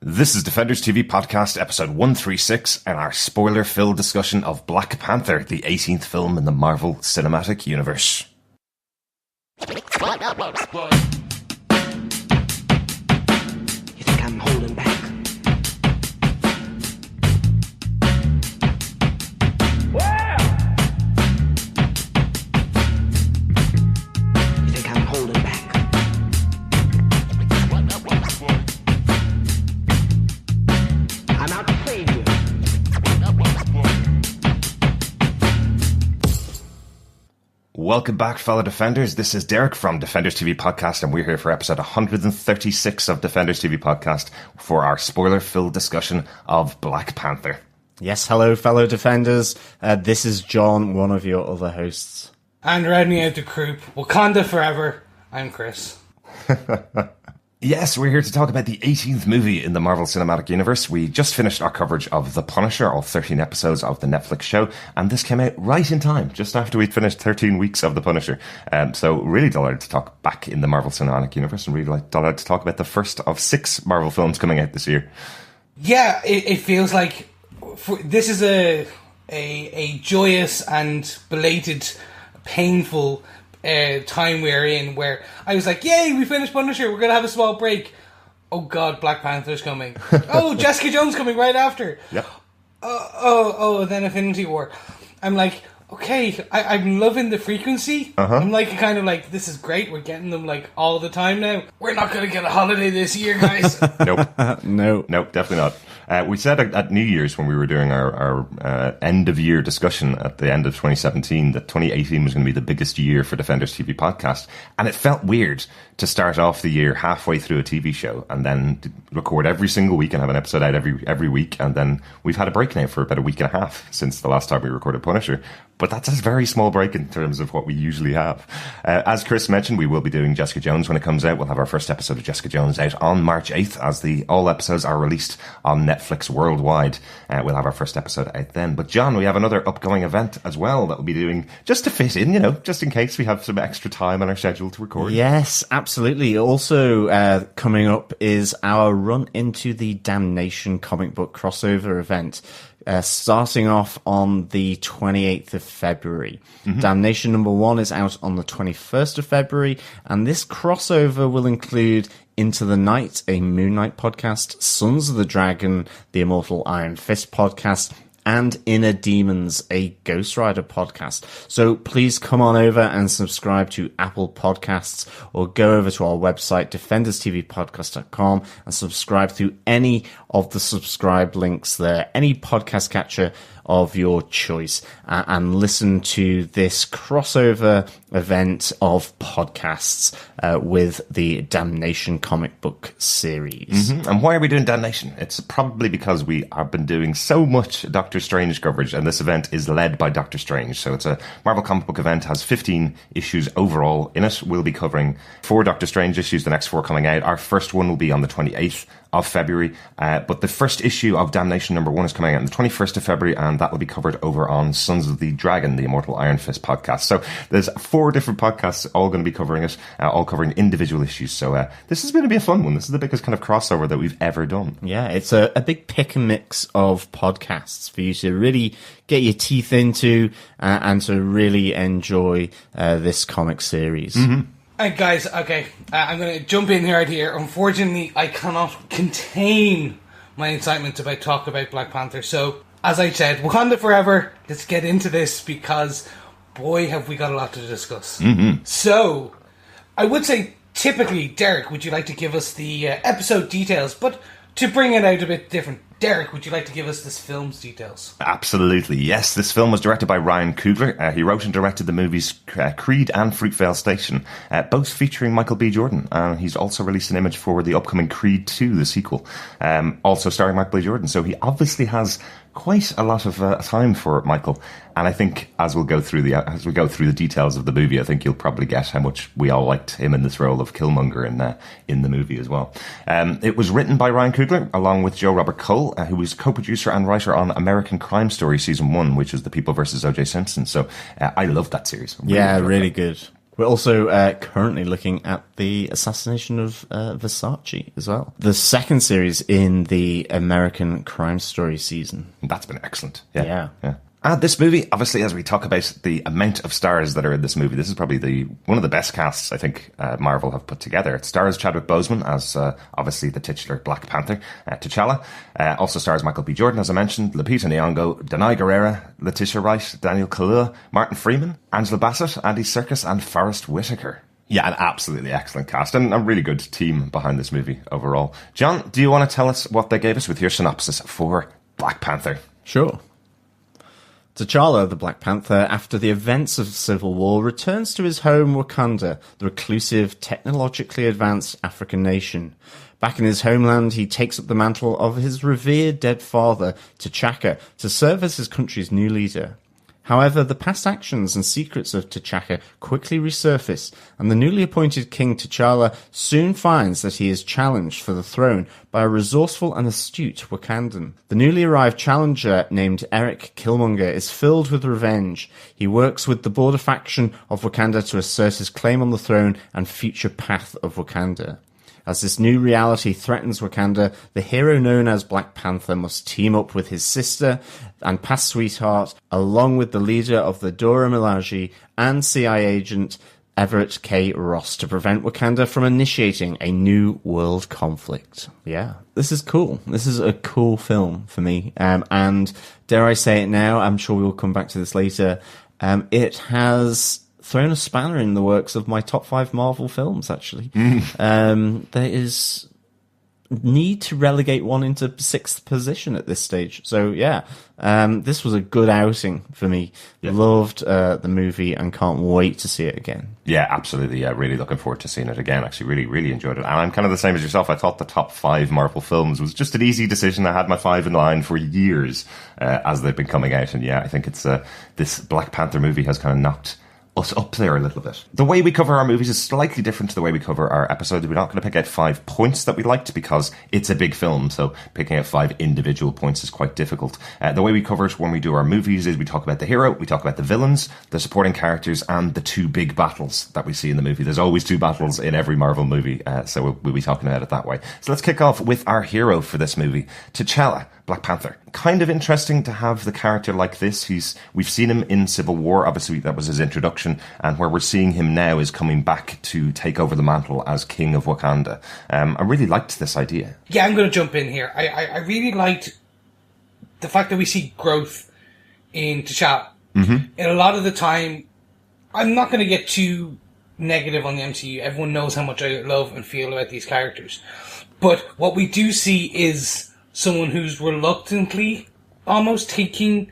This is Defenders TV Podcast, episode 136, and our spoiler-filled discussion of Black Panther, the 18th film in the Marvel Cinematic Universe. You think I'm holding back? You think I'm holding back? I'm out to play you. Welcome back, fellow Defenders. This is Derek from Defenders TV Podcast, and we're here for episode 136 of Defenders TV Podcast for our spoiler-filled discussion of Black Panther. Yes, hello, fellow Defenders. This is John, one of your other hosts. And rounding out the group, Wakanda Forever, I'm Chris. Yes, we're here to talk about the 18th movie in the Marvel Cinematic Universe. We just finished our coverage of The Punisher, all 13 episodes of the Netflix show, and this came out right in time, just after we'd finished 13 weeks of The Punisher. So really delighted to talk back in the Marvel Cinematic Universe, and really delighted to talk about the first of 6 Marvel films coming out this year. Yeah, it feels like this is a joyous and belated, painful time we're in, where I was like, yay, we finished Punisher, we're going to have a small break. Oh god, Black Panther's coming. Oh, Jessica Jones coming right after. Yep. Then Infinity War. I'm like, okay, I'm loving the frequency. I'm like, kind of like, this is great, we're getting them like all the time now. We're not going to get a holiday this year, guys. Nope. No. Nope, definitely not. We said at New Year's, when we were doing our end-of-year discussion at the end of 2017, that 2018 was going to be the biggest year for Defenders TV Podcast. And it felt weird to start off the year halfway through a TV show and then record every single week and have an episode out every week. And then we've had a break now for about a week and a half since the last time we recorded Punisher. But that's a very small break in terms of what we usually have. As Chris mentioned, we will be doing Jessica Jones when it comes out. We'll have our first episode of Jessica Jones out on March 8th, as all episodes are released on Netflix worldwide. We'll have our first episode out then. But John, we have another upcoming event as well that we'll be doing just to fit in, just in case we have some extra time on our schedule to record. Yes, absolutely. Also coming up is our run into the Damnation comic book crossover event. Starting off on the 28th of February. Damnation number 1 is out on the 21st of February, and this crossover will include Into the Night, a Moon Knight podcast, Sons of the Dragon, the Immortal Iron Fist podcast, and Inner Demons, a Ghost Rider podcast. So please come on over and subscribe to Apple Podcasts, or go over to our website, defenderstvpodcast.com, and subscribe through any of the subscribe links there, any podcast catcher of your choice, and listen to this crossover event of podcasts with the Damnation comic book series. And why are we doing Damnation? It's probably because we have been doing so much Doctor Strange coverage, and this event is led by Doctor Strange. So it's a Marvel comic book event, has 15 issues overall in it. We'll be covering 4 Doctor Strange issues, the next 4 coming out. Our first one will be on the 28th of February, but the first issue of Damnation number 1 is coming out on the 21st of February, and that will be covered over on Sons of the Dragon, the Immortal Iron Fist podcast. So there's 4 different podcasts all going to be covering it, all covering individual issues. So this is going to be a fun one. This is the biggest kind of crossover that we've ever done. Yeah, it's a big pick and mix of podcasts for you to really get your teeth into and to really enjoy this comic series. Guys, okay, I'm going to jump in right here. Unfortunately, I cannot contain my excitement about talk about Black Panther. So, as I said, Wakanda Forever, let's get into this, because, boy, have we got a lot to discuss. So, I would say, typically, Derek, would you like to give us the episode details? But to bring it out a bit different, Derek, would you like to give us this film's details? Absolutely, yes. This film was directed by Ryan Coogler. He wrote and directed the movies Creed and Fruitvale Station, both featuring Michael B. Jordan. He's also released an image for the upcoming Creed 2, the sequel, also starring Michael B. Jordan. So he obviously has quite a lot of time for Michael, and I think as we go through the details of the movie, I think you'll probably get how much we all liked him in this role of Killmonger in the movie as well. It was written by Ryan Coogler along with Joe Robert Cole, who was co-producer and writer on American Crime Story Season 1, which is The People vs. O.J. Simpson. So I loved that series. Really good. We're also currently looking at the assassination of Versace as well. The second series in the American Crime Story season. That's been excellent. Yeah. This movie, obviously, as we talk about the amount of stars that are in this movie, this is probably one of the best casts I think Marvel have put together. It stars Chadwick Boseman as obviously the titular Black Panther, T'Challa. Also stars Michael B. Jordan, as I mentioned, Lupita Nyong'o, Danai Gurira, Letitia Wright, Daniel Kaluuya, Martin Freeman, Angela Bassett, Andy Serkis, and Forrest Whitaker. Yeah, an absolutely excellent cast and a really good team behind this movie overall. John, do you want to tell us what they gave us with your synopsis for Black Panther? Sure. T'Challa, the Black Panther, after the events of the Civil War, returns to his home Wakanda, the reclusive, technologically advanced African nation. Back in his homeland, he takes up the mantle of his revered dead father, T'Chaka, to serve as his country's new leader. However, the past actions and secrets of T'Chaka quickly resurface, and the newly appointed King T'Challa soon finds that he is challenged for the throne by a resourceful and astute Wakandan. The newly arrived challenger, named Erik Killmonger, is filled with revenge. He works with the border faction of Wakanda to assert his claim on the throne and future path of Wakanda. As this new reality threatens Wakanda, the hero known as Black Panther must team up with his sister and past sweetheart, along with the leader of the Dora Milaje and C.I.A. agent Everett K. Ross, to prevent Wakanda from initiating a new world conflict. Yeah, this is cool. This is a cool film for me. And dare I say it now, I'm sure we will come back to this later, it has thrown a spanner in the works of my top 5 Marvel films, actually. There is need to relegate one into 6th position at this stage. So, yeah, this was a good outing for me. Yeah. Loved the movie and can't wait to see it again. Yeah, absolutely. Yeah, really looking forward to seeing it again. Actually, really, really enjoyed it. And I'm kind of the same as yourself. I thought the top 5 Marvel films was just an easy decision. I had my 5 in line for years as they've been coming out. And yeah, I think it's this Black Panther movie has kind of knocked us up there a little bit. The way we cover our movies is slightly different to the way we cover our episodes. We're not going to pick out 5 points that we liked because it's a big film, so picking out 5 individual points is quite difficult. The way we cover it when we do our movies is we talk about the hero, we talk about the villains, the supporting characters, and the 2 big battles that we see in the movie. There's always 2 battles in every Marvel movie, so we'll be talking about it that way. So let's kick off with our hero for this movie, T'Challa, Black Panther. Kind of interesting to have the character like this. We've seen him in Civil War, obviously that was his introduction, and where we're seeing him now is coming back to take over the mantle as King of Wakanda. I really liked this idea. Yeah, I'm going to jump in here. I really liked the fact that we see growth in T'Challa. Mm-hmm. And a lot of the time, I'm not going to get too negative on the MCU. Everyone knows how much I love and feel about these characters. But what we do see is someone who's reluctantly almost taking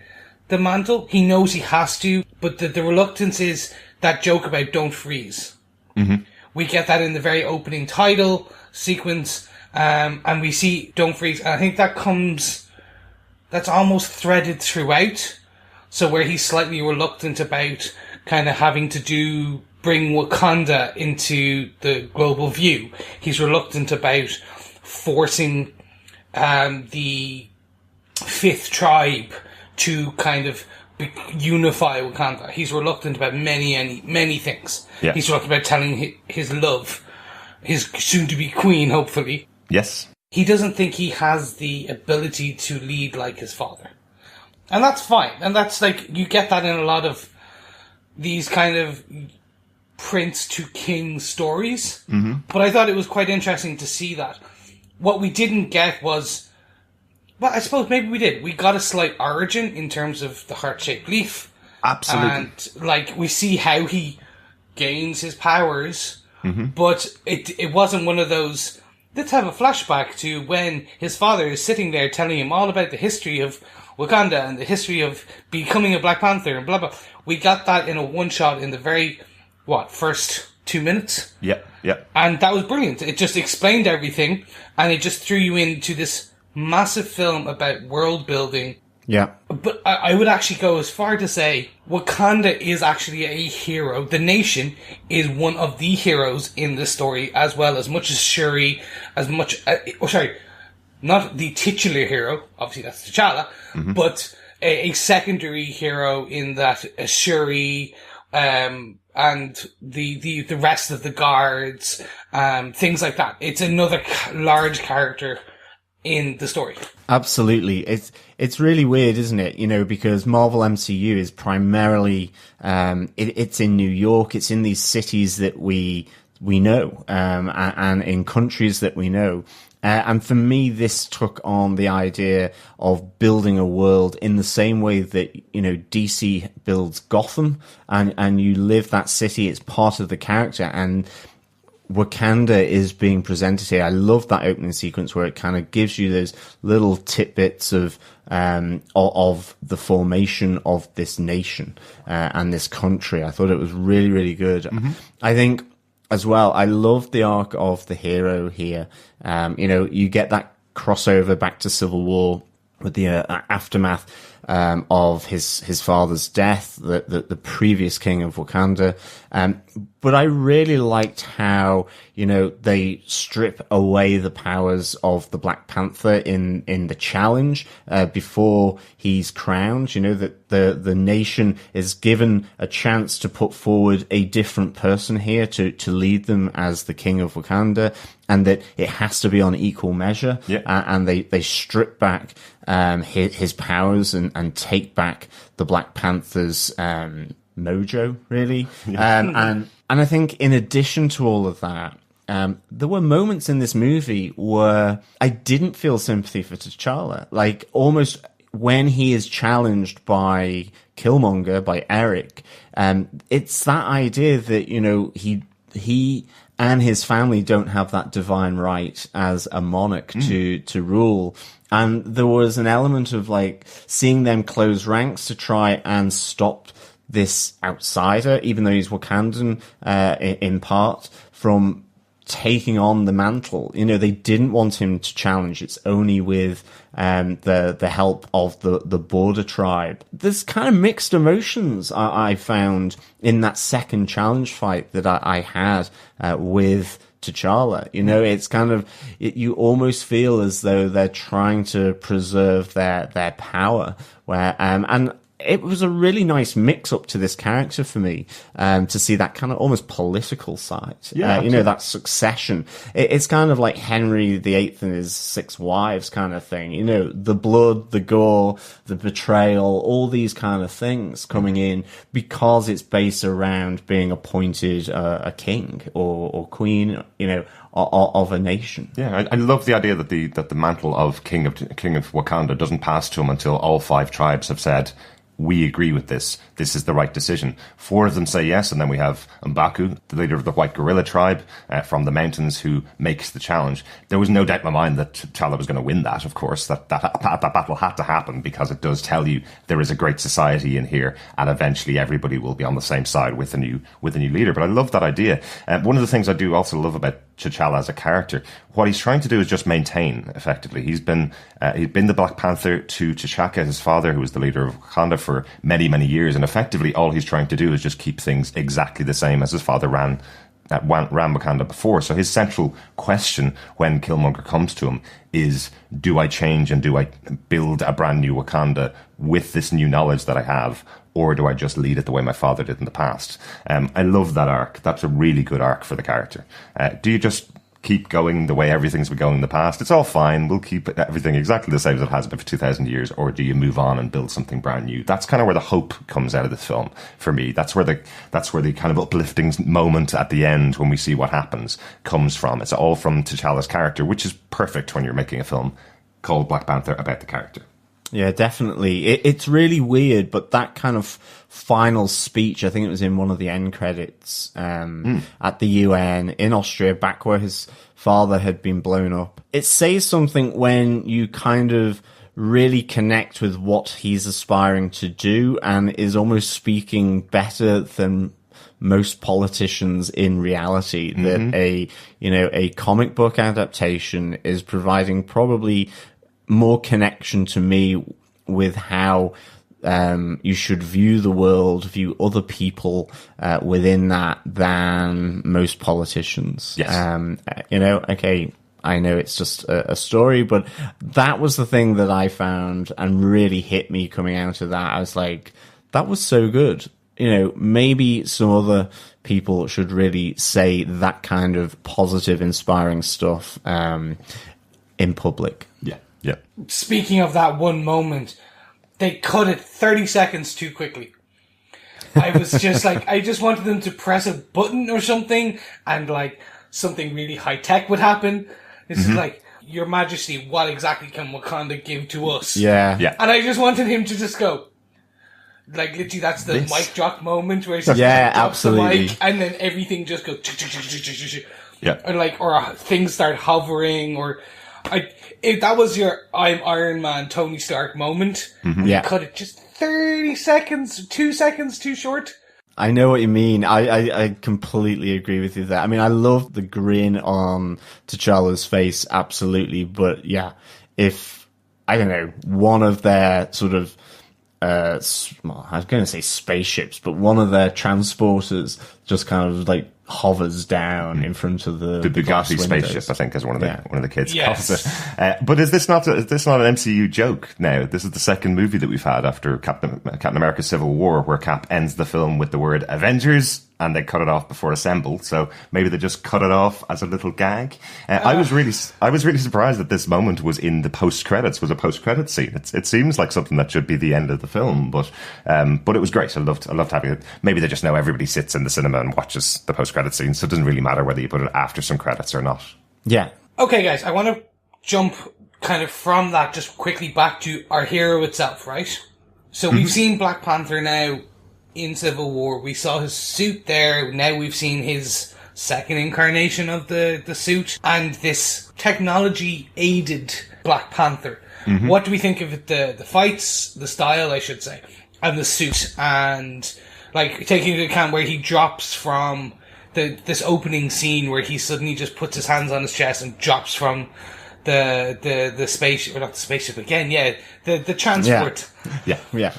the mantle. He knows he has to, but the reluctance is that joke about don't freeze. Mm-hmm. We get that in the very opening title sequence, and we see don't freeze. And I think that's almost threaded throughout. So where he's slightly reluctant about kind of having to bring Wakanda into the global view. He's reluctant about forcing the 5th tribe to kind of unify Wakanda. He's reluctant about many things. Yeah. He's reluctant about telling his love, his soon-to-be queen, hopefully. Yes. He doesn't think he has the ability to lead like his father. And that's fine. And that's like, you get that in a lot of these kind of prince to king stories. Mm-hmm. But I thought it was quite interesting to see that. What we didn't get was, well, I suppose maybe we did. We got a slight origin in terms of the heart-shaped leaf. Absolutely. And, like, we see how he gains his powers, mm-hmm. but it wasn't one of those, let's have a flashback to when his father is sitting there telling him all about the history of Wakanda and the history of becoming a Black Panther and blah, blah. We got that in a one-shot in the very, first 2 minutes? Yep. And that was brilliant. It just explained everything, and it just threw you into this massive film about world building. Yeah. But I would actually go as far to say Wakanda is actually a hero. The nation is one of the heroes in this story as well, as much as Shuri, not the titular hero, obviously that's T'Challa, mm-hmm. but a secondary hero in that Shuri, and the rest of the guards, things like that. It's another large character in the story. Absolutely. It's really weird, isn't it? You know, because Marvel MCU is primarily, it's in New York, it's in these cities that we know, and in countries that we know. And for me, this took on the idea of building a world in the same way that, you know, DC builds Gotham, and you live that city, it's part of the character, and Wakanda is being presented here. I love that opening sequence where it kind of gives you those little tidbits of the formation of this nation, and this country. I thought it was really, really good. Mm-hmm. I think, as well, I love the arc of the hero here. You know, you get that crossover back to Civil War with the aftermath of his father's death, the previous king of Wakanda. But I really liked how, you know, they strip away the powers of the Black Panther in the challenge before he's crowned. You know, that the nation is given a chance to put forward a different person here to lead them as the king of Wakanda, and that it has to be on equal measure. Yeah. And they strip back his powers and take back the Black Panther's mojo, really. Yeah. And I think in addition to all of that, there were moments in this movie where I didn't feel sympathy for T'Challa. Like, almost when he is challenged by Killmonger, by Erik, it's that idea that, you know, he and his family don't have that divine right as a monarch to rule. And there was an element of, like, seeing them close ranks to try and stop this outsider, even though he's Wakandan, in part, from taking on the mantle. You know, they didn't want him to challenge. It's only with the help of the border tribe. There's kind of mixed emotions I found in that second challenge fight that I had with T'Challa. You know, it's kind of, you almost feel as though they're trying to preserve their power, where and it was a really nice mix-up to this character for me, to see that kind of almost political side. Yeah, you know, that succession. It's kind of like Henry VIII and his 6 wives kind of thing. You know, the blood, the gore, the betrayal, all these kind of things coming in because it's based around being appointed a king or queen, you know, of a nation. Yeah, I love the idea that the mantle of king of Wakanda doesn't pass to him until all 5 tribes have said, we agree with this. This is the right decision. 4 of them say yes, and then we have M'Baku, the leader of the white gorilla tribe from the mountains, who makes the challenge. There was no doubt in my mind that T'Challa was going to win that, of course. That battle had to happen, because it does tell you there is a great society in here, and eventually everybody will be on the same side with a new leader. But I love that idea. One of the things I do also love about T'Challa as a character, what he's trying to do is just maintain, effectively. He'd been the Black Panther to T'Chaka, his father, who was the leader of Wakanda, for many, many years, and effectively all he's trying to do is just keep things exactly the same as his father ran Wakanda before. So his central question when Killmonger comes to him is, do I change and do I build a brand new Wakanda with this new knowledge that I have, or do I just lead it the way my father did in the past? I love that arc. That's a really good arc for the character. Do you just keep going the way everything's been going in the past? It's all fine, we'll keep everything exactly the same as it has been for 2,000 years, or do you move on and build something brand new? That's kind of where the hope comes out of this film for me. That's where the kind of uplifting moment at the end, when we see what happens, comes from. It's all from T'Challa's character, which is perfect when you're making a film called Black Panther about the character. Yeah, definitely. It's really weird, but that kind of final speech, I think it was in one of the end credits at the UN in Austria, back where his father had been blown up. It says something when you kind of really connect with what he's aspiring to do, and is almost speaking better than most politicians in reality. That a comic book adaptation is providing probably more connection to me with how you should view the world, view other people within that, than most politicians. Yes. You know, okay, I know it's just a story, but that was the thing that I found and really hit me coming out of that. I was like, that was so good. maybe some other people should really say that kind of positive, inspiring stuff in public. Yeah, yeah. Speaking of that one moment, they cut it 30 seconds too quickly. I was just like, I just wanted them to press a button or something, and like something really high tech would happen. This is like, Your Majesty, what exactly can Wakanda give to us? Yeah. Yeah. And I just wanted him to just go, like, literally, that's the mic drop moment where he just Yeah, drops the absolutely. mic, and then everything just goes, Yeah. or things start hovering, or if that was your I'm Iron Man, Tony Stark moment, Yeah. cut it just 30 seconds, 2 seconds too short. I know what you mean. I completely agree with you there. I mean, I love the grin on T'Challa's face, absolutely. But yeah, if, I don't know, one of their sort of, I was going to say spaceships, but one of their transporters just kind of like hovers down in front of the glass Bugatti windows. spaceship, I think, is one of the kids Yes. calls it. But is this not an MCU joke now? This is the second movie that we've had after Captain America: Civil War, where Cap ends the film with the word Avengers, and they cut it off before Assemble. So maybe they just cut it off as a little gag. I was really surprised that this moment was in the post credits. Was a post credit scene. It seems like something that should be the end of the film, but it was great. I loved having it. Maybe they just know everybody sits in the cinema and watches the post credit scene, so it doesn't really matter whether you put it after some credits or not. Yeah. Okay, guys, I want to jump kind of from that just quickly back to our hero itself, right? So we've seen Black Panther now in Civil War. We saw his suit there. Now we've seen his second incarnation of the suit and this technology-aided Black Panther. What do we think of it? The fights, the style, I should say, and the suit, and like taking into account where he drops from this opening scene where he suddenly just puts his hands on his chest and drops from the spaceship, or not the spaceship again, the transport. Yeah. Yeah.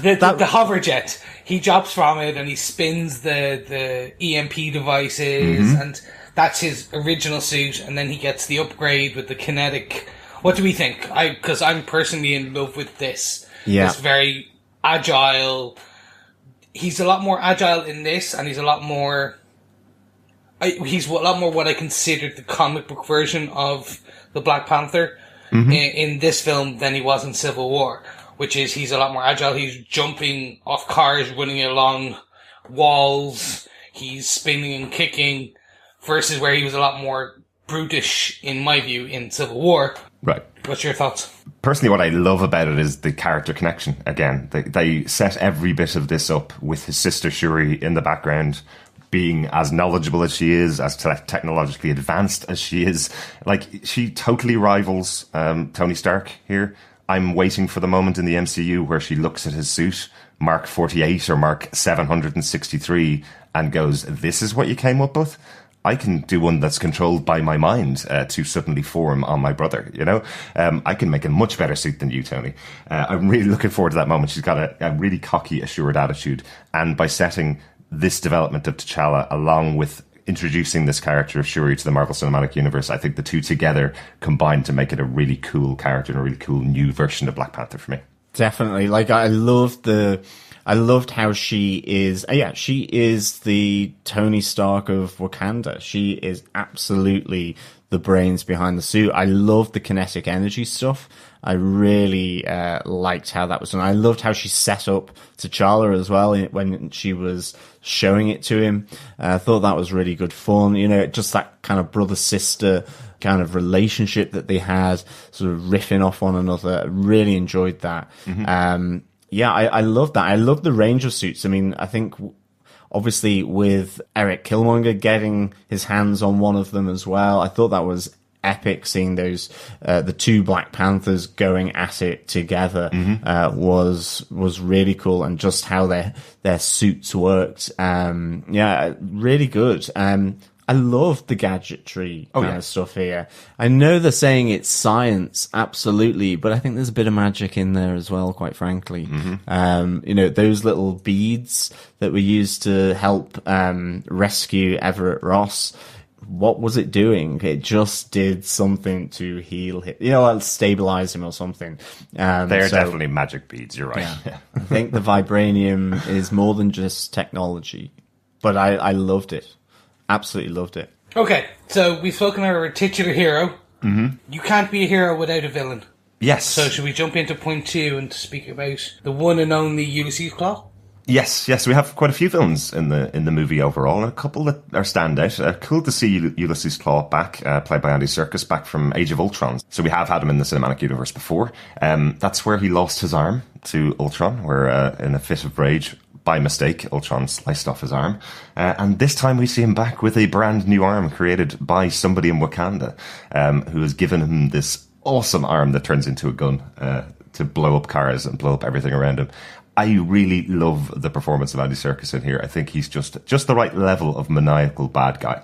The hover jet. He drops from it and he spins the EMP devices, and that's his original suit, and then he gets the upgrade with the kinetic. What do we think? Because I'm personally in love with this. Yeah. This very agile. He's a lot more agile in this, and he's a lot more what I considered the comic book version of the Black Panther in this film than he was in Civil War. Which is, he's a lot more agile. He's jumping off cars, running along walls. He's spinning and kicking, versus where he was a lot more brutish, in my view, in Civil War. Right. What's your thoughts? Personally, what I love about it is the character connection. Again, they set every bit of this up with his sister Shuri in the background, being as knowledgeable as she is, as technologically advanced as she is. Like, she totally rivals Tony Stark here. I'm waiting for the moment in the MCU where she looks at his suit, Mark 48 or Mark 763, and goes, "This is what you came up with? I can do one that's controlled by my mind to suddenly form on my brother, you know? I can make a much better suit than you, Tony." I'm really looking forward to that moment. She's got a really cocky, assured attitude. And by setting this development of T'Challa along with introducing this character of Shuri to the Marvel Cinematic Universe, I think the two together combined to make it a really cool character and a really cool new version of Black Panther for me. Definitely. Like, I loved how she is, she is the Tony Stark of Wakanda. She is absolutely the brains behind the suit. I loved the kinetic energy stuff. I really liked how that was done. I loved how she set up T'Challa as well when she was showing it to him. I thought that was really good fun. You know, just that kind of brother-sister kind of relationship that they had, sort of riffing off one another. Really enjoyed that. I love that. I love the range of suits. I mean, I think obviously with Erik Killmonger getting his hands on one of them as well, I thought that was epic. Seeing those the two Black Panthers going at it together was really cool, and just how their suits worked. Really good. I love the gadgetry kind of stuff here. I know they're saying it's science, absolutely, but I think there's a bit of magic in there as well, quite frankly. You know, those little beads that were used to help rescue Everett Ross, what was it doing? It just did something to heal him, stabilize him or something. They're definitely magic beads. You're right. Yeah. I think the vibranium is more than just technology, but I loved it. Absolutely loved it. Okay, so we've spoken about our titular hero. Mm-hmm. You can't be a hero without a villain. Yes. So should we jump into point 2 and speak about the one and only Ulysses Claw? Yes, we have quite a few villains in the movie overall, and a couple that are standout. Cool to see Ulysses Claw back, played by Andy Serkis, back from Age of Ultron. So we have had him in the cinematic universe before. That's where he lost his arm to Ultron, where in a fit of rage, by mistake, Ultron sliced off his arm. And this time we see him back with a brand new arm created by somebody in Wakanda, who has given him this awesome arm that turns into a gun to blow up cars and blow up everything around him. I really love the performance of Andy Serkis in here. I think he's just the right level of maniacal bad guy,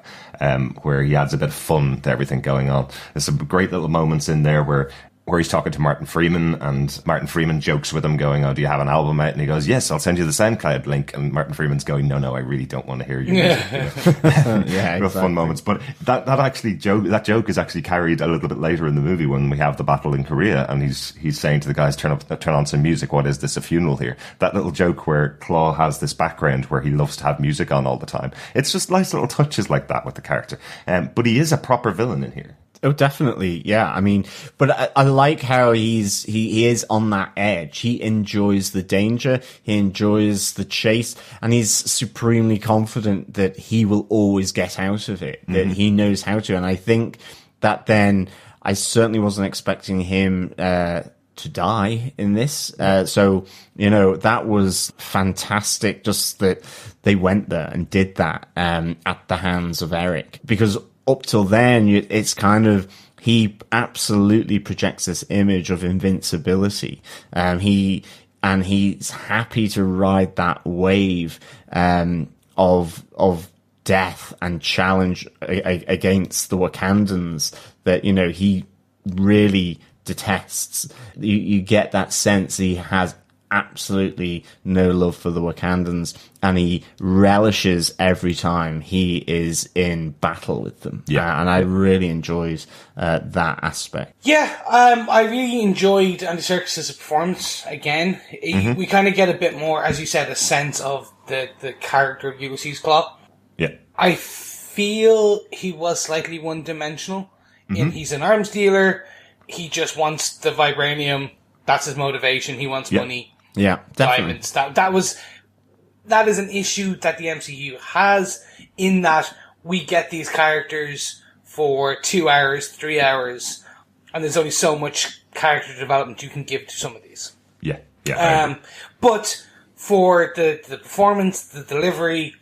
where he adds a bit of fun to everything going on. There's some great little moments in there where he's talking to Martin Freeman, and Martin Freeman jokes with him going, "Oh, do you have an album out?" And he goes, "Yes, I'll send you the SoundCloud link." And Martin Freeman's going, "No, I really don't want to hear your music." Yeah, exactly. Fun moments. But that joke is actually carried a little bit later in the movie when we have the battle in Korea, and he's saying to the guys, turn on some music. What is this, a funeral here? That little joke where Claw has this background where he loves to have music on all the time. It's just nice little touches like that with the character. But he is a proper villain in here. Oh, definitely. Yeah. I mean, but I like how he is on that edge. He enjoys the danger. He enjoys the chase, and he's supremely confident that he will always get out of it, that he knows how to. And I think that then I certainly wasn't expecting him, to die in this. So, that was fantastic. Just that they went there and did that, at the hands of Erik, because up till then, it's kind of, he absolutely projects this image of invincibility. He's happy to ride that wave, of death and challenge against the Wakandans that, he really detests. You get that sense he has absolutely no love for the Wakandans, and he relishes every time he is in battle with them. And I really enjoyed that aspect. I really enjoyed Andy Serkis' performance again. We kind of get a bit more, as you said, a sense of the character of Ulysses Claw. I feel he was slightly one-dimensional. He's an arms dealer. He just wants the vibranium. That's his motivation. He wants money. Yeah, definitely. Diamonds. That is an issue that the MCU has, in that we get these characters for 2 hours, 3 hours, and there's only so much character development you can give to some of these. But for the performance, the delivery,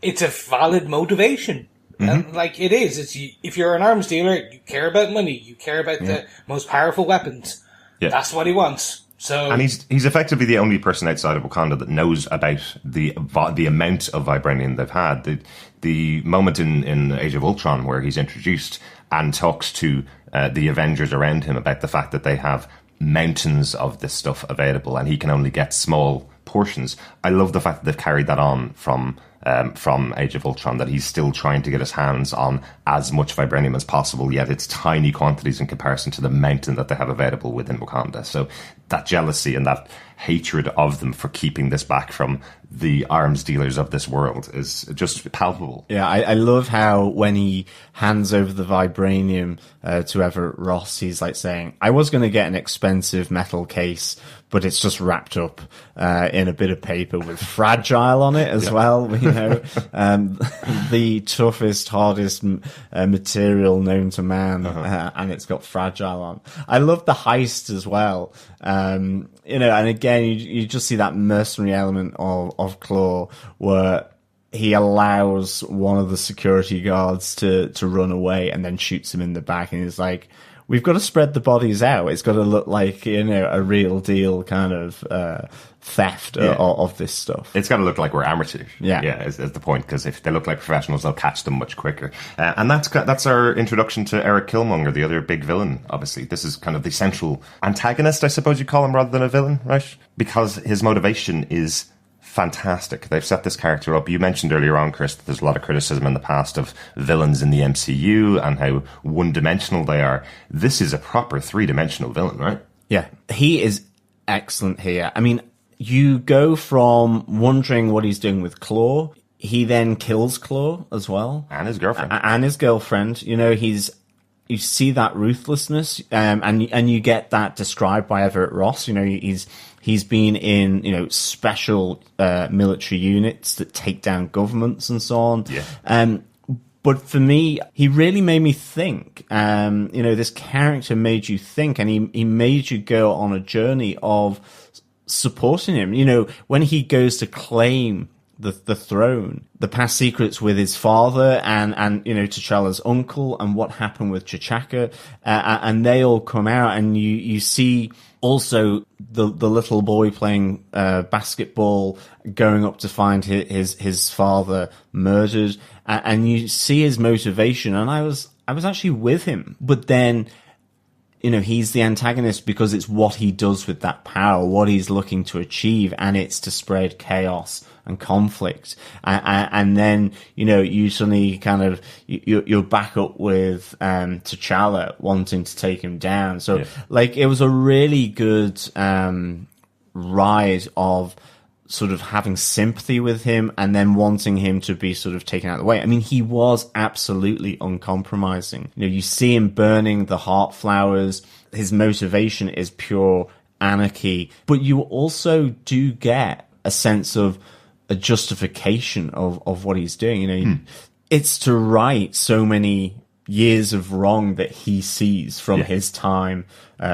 it's a valid motivation. Like it is. If you're an arms dealer, you care about money. You care about the most powerful weapons. That's what he wants. So, and he's effectively the only person outside of Wakanda that knows about the amount of vibranium they've had. The moment in Age of Ultron where he's introduced and talks to the Avengers around him about the fact that they have mountains of this stuff available and he can only get small portions. I love the fact that they've carried that on from Age of Ultron, that he's still trying to get his hands on as much vibranium as possible, yet it's tiny quantities in comparison to the mountain that they have available within Wakanda. So that jealousy and that hatred of them for keeping this back from the arms dealers of this world is just palpable. Yeah, I love how when he hands over the vibranium to Everett Ross, he's like saying, I was going to get an expensive metal case, but it's just wrapped up in a bit of paper with fragile on it as well. The toughest, hardest material known to man, and it's got fragile on. I love the heist as well. And again, you just see that mercenary element of Claw, where he allows one of the security guards to run away and then shoots him in the back, and he's like, we've got to spread the bodies out. It's got to look like, a real deal kind of theft of this stuff. It's got to look like we're amateurs. Yeah, is the point, because if they look like professionals, they'll catch them much quicker. And that's our introduction to Erik Killmonger, the other big villain. Obviously, this is kind of the central antagonist, I suppose you call him, rather than a villain, right? Because his motivation is fantastic. They've set this character up. You mentioned earlier on, Chris, that there's a lot of criticism in the past of villains in the MCU and how one-dimensional they are. This is a proper three-dimensional villain, right? Yeah, he is excellent here. I mean, you go from wondering what he's doing with Claw. He then kills Claw as well. And his girlfriend. And his girlfriend. You know, you see that ruthlessness, and you get that described by Everett Ross. You know, he's been in, you know, special military units that take down governments and so on. Yeah. But for me, he really made me think. You know, this character made you think, and he made you go on a journey of supporting him. You know, when he goes to claim the throne, the past secrets with his father and you know, T'Challa's uncle, and what happened with T'Chaka, and they all come out, and you see also the little boy playing basketball, going up to find his father murdered, and you see his motivation, and I was actually with him. But then, you know, he's the antagonist because it's what he does with that power, what he's looking to achieve, and it's to spread chaos and conflict. And then, you know, you suddenly kind of, you're back up with T'Challa wanting to take him down. So, yeah, like, it was a really good ride of sort of having sympathy with him and then wanting him to be sort of taken out of the way. I mean, he was absolutely uncompromising. You know, you see him burning the heart flowers. His motivation is pure anarchy, but you also do get a sense of a justification of what he's doing. You know, it's to right so many years of wrong that he sees from his time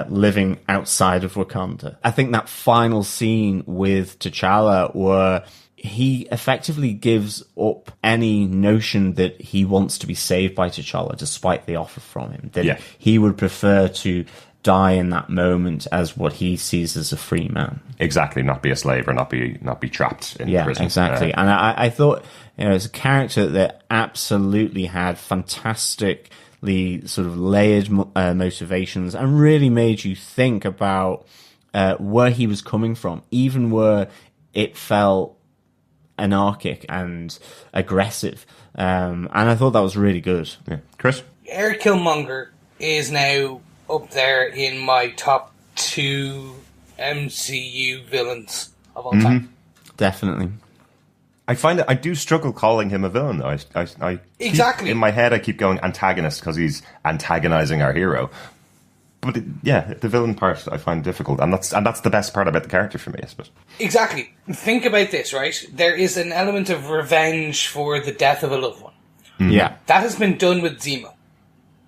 living outside of Wakanda. I think that final scene with T'Challa, where he effectively gives up any notion that he wants to be saved by T'Challa, despite the offer from him, that he would prefer to die in that moment as what he sees as a free man. Exactly, not be a slave or not be trapped in prison. Yeah, exactly. And I thought, you know, it's a character that absolutely had fantastically sort of layered motivations and really made you think about where he was coming from, even where it felt anarchic and aggressive. And I thought that was really good. Yeah. Chris? Erik Killmonger is now up there in my top 2 MCU villains of all time. Definitely. I find that I do struggle calling him a villain, though. I exactly. In my head, I keep going antagonist because he's antagonizing our hero. But the villain part I find difficult, and that's the best part about the character for me, I suppose. Exactly. Think about this, right? There is an element of revenge for the death of a loved one. Mm-hmm. Yeah, that has been done with Zemo.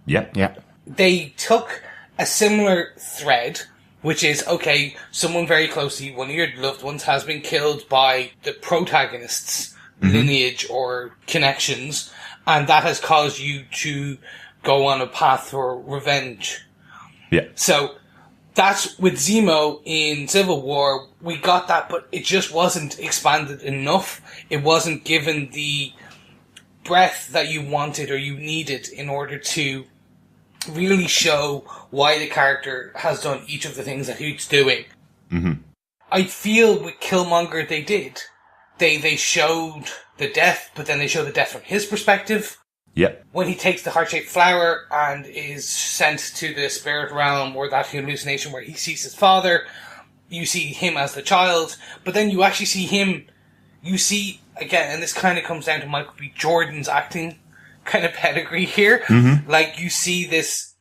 Yeah. They took a similar thread, which is, okay, someone very close to you, one of your loved ones, has been killed by the protagonist's lineage or connections, and that has caused you to go on a path for revenge. Yeah. So that's with Zemo in Civil War, we got that, but it just wasn't expanded enough. It wasn't given the breadth that you wanted or you needed in order to really show why the character has done each of the things that he's doing. I feel with Killmonger they did. They showed the death, but then they showed the death from his perspective. Yeah. When he takes the heart-shaped flower and is sent to the spirit realm, or that hallucination where he sees his father, you see him as the child, but then you actually see him, you see, again, and this kind of comes down to Michael B. Jordan's acting kind of pedigree here. Like, you see this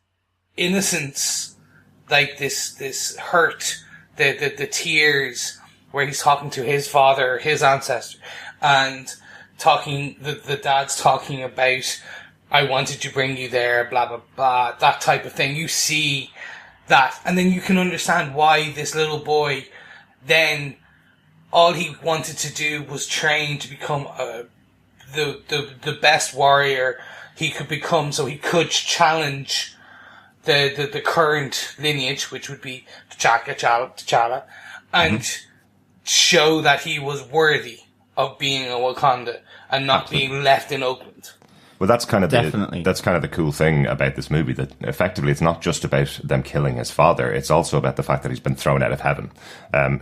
innocence, like this hurt, the tears, where he's talking to his father, his ancestor, and talking, the dad's talking about, I wanted to bring you there, blah, blah, blah, that type of thing. You see that, and then you can understand why this little boy, then, all he wanted to do was train to become the best warrior he could become, so he could challenge the current lineage, which would be T'Challa, and show that he was worthy of being a Wakanda and not being left in Oakland. Well, that's kind of Definitely. That's kind of the cool thing about this movie, that effectively it's not just about them killing his father; it's also about the fact that he's been thrown out of heaven.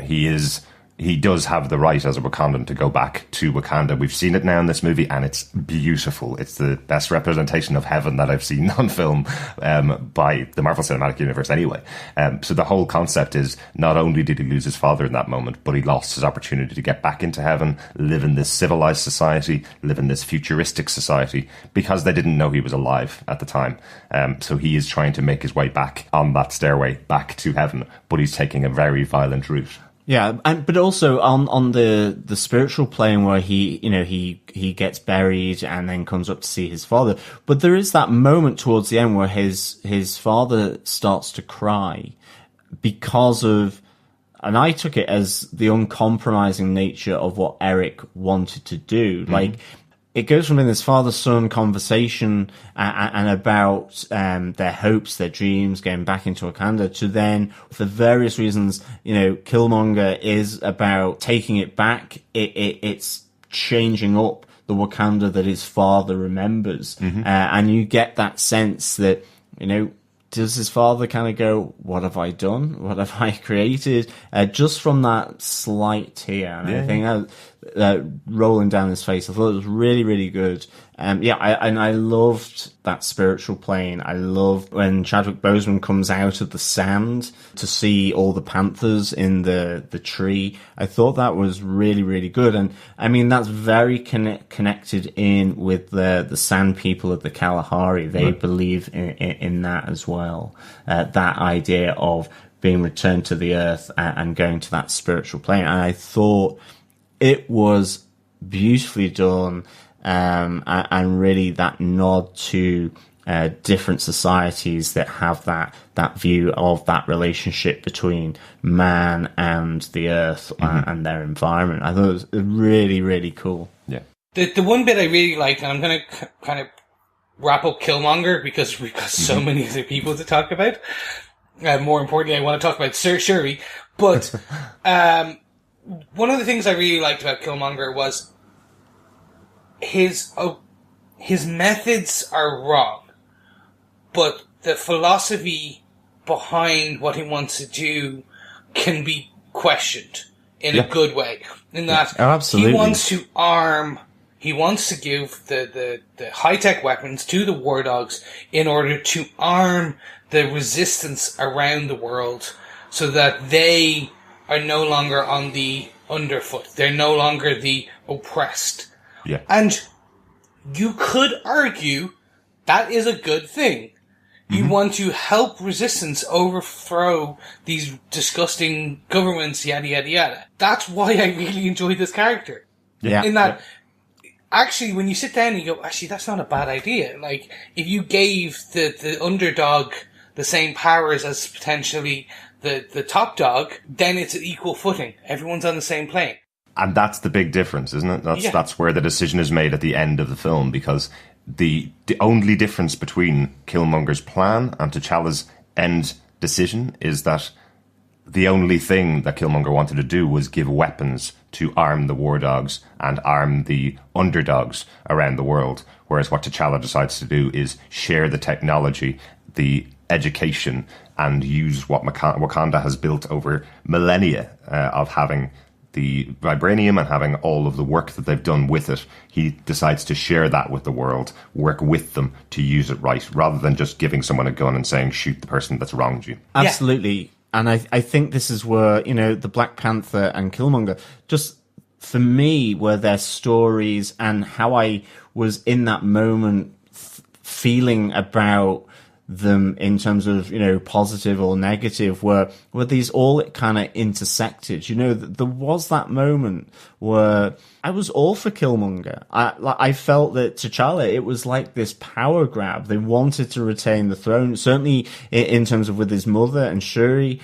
He is he does have the right as a Wakandan to go back to Wakanda. We've seen it now in this movie, and it's beautiful. It's the best representation of heaven that I've seen on film by the Marvel Cinematic Universe anyway. So the whole concept is not only did he lose his father in that moment, but he lost his opportunity to get back into heaven, live in this civilized society, live in this futuristic society, because they didn't know he was alive at the time. So he is trying to make his way back on that stairway back to heaven, but he's taking a very violent route. Yeah, but also on the spiritual plane where he gets buried and then comes up to see his father. But there is that moment towards the end where his father starts to cry because of, and I took it as the uncompromising nature of what Erik wanted to do. Mm-hmm. Like, it goes from in this father-son conversation and about their hopes, their dreams, getting back into Wakanda, to then, for various reasons, Killmonger is about taking it back. It's changing up the Wakanda that his father remembers. Mm-hmm. And you get that sense that, does his father kind of go, what have I done? What have I created? Just from that slight tear. And I think rolling down his face, I thought it was really, really good. I loved that spiritual plane. I loved when Chadwick Boseman comes out of the sand to see all the panthers in the tree. I thought that was really, really good. And I mean, that's very connected in with the sand people of the Kalahari. They believe in that as well. That idea of being returned to the earth and going to that spiritual plane. And I thought it was beautifully done, and really that nod to different societies that have that view of that relationship between man and the earth and their environment. I thought it was really, really cool. Yeah. The one bit I really liked, and I'm going to kind of wrap up Killmonger because we've got so many other people to talk about. More importantly, I want to talk about Sir Shuri, but one of the things I really liked about Killmonger was his methods are wrong, but the philosophy behind what he wants to do can be questioned in a good way. In that absolutely. He wants to give the high-tech weapons to the war dogs in order to arm the resistance around the world so that they are no longer on the underfoot. They're no longer the oppressed. Yeah. And you could argue that is a good thing. You want to help resistance overthrow these disgusting governments, yada, yada, yada. That's why I really enjoyed this character. Yeah. In that, actually, when you sit down and you go, actually, that's not a bad idea. Like, if you gave the underdog the same powers as potentially the top dog, then it's an equal footing. Everyone's on the same plane. And that's the big difference, isn't it? That's where the decision is made at the end of the film, because the only difference between Killmonger's plan and T'Challa's end decision is that the only thing that Killmonger wanted to do was give weapons to arm the war dogs and arm the underdogs around the world, whereas what T'Challa decides to do is share the technology, the education, and use what Wakanda has built over millennia of having the vibranium and having all of the work that they've done with it. He decides to share that with the world, work with them to use it right, rather than just giving someone a gun and saying, shoot the person that's wronged you. Absolutely. And I think this is where, the Black Panther and Killmonger, just for me, were their stories and how I was in that moment feeling about them in terms of, positive or negative, were these all kind of intersected. There was that moment where I was all for Killmonger. I felt that T'Challa, it was like this power grab. They wanted to retain the throne, certainly in terms of with his mother and Shuri,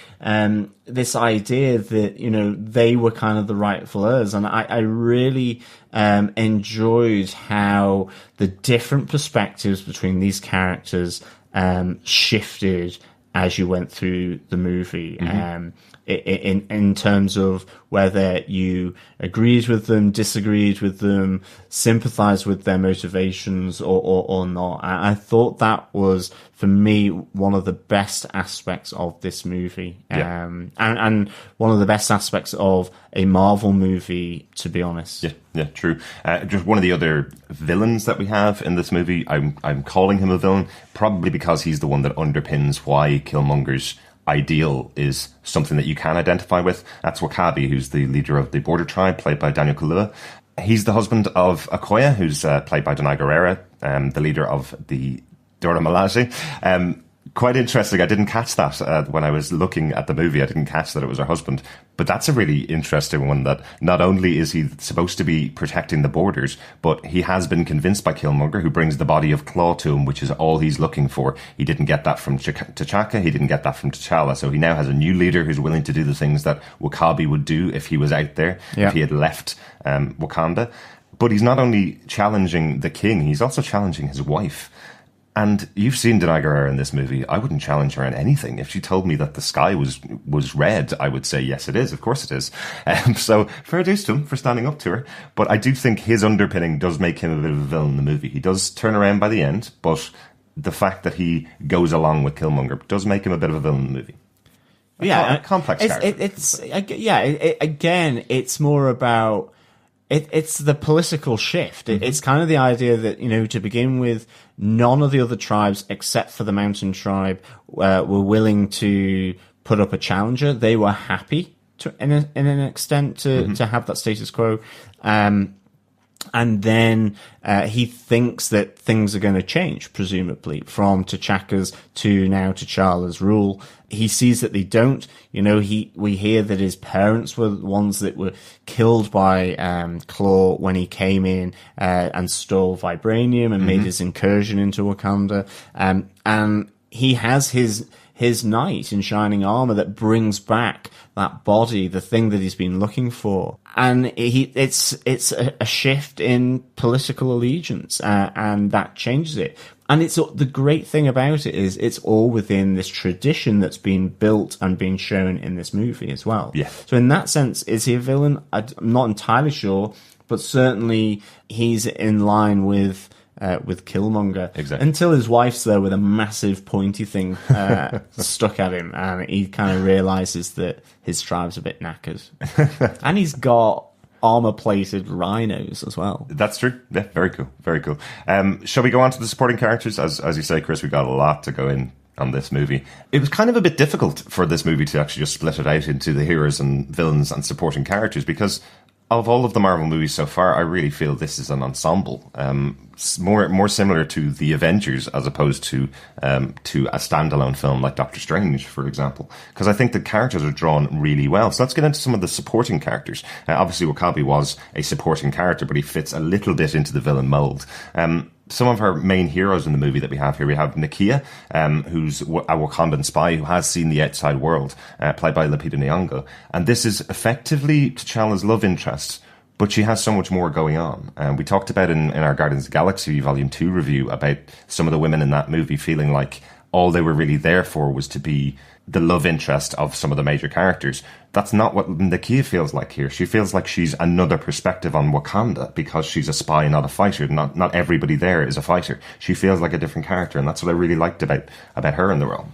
this idea that, they were kind of the rightful heirs. And I really enjoyed how the different perspectives between these characters shifted as you went through the movie. In terms of whether you agreed with them, disagreed with them, sympathized with their motivations or not. I thought that was, for me, one of the best aspects of this movie. And one of the best aspects of a Marvel movie, to be honest. Yeah, true. Just one of the other villains that we have in this movie, I'm calling him a villain, probably because he's the one that underpins why Killmonger's ideal is something that you can identify with. That's W'Kabi, who's the leader of the border tribe, played by Daniel Kaluuya. He's the husband of Okoye, who's played by Danai Gurira, the leader of the Dora Milaje. Quite interesting. I didn't catch that when I was looking at the movie. I didn't catch that it was her husband. But that's a really interesting one, that not only is he supposed to be protecting the borders, but he has been convinced by Killmonger, who brings the body of Claw to him, which is all he's looking for. He didn't get that from T'Chaka. He didn't get that from T'Challa. So he now has a new leader who's willing to do the things that W'Kabi would do if he was out there, if he had left Wakanda. But he's not only challenging the king, he's also challenging his wife. And you've seen Danai Gurira in this movie. I wouldn't challenge her on anything. If she told me that the sky was red, I would say, yes, it is. Of course it is. So fair dues to him for standing up to her. But I do think his underpinning does make him a bit of a villain in the movie. He does turn around by the end, but the fact that he goes along with Killmonger does make him a bit of a villain in the movie. Complex character. Again, it's more about... It's the political shift. It's kind of the idea that, to begin with, none of the other tribes except for the mountain tribe were willing to put up a challenger. They were happy in an extent to have that status quo. And then he thinks that things are going to change, presumably, from T'Chaka's to now T'Challa's rule. He sees that they don't. We hear that his parents were the ones that were killed by Claw when he came in and stole vibranium and made his incursion into Wakanda. And he has his knight in shining armor that brings back that body, the thing that he's been looking for. And it's a shift in political allegiance, and that changes it. And it's the great thing about it is it's all within this tradition that's been built and been shown in this movie as well. Yeah. So in that sense, is he a villain? I'm not entirely sure, but certainly he's in line with Killmonger. Exactly. Until his wife's there with a massive pointy thing stuck at him, and he kind of realizes that his tribe's a bit knackered. And he's got armor-plated rhinos as well. That's true. Yeah, very cool. Very cool. Shall we go on to the supporting characters? As you say, Chris, we've got a lot to go in on this movie. It was kind of a bit difficult for this movie to actually just split it out into the heroes and villains and supporting characters, because of all of the Marvel movies so far, I really feel this is an ensemble, more similar to the Avengers as opposed to a standalone film like Doctor Strange, for example. Because I think the characters are drawn really well. So let's get into some of the supporting characters. Obviously, W'Kabi was a supporting character, but he fits a little bit into the villain mold. Some of our main heroes in the movie that we have here, we have Nakia, who's a Wakandan spy who has seen the outside world, played by Lupita Nyong'o. And this is effectively T'Challa's love interest, but she has so much more going on. We talked about in our Guardians of the Galaxy Volume 2 review about some of the women in that movie feeling like all they were really there for was to be the love interest of some of the major characters. That's not what Nakia feels like here. She feels like she's another perspective on Wakanda because she's a spy, not a fighter. Not everybody there is a fighter. She feels like a different character, and that's what I really liked about her in the role.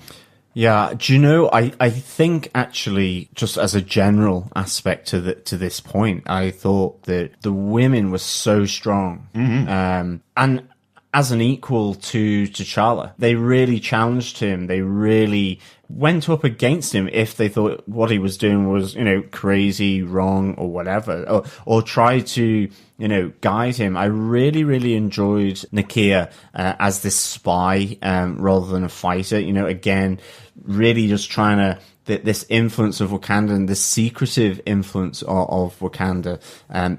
Yeah, do you know, I think actually, just as a general aspect to this point, I thought that the women were so strong. And as an equal to T'Challa, they really challenged him. They really went up against him if they thought what he was doing was, crazy, wrong, or whatever, or try to, guide him. I really, really enjoyed Nakia as this spy rather than a fighter. Again, really just trying to this influence of Wakanda, this secretive influence of Wakanda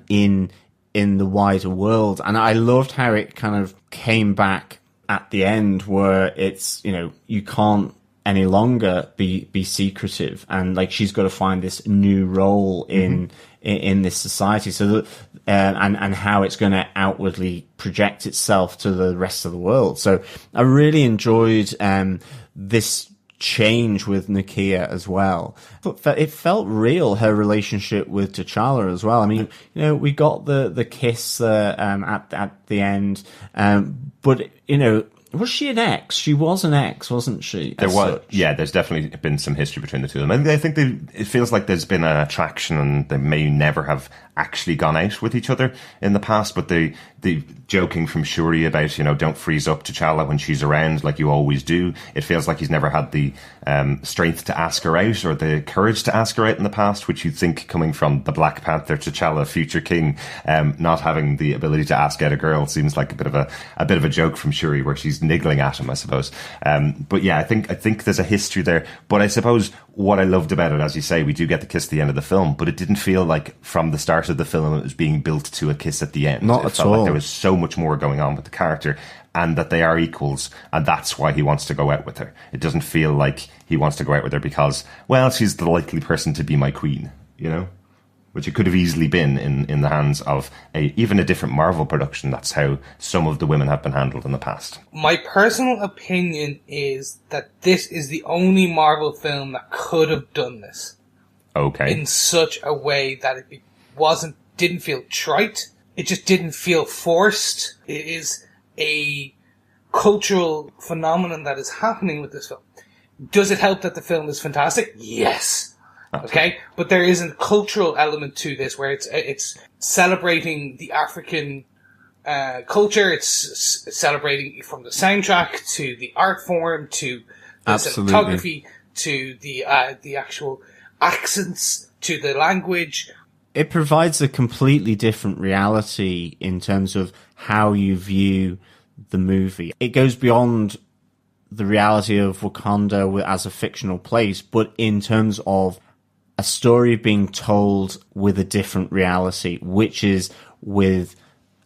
in the wider world. And I loved how it kind of came back at the end where it's, you can't any longer be secretive, and like she's got to find this new role in this society. So that, and how it's going to outwardly project itself to the rest of the world. So I really enjoyed this change with Nakia as well. But it felt real, her relationship with T'Challa as well. I mean, you know, we got the kiss at the end, but you know, was she an ex? She was an ex, wasn't she? There was, yeah. There's definitely been some history between the two of them. I think it feels like there's been an attraction, and they may never have actually gone out with each other in the past. But the joking from Shuri about, you know, don't freeze up T'Challa when she's around like you always do. It feels like he's never had the strength to ask her out, or the courage to ask her out in the past, which you'd think, coming from the Black Panther T'Challa, future king, not having the ability to ask out a girl seems like a bit of a joke from Shuri, where she's niggling at him, I suppose. But yeah, I think there's a history there. But I suppose what I loved about it, as you say, we do get the kiss at the end of the film, but it didn't feel like from the start of the film it was being built to a kiss at the end. Not it at felt all. Like there was so much more going on with the character, and that they are equals, and that's why he wants to go out with her. It doesn't feel like he wants to go out with her because, well, she's the likely person to be my queen, you know? Which it could have easily been in the hands of even a different Marvel production. That's how some of the women have been handled in the past. My personal opinion is that this is the only Marvel film that could have done this. Okay. In such a way that it didn't feel trite. It just didn't feel forced. It is a cultural phenomenon that is happening with this film. Does it help that the film is fantastic? Yes. Okay, but there is a cultural element to this where it's celebrating the African culture. It's celebrating from the soundtrack to the art form to the cinematography to the actual accents to the language. It provides a completely different reality in terms of how you view the movie. It goes beyond the reality of Wakanda as a fictional place, but in terms of a story being told with a different reality, which is with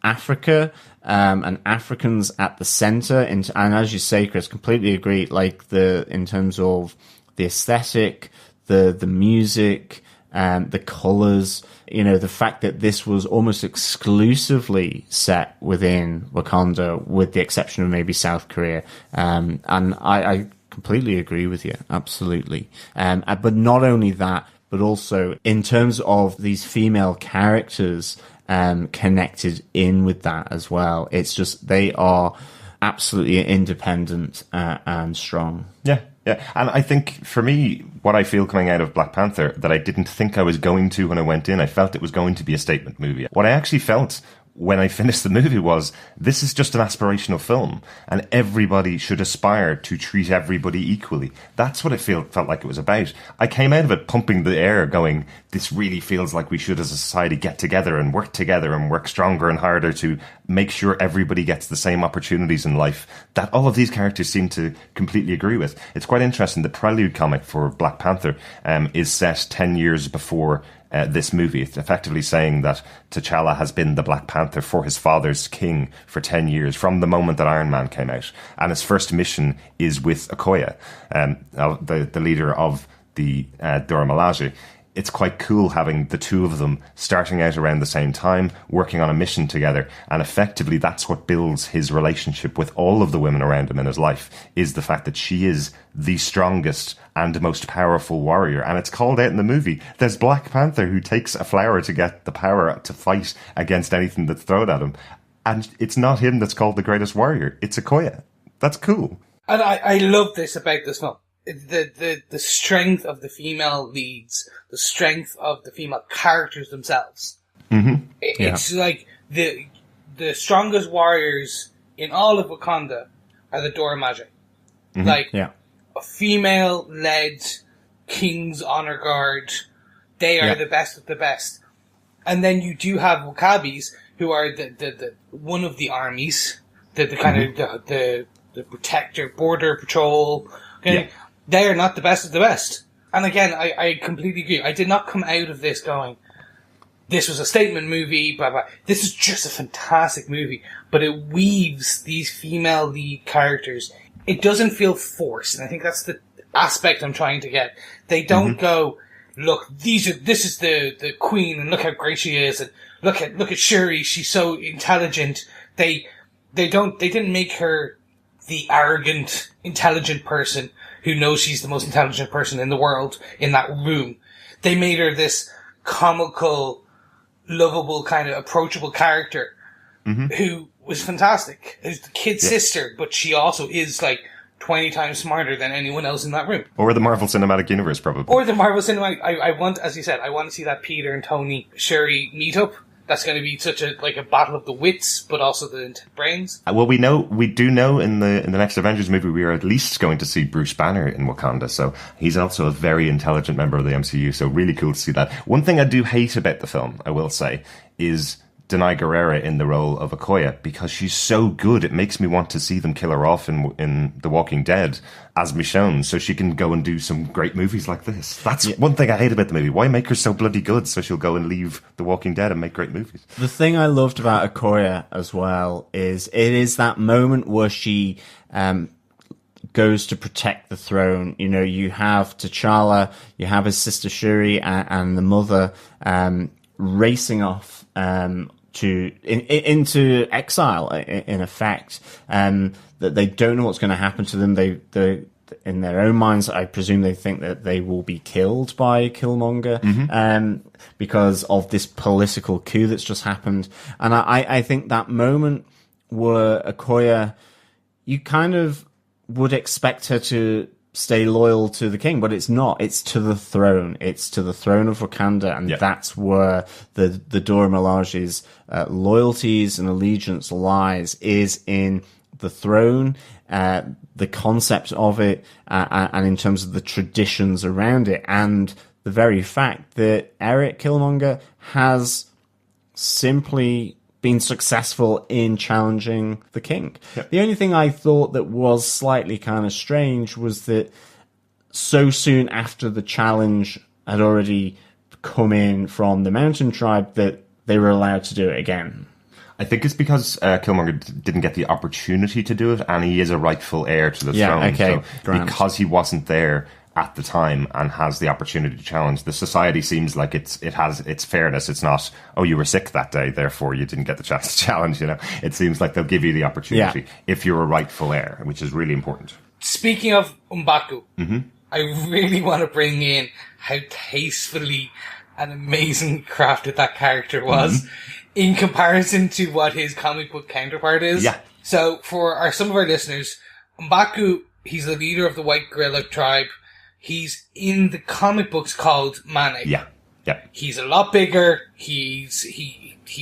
Africa and Africans at the center. And as you say, Chris, completely agree. Like in terms of the aesthetic, the music, the colors. You know, the fact that this was almost exclusively set within Wakanda, with the exception of maybe South Korea. And I completely agree with you, absolutely. But not only that, but also in terms of these female characters connected in with that as well. It's just they are absolutely independent and strong. Yeah. And I think for me, what I feel coming out of Black Panther that I didn't think I was going to when I went in, I felt it was going to be a statement movie. What I actually felt when I finished the movie was, this is just an aspirational film, and everybody should aspire to treat everybody equally. That's what it felt like it was about. I came out of it pumping the air going, this really feels like we should as a society get together and work stronger and harder to make sure everybody gets the same opportunities in life that all of these characters seem to completely agree with. It's quite interesting. The prelude comic for Black Panther is set 10 years before this movie. It's effectively saying that T'Challa has been the Black Panther for his father's king for 10 years, from the moment that Iron Man came out. And his first mission is with Okoye, the leader of the Dora Milaje. It's quite cool having the two of them starting out around the same time, working on a mission together. And effectively, that's what builds his relationship with all of the women around him in his life, is the fact that she is the strongest and most powerful warrior. And it's called out in the movie. There's Black Panther who takes a flower to get the power to fight against anything that's thrown at him. And it's not him that's called the greatest warrior. It's Okoye. That's cool. And I love this about this film. The strength of the female leads, the strength of the female characters themselves. Mm-hmm. It's like the strongest warriors in all of Wakanda are the Dora Milaje. Mm-hmm. A female-led King's Honor Guard. They are the best of the best. And then you do have W'Kabis, who are the one of the armies, the kind of the protector, border patrol. Okay? Yeah. They are not the best of the best. And again, I completely agree. I did not come out of this going, this was a statement movie, blah, blah. This is just a fantastic movie. But it weaves these female lead characters. It doesn't feel forced. And I think that's the aspect I'm trying to get. They don't go, look, this is the queen, and look how great she is, and look at Shuri, she's so intelligent. They didn't make her the arrogant, intelligent person who knows she's the most intelligent person in the world in that room. They made her this comical, lovable, kind of approachable character who was fantastic. Who's the kid's sister, but she also is like 20 times smarter than anyone else in that room. Or the Marvel Cinematic Universe, probably. Or the Marvel Cinematic. I want, as you said, I want to see that Peter and Tony Shuri meet up. That's going to be such a battle of the wits, but also the brains. Well, we do know in the next Avengers movie we are at least going to see Bruce Banner in Wakanda, so he's also a very intelligent member of the MCU. So really cool to see that. One thing I do hate about the film, I will say, is Danai Gurira in the role of Okoye, because she's so good. It makes me want to see them kill her off in The Walking Dead as Michonne, so she can go and do some great movies like this. That's one thing I hate about the movie. Why make her so bloody good so she'll go and leave The Walking Dead and make great movies? The thing I loved about Okoye as well is it is that moment where she goes to protect the throne. You know, you have T'Challa, you have his sister Shuri and the mother racing off into exile, in effect, that they don't know what's going to happen to them. They in their own minds, I presume they think that they will be killed by Killmonger, because of this political coup that's just happened. And I think that moment where Okoye, you kind of would expect her to stay loyal to the king, but it's not. It's to the throne. It's to the throne of Wakanda, and that's where the Dora Milaje's loyalties and allegiance lies, is in the throne, the concept of it, and in terms of the traditions around it, and the very fact that Erik Killmonger has simply been successful in challenging the king. Yep. The only thing I thought that was slightly kind of strange was that so soon after the challenge had already come in from the mountain tribe that they were allowed to do it again. I think it's because Killmonger didn't get the opportunity to do it, and he is a rightful heir to the throne. Okay, so because he wasn't there at the time and has the opportunity to challenge, the society seems like it has its fairness. It's not, oh, you were sick that day, therefore you didn't get the chance to challenge. You know, it seems like they'll give you the opportunity if you're a rightful heir, which is really important. Speaking of M'Baku, I really want to bring in how tastefully and amazing crafted that character was in comparison to what his comic book counterpart is. Yeah. So for some of our listeners, M'Baku, he's the leader of the White Gorilla tribe. He's in the comic books called Man-Ape. Yeah. He's a lot bigger. He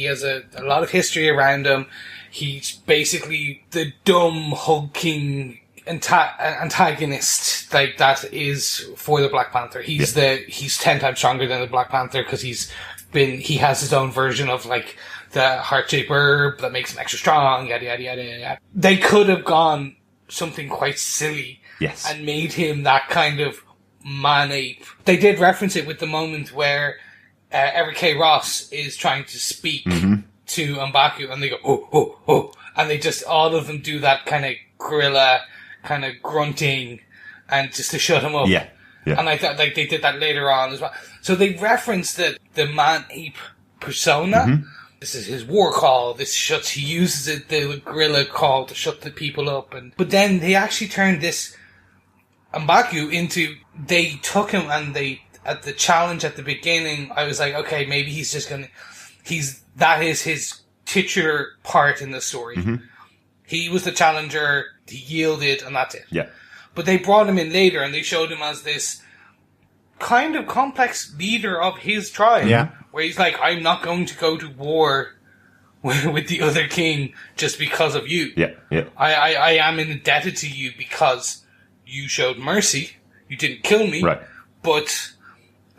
has a lot of history around him. He's basically the dumb, hulking antagonist like that is for the Black Panther. He's 10 times stronger than the Black Panther because he has his own version of like the heart-shaped herb that makes him extra strong, yada yada yada yada. They could have gone something quite silly and made him that kind of man-ape. They did reference it with the moment where Everett K. Ross is trying to speak to M'Baku, and they go, oh, and they just, all of them do that kind of gorilla, kind of grunting, and just to shut him up. Yeah. And I thought like they did that later on as well. So they referenced the man-ape persona. This is his war call. He uses it, the gorilla call, to shut the people up. But then they actually turned this M'Baku into, they took him and at the challenge at the beginning, I was like, okay, maybe he's just that is his titular part in the story. He was the challenger, he yielded, and that's it. Yeah. But they brought him in later and they showed him as this kind of complex leader of his tribe. Yeah. Where he's like, I'm not going to go to war with the other king just because of you. Yeah. I am indebted to you because you showed mercy. You didn't kill me. Right. But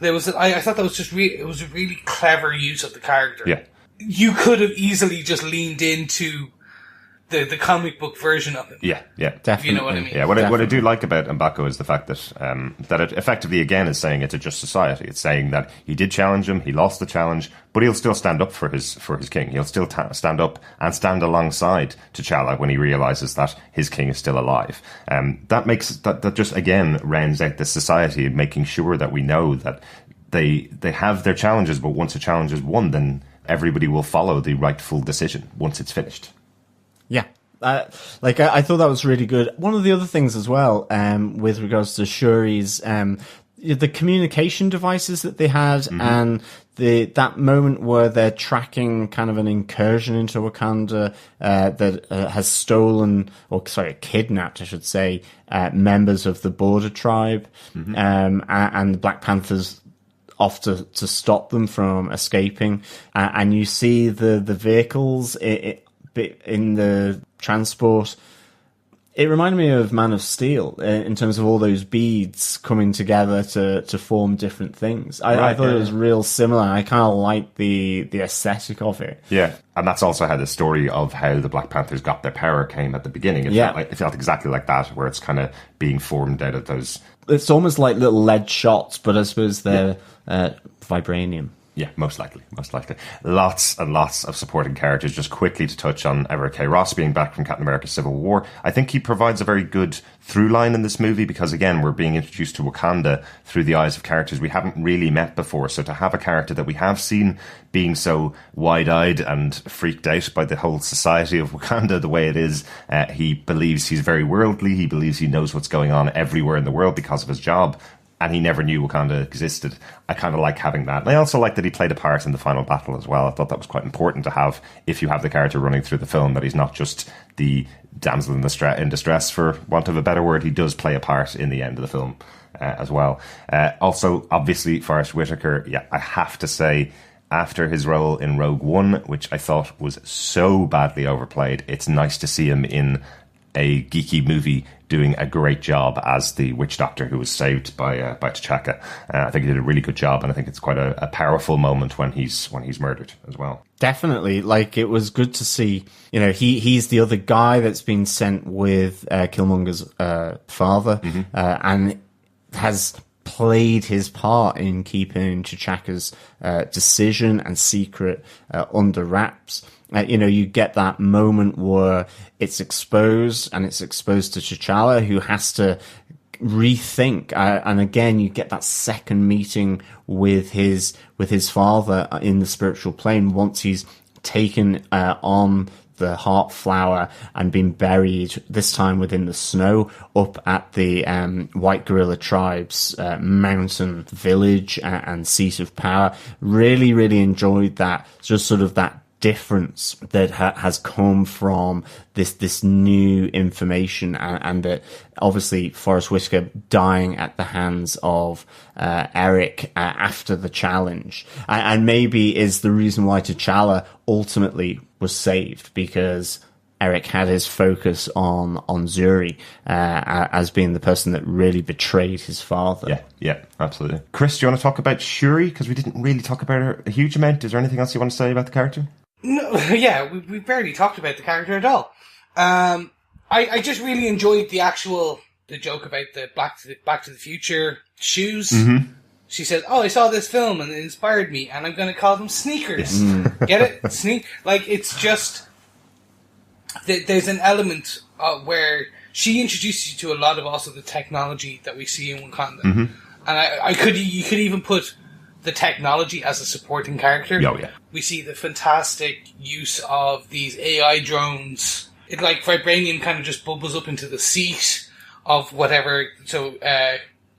there was, I thought that was just it was a really clever use of the character. Yeah. You could have easily just leaned into the comic book version of him. Yeah, definitely. You know what I mean? Yeah, what I do like about M'Baku is the fact that it effectively again is saying it's a just society. It's saying that he did challenge him, he lost the challenge, but he'll still stand up for his king. He'll still stand up and stand alongside T'Challa when he realizes that his king is still alive. That just again rounds out the society, making sure that we know that they have their challenges, but once a challenge is won, then everybody will follow the rightful decision once it's finished. Yeah, I thought that was really good. One of the other things as well, with regards to Shuri's, the communication devices that they had, and that moment where they're tracking kind of an incursion into Wakanda that has kidnapped, I should say, members of the border tribe, and the Black Panthers off to stop them from escaping, and you see the vehicles in the transport. It reminded me of Man of Steel in terms of all those beads coming together to form different things. I thought it was real similar. I kind of liked the aesthetic of it. Yeah, and that's also how the story of how the Black Panthers got their power came at the beginning. It felt exactly like that, where it's kind of being formed out of those. It's almost like little lead shots, but I suppose they're vibranium. Yeah, most likely. Lots and lots of supporting characters. Just quickly to touch on Everett K. Ross being back from Captain America Civil War. I think he provides a very good through line in this movie because, again, we're being introduced to Wakanda through the eyes of characters we haven't really met before. So to have a character that we have seen being so wide-eyed and freaked out by the whole society of Wakanda the way it is, he believes he's very worldly. He believes he knows what's going on everywhere in the world because of his job. And he never knew Wakanda existed. I kind of like having that. And I also like that he played a part in the final battle as well. I thought that was quite important to have if you have the character running through the film, that he's not just the damsel in distress, for want of a better word. He does play a part in the end of the film as well. Also, obviously, Forrest Whitaker, I have to say, after his role in Rogue One, which I thought was so badly overplayed, it's nice to see him in a geeky movie doing a great job as the witch doctor who was saved by T'Chaka. I think he did a really good job, and I think it's quite a powerful moment when he's murdered as well. Definitely, it was good to see. He's the other guy that's been sent with Killmonger's father, and has played his part in keeping T'Chaka's decision and secret under wraps. You get that moment where it's exposed to T'Challa, who has to rethink. And again, you get that second meeting with his father in the spiritual plane once he's taken on the heart flower and been buried, this time within the snow, up at the White Gorilla Tribe's mountain village and seat of power. Really, really enjoyed that, just sort of that difference that has come from this new information, and that obviously Forrest Whitaker dying at the hands of Erik after the challenge, and maybe is the reason why T'Challa ultimately was saved, because Erik had his focus on Zuri as being the person that really betrayed his father. Yeah, absolutely. Chris, do you want to talk about Shuri? Because we didn't really talk about her a huge amount. Is there anything else you want to say about the character? No, we barely talked about the character at all. I just really enjoyed the joke about the Back to the Future shoes. Mm-hmm. She said, "Oh, I saw this film and it inspired me, and I'm going to call them sneakers." Get it? It's just there's an element where she introduces you to a lot of also the technology that we see in Wakanda, and you could even put the technology as a supporting character. Oh, yeah. We see the fantastic use of these AI drones. It vibranium kind of just bubbles up into the seat of whatever. So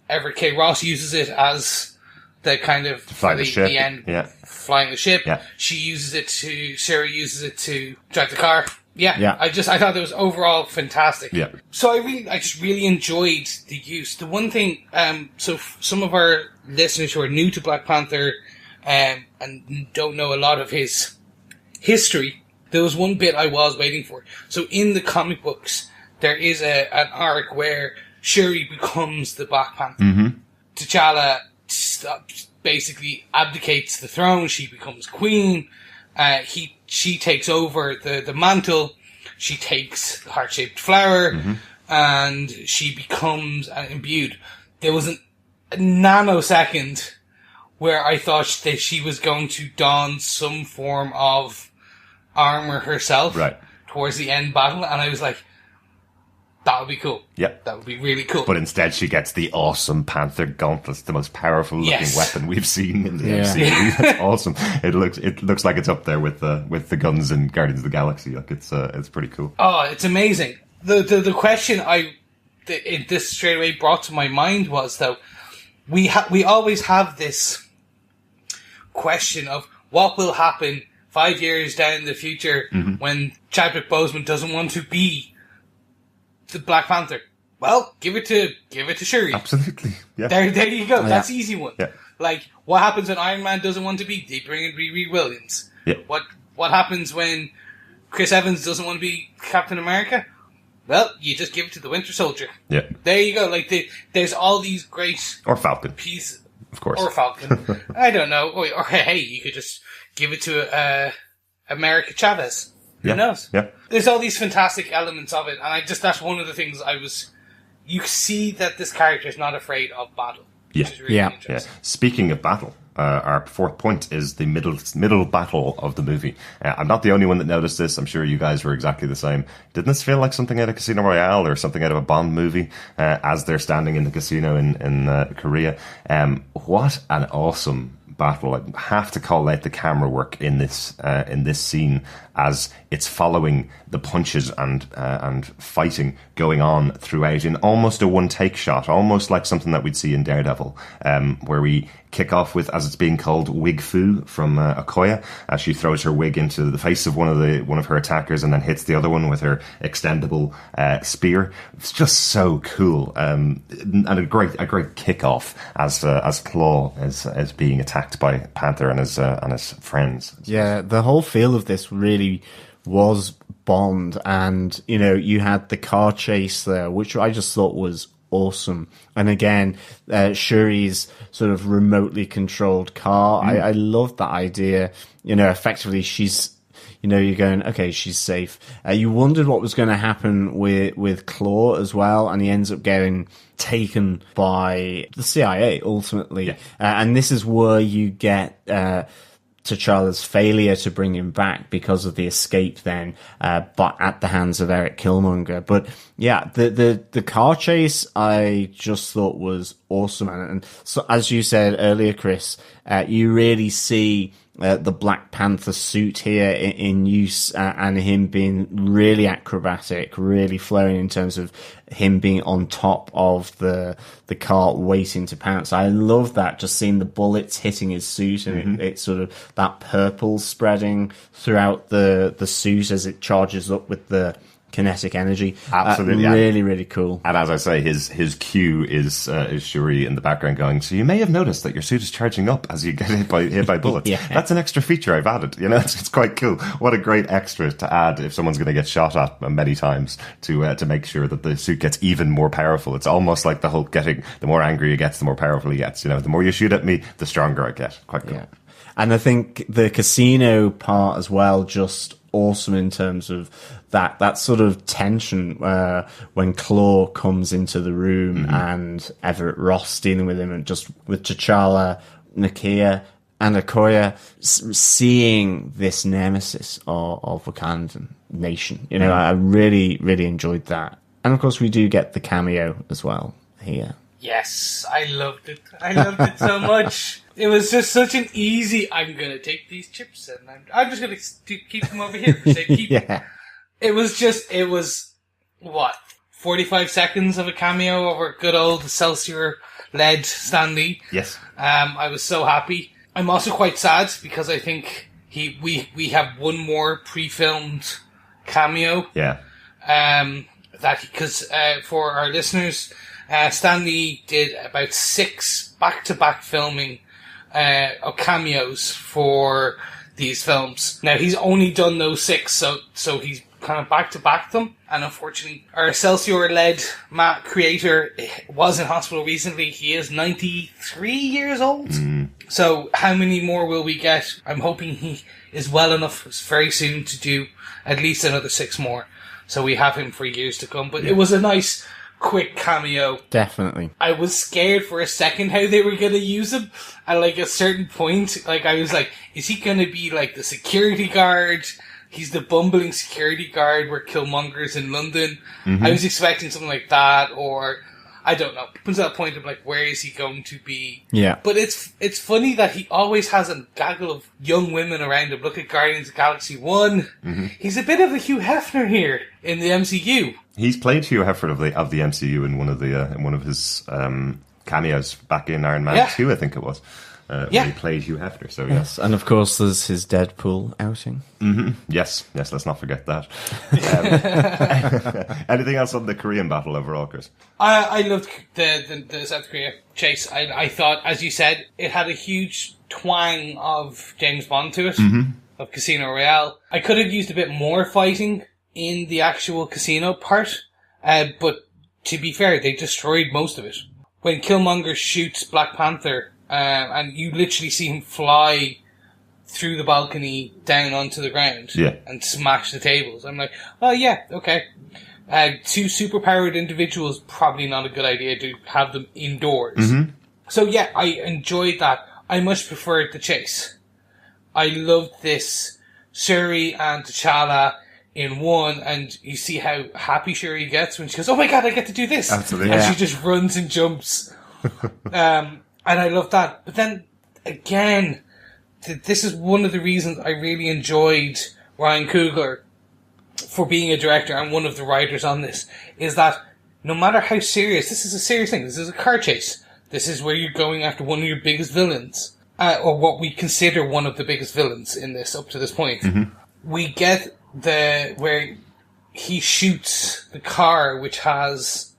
Everett K. Ross uses it as the kind of flying the ship. The end, flying the ship. Yeah. Shuri uses it to drive the car. Yeah. I thought it was overall fantastic. Yeah. So I just really enjoyed the use. The one thing, so some of our listeners who are new to Black Panther, and don't know a lot of his history, there was one bit I was waiting for. So in the comic books, there is an arc where Shuri becomes the Black Panther. Mm-hmm. T'Challa basically abdicates the throne. She becomes queen. She takes over the mantle. She takes the heart-shaped flower, and she becomes imbued. There was a nanosecond where I thought that she was going to don some form of armor herself towards the end battle, and I was like, That would be cool. Yeah. That would be really cool. But instead she gets the awesome Panther Gauntlet, the most powerful looking weapon we've seen in the MCU. That's awesome. It looks like it's up there with the guns in Guardians of the Galaxy. Like it's pretty cool. Oh, it's amazing. The question this straight away brought to my mind was, though, we always have this question of what will happen 5 years down the future when Chadwick Boseman doesn't want to be the Black Panther. Well, give it to Shuri. Absolutely. Yeah. There you go. That's the easy one. Yeah. Like, what happens when Iron Man doesn't want to be? They bring in Riri Williams. Yeah. What happens when Chris Evans doesn't want to be Captain America? Well, you just give it to the Winter Soldier. Yeah. There you go. Like, there's all these great Or Falcon. pieces. Of course. Or Falcon. I don't know. Or hey, you could just give it to America Chavez. Who knows? Yeah. There's all these fantastic elements of it, and that's one of the things you see that this character is not afraid of battle. Yeah. Which is really interesting. Speaking of battle, our fourth point is the middle battle of the movie. I'm not the only one that noticed this. I'm sure you guys were exactly the same. Didn't this feel like something out of Casino Royale or something out of a Bond movie as they're standing in the casino in Korea? What an awesome battle. I have to call out the camera work in this scene as it's following the punches and fighting going on throughout in almost a one take shot, almost like something that we'd see in Daredevil, where we kick off with, as it's being called, wig fu from Okoye, as she throws her wig into the face of one of her attackers and then hits the other one with her extendable spear. It's just so cool, and a great kick off as Claw is being attacked by Panther and his friends. Yeah, the whole feel of this really was Bond, and you had the car chase there, which I just thought was awesome. And again, Shuri's sort of remotely controlled car. I love that idea. Effectively she's, you're going, okay, she's safe. You wondered what was going to happen with Claw as well, and he ends up getting taken by the CIA ultimately. Yeah. And this is where you get T'Challa's failure to bring him back because of the escape then, but at the hands of Erik Killmonger. But yeah, the car chase I just thought was awesome. And so, as you said earlier, Chris, you really see the Black Panther suit here in use, and him being really acrobatic, really flowing in terms of him being on top of the car waiting to pounce. I love that, just seeing the bullets hitting his suit, and it's sort of that purple spreading throughout the suit as it charges up with the kinetic energy. Absolutely. Really, really cool. And as I say, his cue is Shuri in the background going, so you may have noticed that your suit is charging up as you get hit by bullets. Yeah. That's an extra feature I've added. It's quite cool. What a great extra to add if someone's going to get shot at many times to make sure that the suit gets even more powerful. It's almost like the Hulk getting, the more angry he gets, the more powerful he gets. The more you shoot at me, the stronger I get. Quite cool. Yeah. And I think the casino part as well, just awesome in terms of that sort of tension when Claw comes into the room and Everett Ross dealing with him, and just with T'Challa, Nakia and Okoye seeing this nemesis of Wakandan nation. I really, really enjoyed that. And of course we do get the cameo as well here. Yes, I loved it. I loved it so much. It was just such an easy, I'm going to take these chips and I'm just going to keep them over here for safekeeping. Yeah. It was, what, 45 seconds of a cameo over good old Excelsior-led Stan Lee. Yes. I was so happy. I'm also quite sad because I think we have one more pre-filmed cameo. Yeah. Because for our listeners, Stan Lee did about 6 back-to-back filming of cameos for these films. Now, he's only done those 6, so he's kind of back-to-back them. And unfortunately, our Excelsior-led creator was in hospital recently. He is 93 years old. So how many more will we get? I'm hoping he is well enough very soon to do at least another 6 more. So we have him for years to come. But it was a nice, quick cameo. Definitely. I was scared for a second how they were going to use him. At a certain point, I was like, is he going to be the security guard He's the bumbling security guard where Killmonger's in London. I was expecting something like that, or I don't know. It comes to that point of like, where is he going to be? Yeah. But it's funny that he always has a gaggle of young women around him. Look at Guardians of the Galaxy 1. He's a bit of a Hugh Hefner here in the MCU. He's played Hugh Hefner of the MCU in one of his cameos back in Iron Man 2, I think it was. Where he played Hugh Hefner, so Yes, and of course there's his Deadpool outing. Yes, let's not forget that. Anything else on the Korean battle overall, Chris? I loved the South Korea chase. I thought, as you said, it had a huge twang of James Bond to it, of Casino Royale. I could have used a bit more fighting in the actual casino part, but to be fair, they destroyed most of it. When Killmonger shoots Black Panther, and you literally see him fly through the balcony down onto the ground and smash the tables. I'm like, oh yeah, okay. Two superpowered individuals, probably not a good idea to have them indoors. So yeah, I enjoyed that. I much preferred the chase. I loved this Shuri and T'Challa in one, and you see how happy Shuri gets when she goes, oh my god, I get to do this. Absolutely. And she just runs and jumps. And I love that. But then, again, this is one of the reasons I really enjoyed Ryan Coogler for being a director and one of the writers on this, is that no matter how serious, this is a serious thing, this is a car chase, this is where you're going after one of your biggest villains, or what we consider one of the biggest villains in this up to this point. We get where he shoots the car which has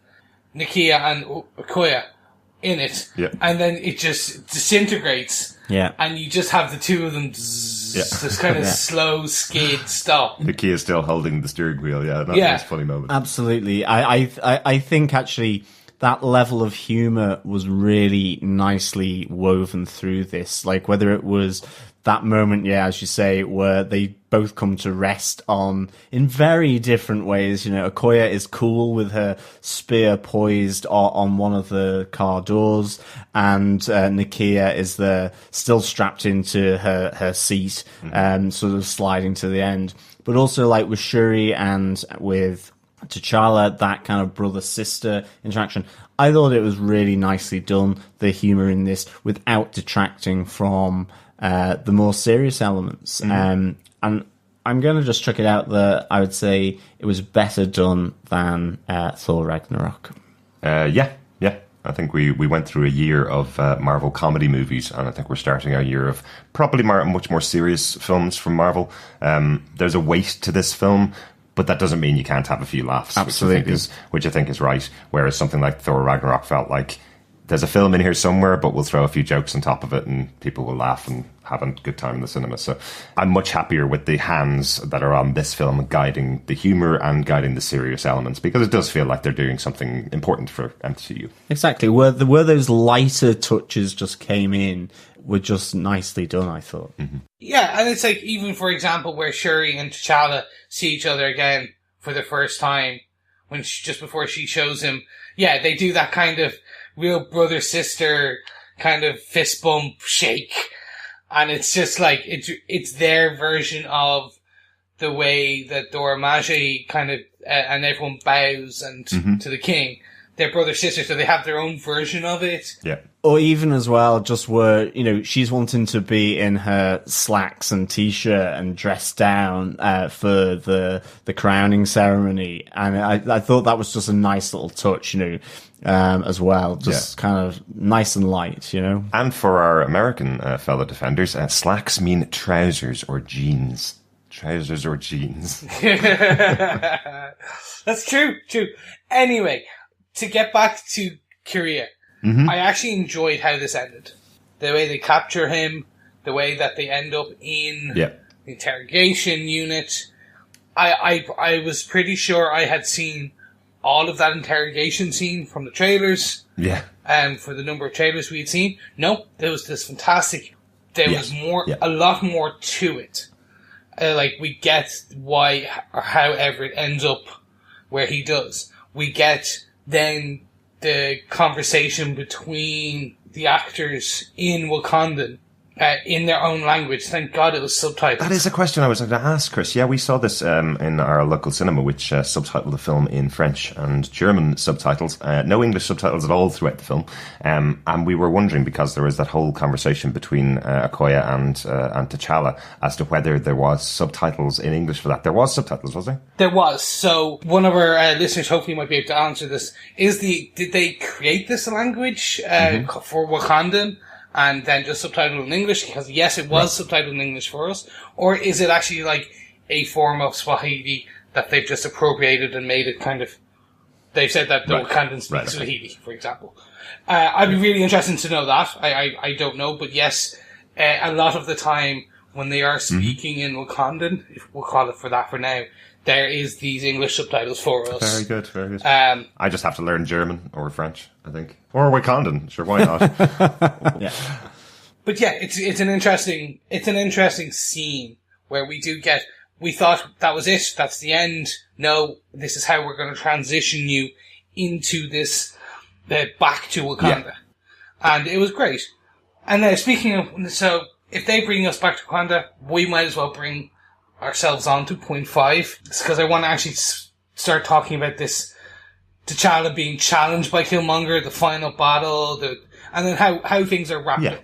Nakia and Okoye in it, and then it just disintegrates, and you just have the two of them this kind of slow skid stop. Nakia is still holding the steering wheel. That was a funny moment. Absolutely. I think actually that level of humor was really nicely woven through this. Like, whether it was that moment, as you say, where they both come to rest on in very different ways. You know, Okoye is cool with her spear poised on one of the car doors, and Nakia is still strapped into her seat, sort of sliding to the end. But also, like with Shuri and with T'Challa, that kind of brother-sister interaction, I thought it was really nicely done, the humor in this, without detracting from the more serious elements. And I'm going to just chuck it out that I would say it was better done than Thor Ragnarok. I think we went through a year of Marvel comedy movies, and I think we're starting our year of probably much more serious films from Marvel. There's a weight to this film, but that doesn't mean you can't have a few laughs. Absolutely. Which I think is right. Whereas something like Thor Ragnarok felt like, there's a film in here somewhere, but we'll throw a few jokes on top of it and people will laugh and have a good time in the cinema. So I'm much happier with the hands that are on this film guiding the humour and guiding the serious elements, because it does feel like they're doing something important for MCU. Exactly. Where those lighter touches just came in were just nicely done, I thought. Yeah, and it's like, even for example, where Shuri and T'Challa see each other again for the first time, when just before she shows him, they do that kind of real brother-sister kind of fist bump shake. And it's just like, it's their version of the way that Dora Milaje kind of, and everyone bows and to the king. They're brother-sister, so they have their own version of it. Yeah. Or even as well, just where, she's wanting to be in her slacks and t-shirt and dressed down for the crowning ceremony. And I thought that was just a nice little touch, as well. Just kind of nice and light, And for our American fellow defenders, slacks mean trousers or jeans. Trousers or jeans. That's true. Anyway, to get back to Korea, I actually enjoyed how this ended. The way they capture him, the way that they end up in the interrogation unit. I was pretty sure I had seen all of that interrogation scene from the trailers. For the number of trailers we had seen. No, there was this fantastic. There was a lot more to it. Like, we get why or how Everett ends up where he does. We get then the conversation between the actors in Wakandan in their own language. Thank God it was subtitled. That is a question I was going to ask, Chris. Yeah, we saw this in our local cinema, which subtitled the film in French and German subtitles. No English subtitles at all throughout the film. And we were wondering, because there was that whole conversation between Okoye and T'Challa as to whether there was subtitles in English for that. There was subtitles, was there? There was. So one of our listeners hopefully might be able to answer this. Did they create this language for Wakandan and then just subtitled in English? Because yes, it was subtitled in English for us. Or is it actually like a form of Swahili that they've just appropriated and made it kind of... They've said that the Wakandan speak Swahili, for example. I'd be really interested to know that. I don't know, but yes, a lot of the time when they are speaking in Wakandan, if we'll call it for that for now, there is these English subtitles for us. Very good, very good. I just have to learn German or French, I think. Or Wakandan, sure, why not? Yeah. But yeah, it's an interesting scene where we thought that was it, that's the end. No, this is how we're going to transition you into this, back to Wakanda. Yeah. And it was great. And now speaking of, so if they bring us back to Wakanda, we might as well bring ourselves on to point 5. It's because I want to actually start talking about this T'Challa being challenged by Killmonger, the final battle, and then how things are wrapped up.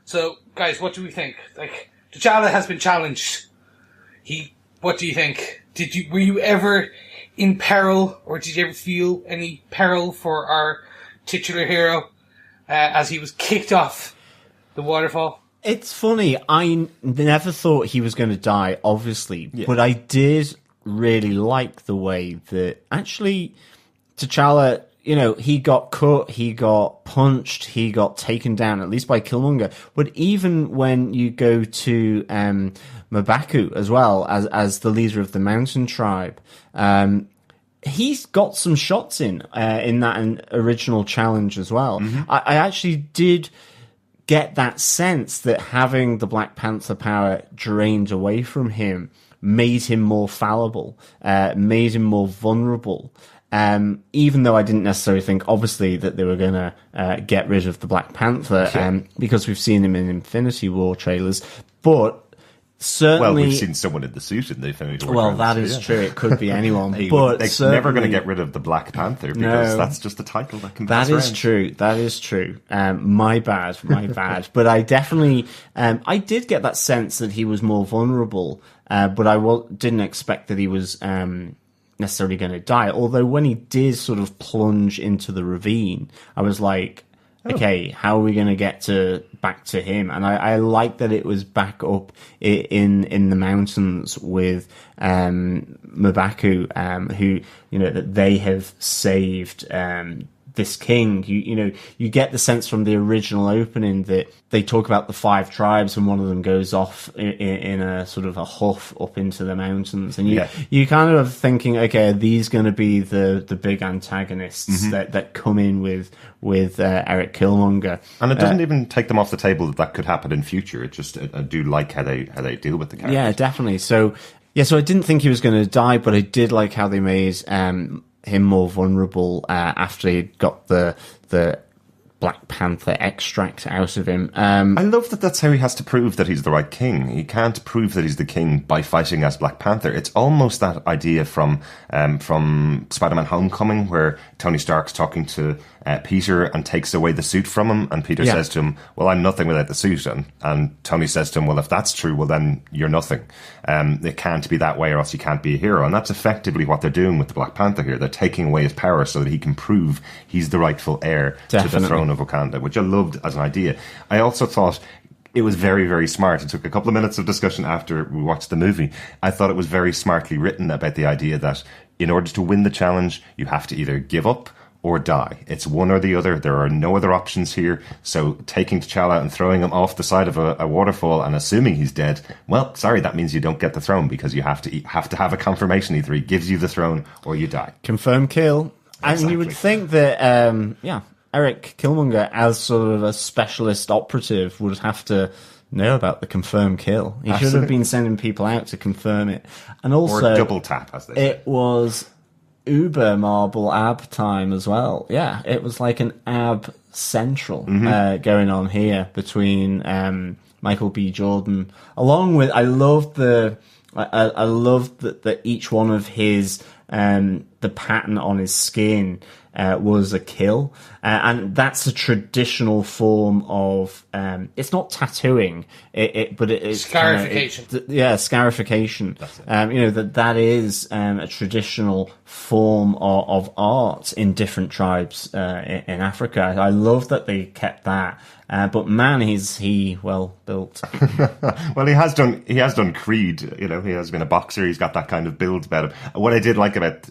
So, guys, what do we think? Like, T'Challa has been challenged. What do you think? Were you ever in peril, or did you ever feel any peril for our titular hero as he was kicked off the waterfall? It's funny, I never thought he was going to die, obviously, but I did really like the way that actually T'Challa, he got cut, he got punched, he got taken down, at least by Killmonger. But even when you go to M'Baku as well, as the leader of the mountain tribe, he's got some shots in that original challenge as well. I actually did get that sense that having the Black Panther power drained away from him made him more fallible, made him more vulnerable. Even though I didn't necessarily think, obviously, that they were going to get rid of the Black Panther, because we've seen him in Infinity War trailers, but certainly... Well, we've seen someone in the suit in the Infinity War trailers. Well, that is true. It could be anyone. But they're never going to get rid of the Black Panther, because that's just a title that can be That is true. That is true. My bad. But I definitely... I did get that sense that he was more vulnerable, but I didn't expect that he was... necessarily going to die. Although when he did sort of plunge into the ravine, I was like, okay, how are we going to get back to him? And I like that it was back up in the mountains with M'Baku, who, that they have saved this king. You get the sense from the original opening that they talk about the 5 tribes, and one of them goes off in a sort of a huff up into the mountains, and you kind of thinking, okay, are these going to be the big antagonists that come in with Erik Killmonger? And it doesn't even take them off the table that could happen in future. It just I do like how they deal with the characters. Yeah, definitely. So I didn't think he was going to die, but I did like how they made him more vulnerable after he got the Black Panther extract out of him. I love that that's how he has to prove that he's the right king. He can't prove that he's the king by fighting as Black Panther. It's almost that idea from Spider-Man Homecoming, where Tony Stark's talking to Peter and takes away the suit from him, and Peter says to him, well, I'm nothing without the suit, and Tony says to him, well, if that's true, well, then you're nothing. It can't be that way, or else you can't be a hero. And that's effectively what they're doing with the Black Panther here. They're taking away his power so that he can prove he's the rightful heir to the throne of Wakanda, which I loved as an idea. I also thought it was very, very smart. It took a couple of minutes of discussion after we watched the movie. I thought it was very smartly written about the idea that in order to win the challenge, you have to either give up or die. It's one or the other. There are no other options here. So taking T'Challa and throwing him off the side of a waterfall and assuming he's dead, well, sorry, that means you don't get the throne, because you have to have a confirmation. Either he gives you the throne or you die. Confirm kill. Exactly. And you would think that, Erik Killmonger, as sort of a specialist operative, would have to know about the confirm kill. He should have been sending people out to confirm it. And also, or double tap, as they say. It was Uber Marble ab time as well. Yeah, it was like an ab central going on here between Michael B. Jordan, along with I love that each one of his the pattern on his skin was a kill, and that's a traditional form of it's not tattooing, but it's scarification. Scarification. That is a traditional form of art in different tribes in Africa. I love that they kept that. But man, he well built. Well, he has done Creed. He has been a boxer. He's got that kind of build about him. What I did like about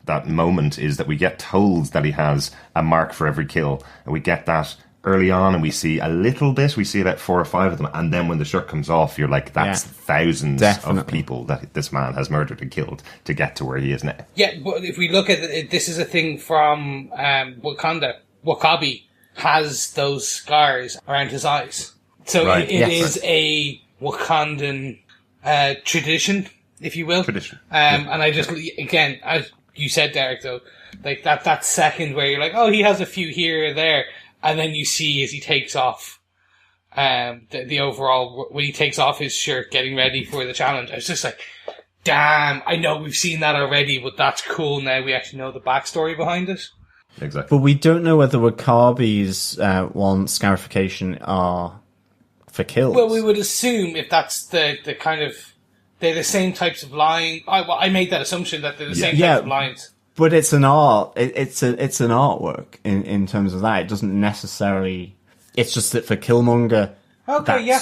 that moment is that we get told that he has a mark for every kill, and we get that early on, and we see a little bit. We see about 4 or 5 of them, and then when the shirt comes off, you're like, that's thousands of people that this man has murdered and killed to get to where he is now. Yeah, but if we look at it, this is a thing from Wakanda. W'Kabi has those scars around his eyes. So it is a Wakandan tradition, if you will. Tradition. And I just, again, as you said, Derek, though, like that second where you're like, oh, he has a few here or there, and then you see as he takes off the overall, when he takes off his shirt, getting ready for the challenge, I was just like, damn, I know we've seen that already, but that's cool now we actually know the backstory behind it. Exactly. But we don't know whether W'Kabi's want scarification are for kills. Well, we would assume if that's the kind of, they're the same types of lines. I made that assumption that they're the same types of lines. But it's an art. It's an artwork in terms of that. It doesn't necessarily. It's just that for Killmonger. Okay.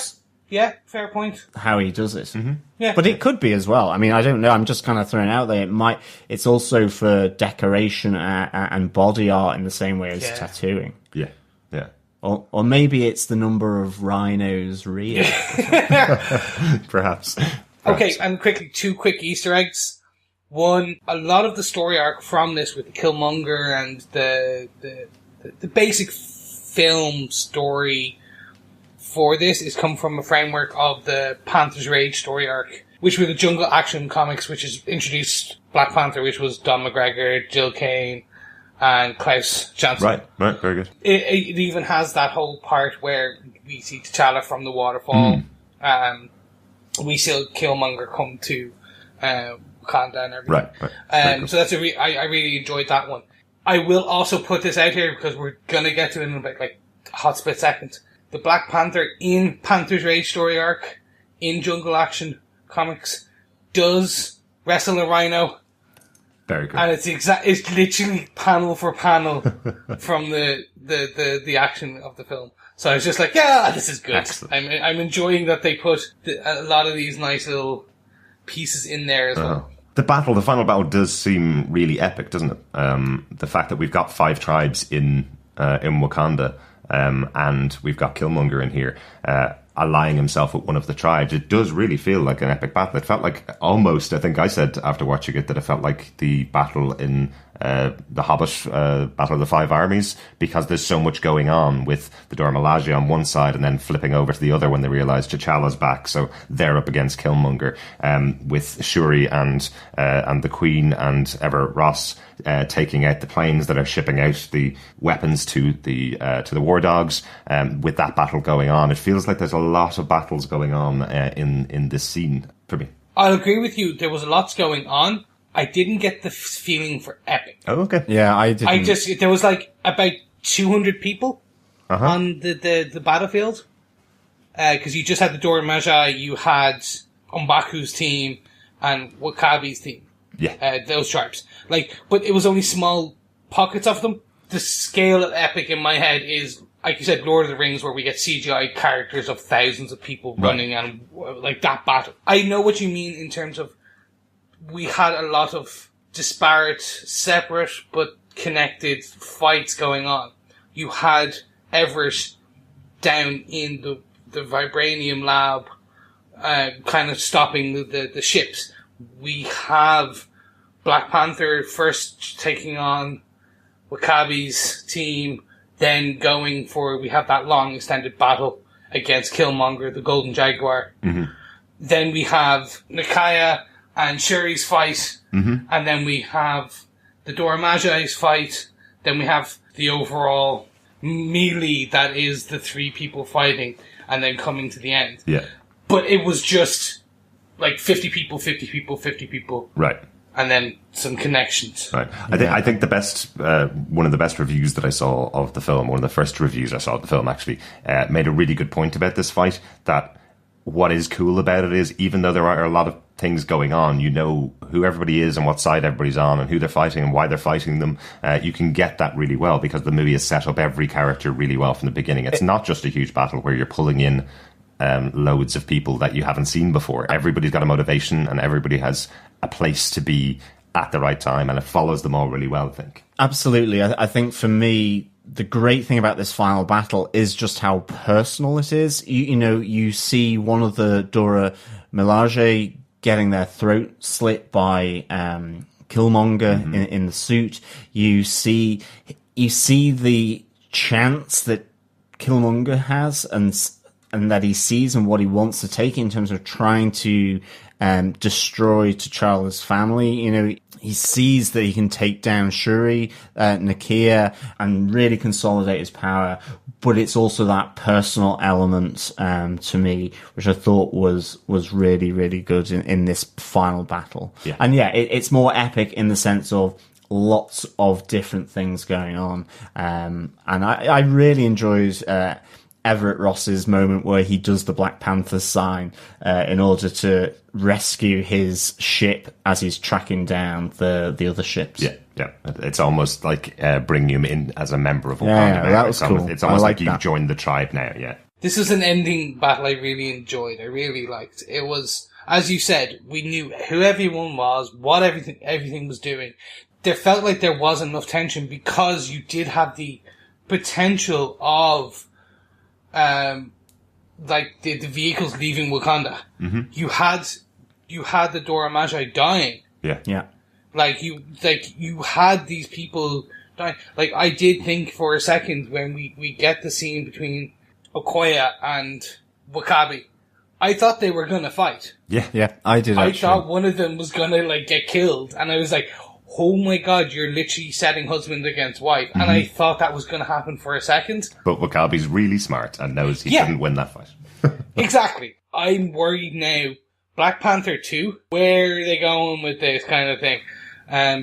Yeah. Fair point. How he does it. Mm-hmm. Yeah. But it could be as well. I mean, I don't know. I'm just kind of throwing it out there. It's also for decoration and body art in the same way as tattooing. Yeah. Or maybe it's the number of rhinos real. Perhaps. Okay, and quickly, 2 quick Easter eggs. One, a lot of the story arc from this with the Killmonger and the basic film story for this is come from a framework of the Panther's Rage story arc, which were the Jungle Action comics, which has introduced Black Panther, which was Don McGregor, Jill Kane, and Klaus Janson. Right, very good. It even has that whole part where we see T'Challa from the waterfall. We see Killmonger come to Wakanda and everything. Right. So that's I really enjoyed that one. I will also put this out here because we're gonna get to it in about like a hot split second. The Black Panther in Panther's Rage story arc in Jungle Action comics does wrestle a rhino. Very good. And it's literally panel for panel from the action of the film. So I was just like, yeah, this is good. Excellent. I'm enjoying that they put a lot of these nice little pieces in there as well. The final battle does seem really epic, doesn't it? The fact that we've got 5 tribes in Wakanda, and we've got Killmonger in here, allying himself with one of the tribes. It does really feel like an epic battle. It felt like almost, I think I said after watching it, that it felt like the battle in the Hobbit, Battle of the Five Armies, because there's so much going on with the Dora Milaje on one side and then flipping over to the other when they realise T'Challa's back. So they're up against Killmonger, with Shuri and the Queen and Everett Ross taking out the planes that are shipping out the weapons to the war dogs. With that battle going on, it feels like there's a lot of battles going on in this scene for me. I'll agree with you. There was lots going on. I didn't get the feeling for epic. Oh, okay. Yeah, I didn't. There was like about 200 people on the battlefield. Because you just had the Dora Milaje, you had M'Baku's team, and W'Kabi's team. Yeah. Those tribes. But it was only small pockets of them. The scale of epic in my head is, like you said, Lord of the Rings, where we get CGI characters of thousands of people running and like that battle. I know what you mean in terms of we had a lot of disparate, separate, but connected fights going on. You had Everett down in the vibranium lab, kind of stopping the ships. We have Black Panther first taking on W'Kabi's team, then we have that long extended battle against Killmonger, the Golden Jaguar. Mm-hmm. Then we have Nakia and Shuri's fight, and then we have the Dora Milaje's fight, then we have the overall melee that is the three people fighting and then coming to the end. Yeah. But it was just like 50 people, 50 people, 50 people. Right. And then some connections. Right. I think the best, one of the best reviews that I saw of the film, one of the first reviews I saw of the film actually, made a really good point about this fight, that what is cool about it is, even though there are a lot of things going on, you know who everybody is and what side everybody's on and who they're fighting and why they're fighting them. You can get that really well because the movie has set up every character really well from the beginning. It's not just a huge battle where you're pulling in loads of people that you haven't seen before. Everybody's got a motivation and everybody has a place to be at the right time, and it follows them all really well, I think. Absolutely. I think for me, the great thing about this final battle is just how personal it is. You know, you see one of the Dora Milaje getting their throat slit by Killmonger in the suit. You see the chance that Killmonger has and that he sees and what he wants to take in terms of trying to destroy T'Challa's family. You know, he sees that he can take down Shuri, Nakia, and really consolidate his power. But it's also that personal element to me, which I thought was really, really good in this final battle. Yeah. And yeah, it's more epic in the sense of lots of different things going on. And I really enjoyed Everett Ross's moment where he does the Black Panther sign in order to rescue his ship as he's tracking down the other ships. Yeah. It's almost like bringing him in as a member of Wakanda. Yeah, that was cool. It's almost like you've that. joined the tribe now, yeah. This was an ending battle I really enjoyed. I really liked. It was, as you said, we knew who everyone was, what everything was doing. There felt like there was enough tension because you did have the potential of like the vehicles leaving Wakanda. Mm-hmm. You had the Dora Milaje dying. Yeah. Like you had these people dying. Like I did think for a second when we get the scene between Okoye and W'Kabi, I thought they were gonna fight. Yeah, I did. I thought one of them was gonna like get killed, and I was like, oh my god, you're literally setting husband against wife. And I thought that was going to happen for a second. But W'Kabi's really smart and knows he couldn't win that fight. Exactly. I'm worried now. Black Panther 2, where are they going with this kind of thing?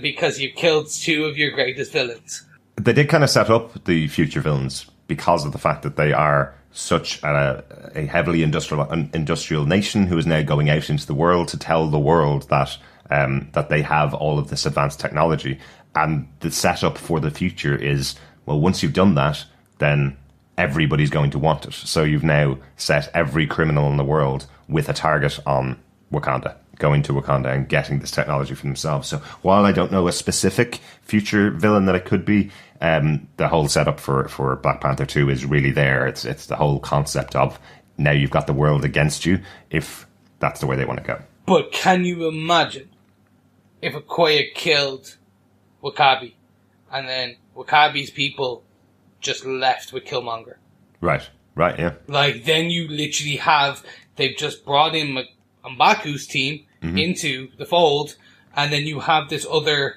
Because you've killed two of your greatest villains. They did kind of set up the future villains because of the fact that they are such a heavily industrial nation who is now going out into the world to tell the world that that they have all of this advanced technology. And the setup for the future is, well, once you've done that, then everybody's going to want it. So you've now set every criminal in the world with a target on Wakanda, going to Wakanda and getting this technology for themselves. So while I don't know a specific future villain that it could be, the whole setup for Black Panther 2 is really there. It's the whole concept of now you've got the world against you if that's the way they want to go. But can you imagine if Okoye killed W'Kabi and then W'Kabi's people just left with Killmonger? Right, yeah. Like, then you literally they've just brought in M'Baku's team into the fold, and then you have this other,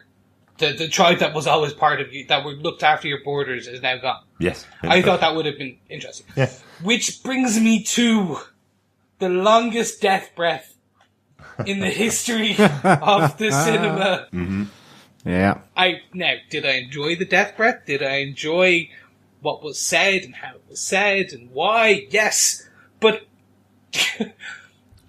the tribe that was always part of you, that looked after your borders, is now gone. Yes. I thought that would have been interesting. Yeah. Which brings me to the longest death breath in the history of the cinema. Mm-hmm. Yeah. Did I enjoy the death breath? Did I enjoy what was said and how it was said and why? Yes. But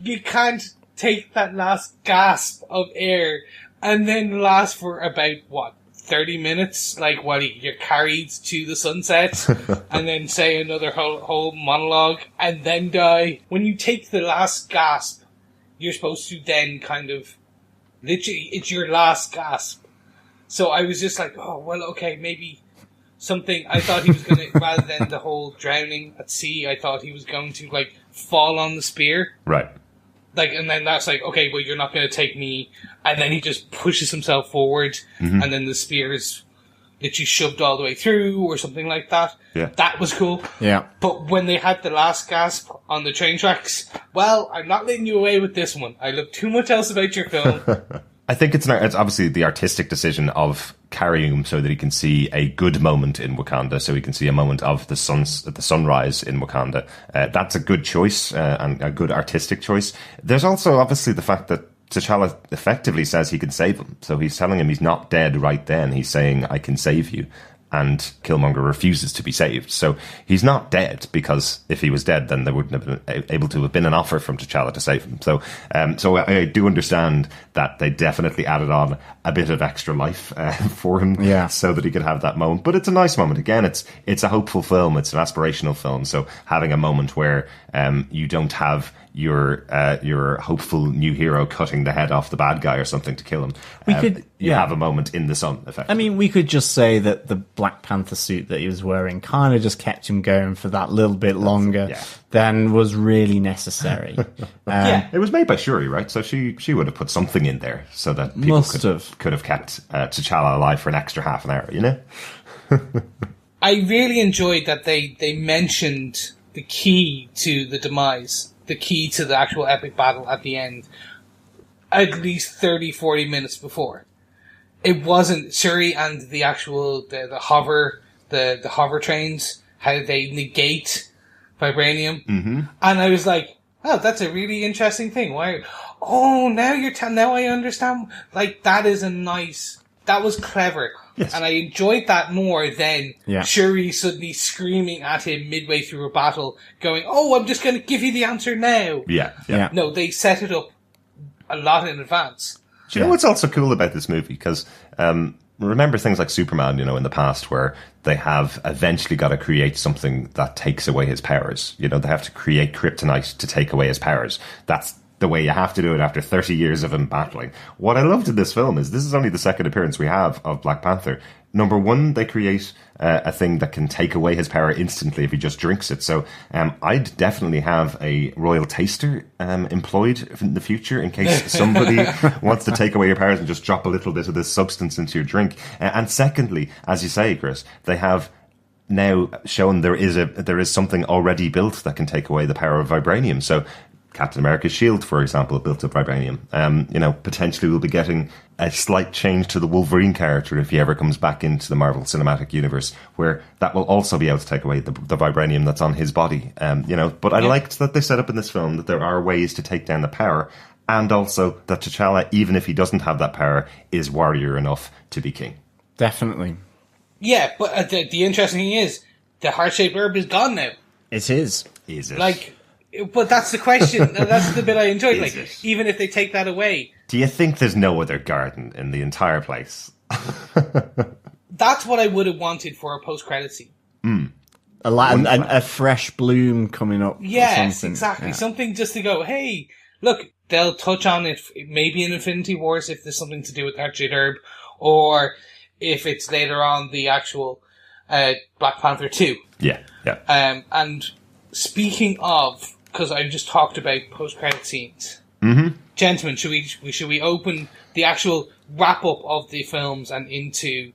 you can't take that last gasp of air and then last for about, 30 minutes? Like, while you're carried to the sunset and then say another whole monologue and then die. When you take the last gasp, you're supposed to then kind of, literally, it's your last gasp. So I was just like, oh, well, okay, maybe something. I thought he was going to, rather than the whole drowning at sea, I thought he was going to, like, fall on the spear. Right. Like, and then that's like, okay, well, you're not going to take me. And then he just pushes himself forward, and then the spear is literally shoved all the way through, or something like that. Yeah. That was cool. Yeah. But when they had the last gasp on the train tracks, well, I'm not letting you away with this one. I love too much else about your film. I think it's obviously the artistic decision of carrying him so that he can see a good moment in Wakanda, so he can see a moment of the sunrise in Wakanda. That's a good choice and a good artistic choice. There's also obviously the fact that T'Challa effectively says he can save him. So he's telling him he's not dead right then. He's saying, I can save you. And Killmonger refuses to be saved. So he's not dead, because if he was dead, then there wouldn't have been able to have been an offer from T'Challa to save him. So I do understand that they definitely added on a bit of extra life for him, so that he could have that moment. But it's a nice moment. Again, it's a hopeful film. It's an aspirational film. So having a moment where you don't have your hopeful new hero cutting the head off the bad guy or something to kill him. You have a moment in the sun, effectively. I mean, we could just say that the Black Panther suit that he was wearing kind of just kept him going for that little bit longer than was really necessary. It was made by Shuri, right? So she would have put something in there so that people could have kept T'Challa alive for an extra half an hour, you know? I really enjoyed that they mentioned the key to the demise, the key to the actual epic battle at the end, at least 30, 40 minutes before. It wasn't Shuri and the actual, the hover trains, how they negate vibranium. Mm-hmm. And I was like, oh, that's a really interesting thing. Why? Oh, now now I understand. Like, that was clever. Yes. And I enjoyed that more than Shuri suddenly screaming at him midway through a battle, going, oh, I'm just going to give you the answer now. Yeah. No, they set it up a lot in advance. Do you know what's also cool about this movie? Because remember things like Superman, you know, in the past, where they have eventually got to create something that takes away his powers. You know, they have to create kryptonite to take away his powers. That's the way you have to do it after 30 years of him battling. What I loved in this film is this is only the second appearance we have of Black Panther. Number one, they create a thing that can take away his power instantly if he just drinks it. So I'd definitely have a royal taster employed in the future in case somebody wants to take away your powers and just drop a little bit of this substance into your drink. And secondly, as you say, Chris, they have now shown there is something already built that can take away the power of vibranium. So Captain America's shield, for example, built of vibranium. Potentially we'll be getting a slight change to the Wolverine character if he ever comes back into the Marvel Cinematic Universe, where that will also be able to take away the vibranium that's on his body. But I liked that they set up in this film that there are ways to take down the power, and also that T'Challa, even if he doesn't have that power, is warrior enough to be king. Definitely. Yeah, but the interesting thing is, the heart-shaped herb is gone now. It is. Is it? But that's the question. That's the bit I enjoyed. Even if they take that away. Do you think there's no other garden in the entire place? That's what I would have wanted for a post-credit scene. A fresh bloom coming up. Yes, exactly. Yeah. Something just to go, hey, look, they'll touch on it maybe in Infinity Wars if there's something to do with Heart-Shaped Herb, or if it's later on the actual Black Panther 2. Yeah. And speaking of, because I just talked about post-credit scenes. Mm-hmm. Gentlemen, should we open the actual wrap-up of the films and into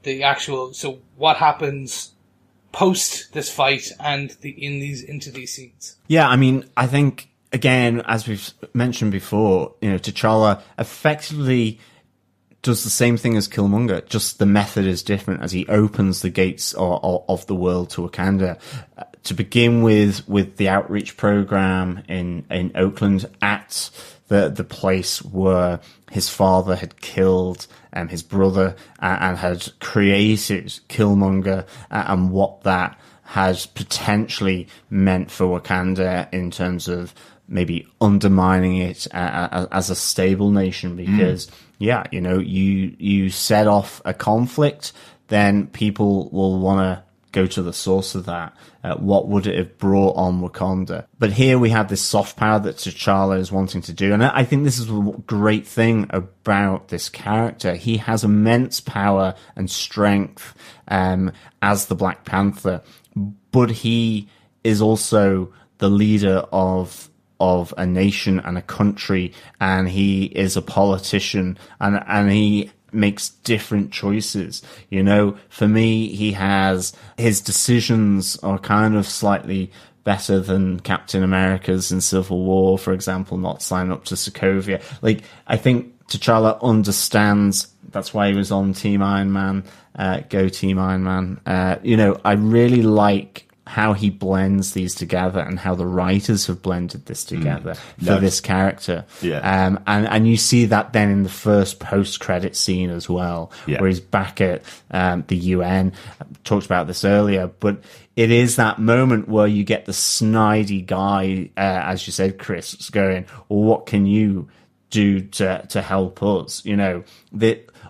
the actual... So what happens post this fight and into these scenes? Yeah, I mean, I think, again, as we've mentioned before, T'Challa effectively does the same thing as Killmonger, just the method is different as he opens the gates of the world to Wakanda. To begin with the outreach program in Oakland at the place where his father had killed his brother and had created Killmonger, and what that has potentially meant for Wakanda in terms of maybe undermining it as a stable nation, because you set off a conflict, then people will want to go to the source of that. What would it have brought on Wakanda? But here we have this soft power that T'Challa is wanting to do. And I think this is a great thing about this character. He has immense power and strength as the Black Panther, but he is also the leader of a nation and a country, and he is a politician, and he makes different choices. For me, his decisions are kind of slightly better than Captain America's in Civil War, for example, not signing up to Sokovia. I think T'Challa understands. That's why he was on Team Iron Man. Go Team Iron Man. I really like how he blends these together and how the writers have blended this together for this character. Yeah. And you see that then in the first post-credit scene as well, where he's back at the UN. I talked about this earlier, but it is that moment where you get the snidey guy, as you said, Chris, going, well, what can you do to help us?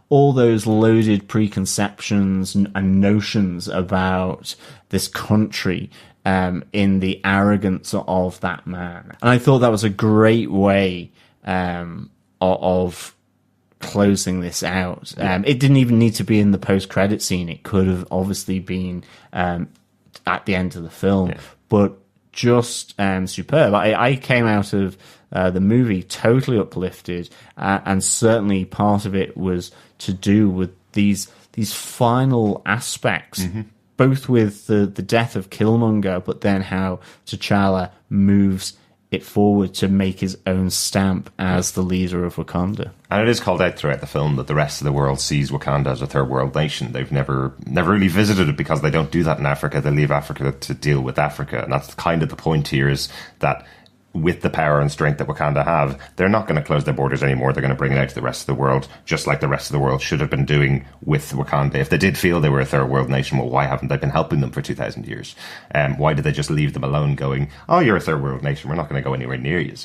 All those loaded preconceptions and notions about this country in the arrogance of that man. And I thought that was a great way of closing this out. It didn't even need to be in the post-credit scene. It could have obviously been at the end of the film. But just superb. I came out of the movie totally uplifted, and certainly part of it was to do with these final aspects, both with the death of Killmonger, but then how T'Challa moves it forward to make his own stamp as the leader of Wakanda. And it is called out throughout the film that the rest of the world sees Wakanda as a third world nation. They've never really visited it because they don't do that in Africa. They leave Africa to deal with Africa. And that's kind of the point here, is that with the power and strength that Wakanda have, they're not going to close their borders anymore. They're going to bring it out to the rest of the world, just like the rest of the world should have been doing with Wakanda. If they did feel they were a third world nation, well, why haven't they been helping them for 2,000 years? Why did they just leave them alone going, oh, you're a third world nation, we're not going to go anywhere near you?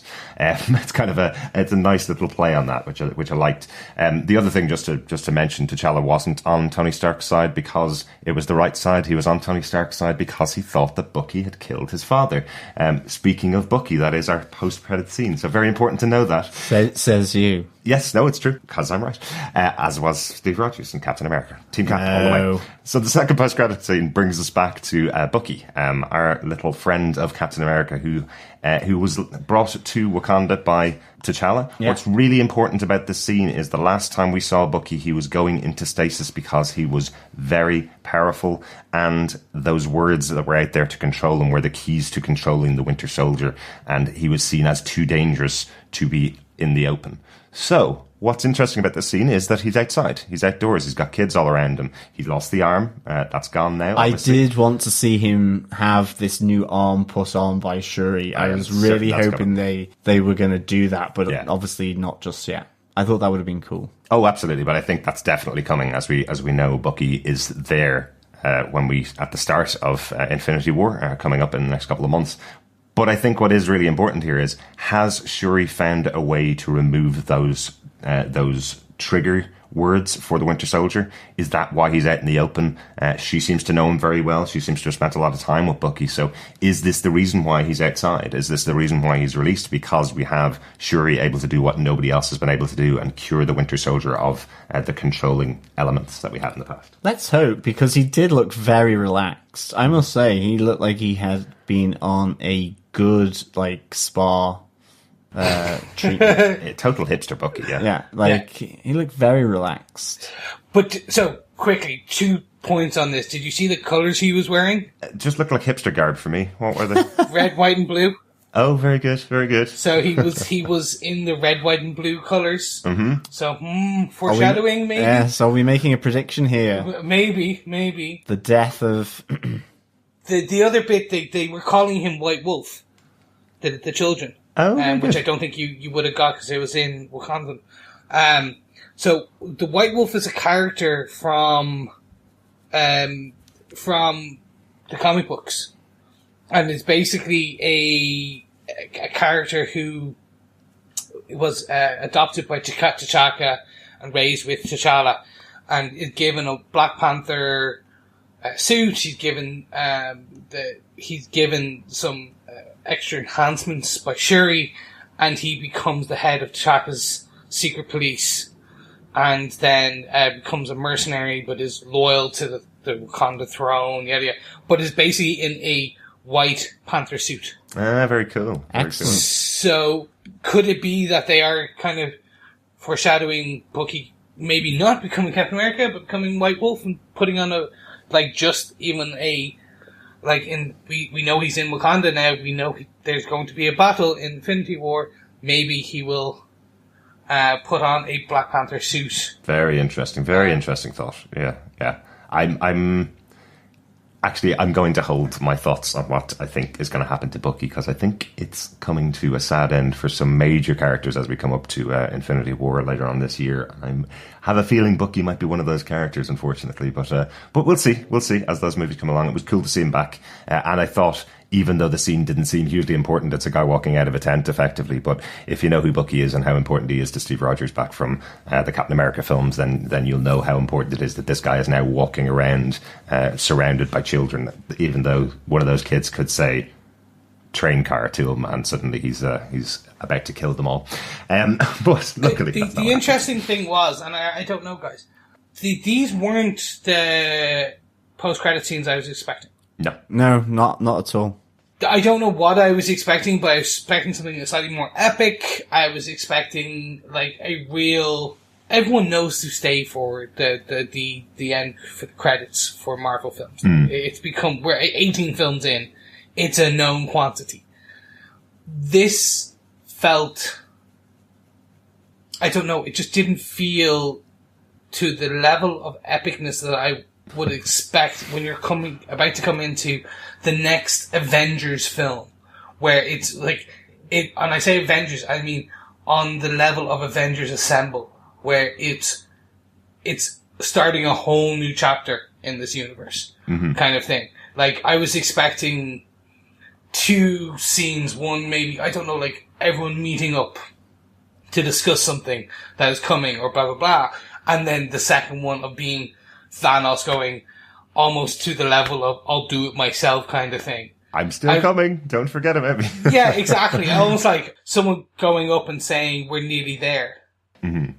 It's kind of it's a nice little play on that, which I liked. The other thing, just to mention, T'Challa wasn't on Tony Stark's side because it was the right side. He was on Tony Stark's side because he thought that Bucky had killed his father. Speaking of Bucky, that is our post-credit scene. So very important to know that. Says you. Yes, no, it's true, because I'm right. As was Steve Rogers in Captain America. Team Cap, all the way. So the second post-credit scene brings us back to Bucky, our little friend of Captain America, who was brought to Wakanda by T'Challa. Yeah. What's really important about this scene is the last time we saw Bucky, he was going into stasis because he was very powerful, and those words that were out there to control him were the keys to controlling the Winter Soldier, and he was seen as too dangerous to be in the open. So, what's interesting about this scene is that he's outside. He's outdoors. He's got kids all around him. He's lost the arm. That's gone now, obviously. I did want to see him have this new arm put on by Shuri. I was really hoping they were going to do that, but obviously not just yet. I thought that would have been cool. Oh, absolutely. But I think that's definitely coming. As we know, Bucky is there at the start of Infinity War, coming up in the next couple of months. But I think what is really important here is, has Shuri found a way to remove those trigger words for the Winter Soldier? Is that why he's out in the open? She seems to know him very well. She seems to have spent a lot of time with Bucky. So is this the reason why he's outside? Is this the reason why he's released? Because we have Shuri able to do what nobody else has been able to do and cure the Winter Soldier of the controlling elements that we had in the past. Let's hope, because he did look very relaxed. I must say, he looked like he had been on a good, spa treatment. Total hipster Bucky, yeah. Yeah, he looked very relaxed. But, so, quickly, 2 points on this. Did you see the colours he was wearing? It just looked like hipster garb for me. What were they? Red, white and blue. Oh, very good, very good. So he was in the red, white and blue colours. Mm-hmm. So, foreshadowing, maybe? Yes, are we making a prediction here? Maybe. The death of... The other bit, they were calling him White Wolf, the children. Oh, which I don't think you would have got because it was in Wakandan. So the White Wolf is a character from the comic books, and it's basically a character who was adopted by T'Chaka and raised with T'Challa, and is given a Black Panther suit. He's given some extra enhancements by Shuri, and he becomes the head of T'Chaka's secret police, and then becomes a mercenary, but is loyal to the Wakanda throne, but is basically in a White Panther suit. Very cool. Excellent. So, could it be that they are kind of foreshadowing Bucky maybe not becoming Captain America, but becoming White Wolf and putting on we know he's in Wakanda now, we know there's going to be a battle in Infinity War, maybe he will put on a Black Panther suit. Very interesting. Very interesting thought. Yeah, yeah. I'm going to hold my thoughts on what I think is going to happen to Bucky, because I think it's coming to a sad end for some major characters as we come up to Infinity War later on this year. I have a feeling Bucky might be one of those characters, unfortunately, but we'll see. We'll see as those movies come along. It was cool to see him back, and I thought, even though the scene didn't seem hugely important, it's a guy walking out of a tent, effectively. But if you know who Bucky is and how important he is to Steve Rogers back from the Captain America films, then you'll know how important it is that this guy is now walking around surrounded by children, even though one of those kids could say train car to him and suddenly he's about to kill them all. But luckily, the interesting thing was, and I don't know, guys, these weren't the post-credit scenes I was expecting. No, not at all. I don't know what I was expecting, but I was expecting something slightly more epic. I was expecting like a real. Everyone knows to stay for the end for the credits for Marvel films. It's become, we're 18 films in. It's a known quantity. This felt, I don't know, it just didn't feel to the level of epicness that I would expect when you're about to come into the next Avengers film, where it's like and I say Avengers, I mean on the level of Avengers Assemble, where it's starting a whole new chapter in this universe, kind of thing. Like I was expecting two scenes, one maybe, I don't know, like everyone meeting up to discuss something that is coming or blah blah blah, and then the second one of being Thanos going almost to the level of I'll do it myself kind of thing. I'm still coming. Don't forget about me. Yeah, exactly. Almost like someone going up and saying we're nearly there. Mm-hmm.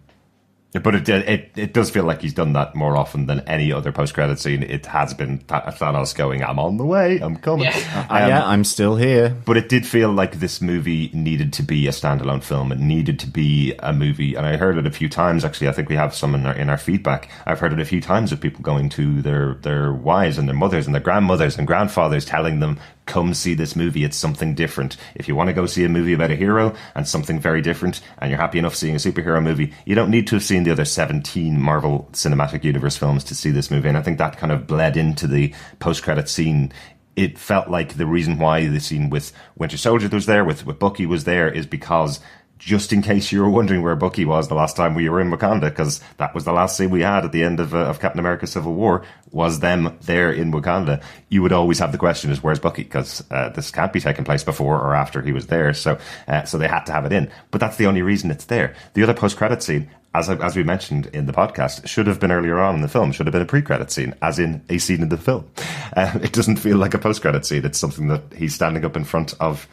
But it does feel like he's done that more often than any other post-credit scene. It has been Thanos going, I'm on the way, I'm coming. Yeah, I'm still here. But it did feel like this movie needed to be a standalone film. It needed to be a movie. And I heard it a few times, actually. I think we have some in our feedback. I've heard it a few times of people going to their wives and their mothers and their grandmothers and grandfathers telling them, come see this movie, it's something different. If you want to go see a movie about a hero and something very different, and you're happy enough seeing a superhero movie, you don't need to have seen the other 17 Marvel Cinematic Universe films to see this movie. And I think that kind of bled into the post-credit scene. It felt like the reason why the scene with Winter Soldier was there, with Bucky was there, is because just in case you were wondering where Bucky was the last time we were in Wakanda, because that was the last scene we had at the end of Captain America Civil War, was them there in Wakanda. You would always have the question is, where's Bucky? Because this can't be taking place before or after he was there. So they had to have it in. But that's the only reason it's there. The other post-credit scene, as we mentioned in the podcast, should have been earlier on in the film, should have been a pre-credit scene, as in a scene in the film. It doesn't feel like a post-credit scene. It's something that he's standing up in front of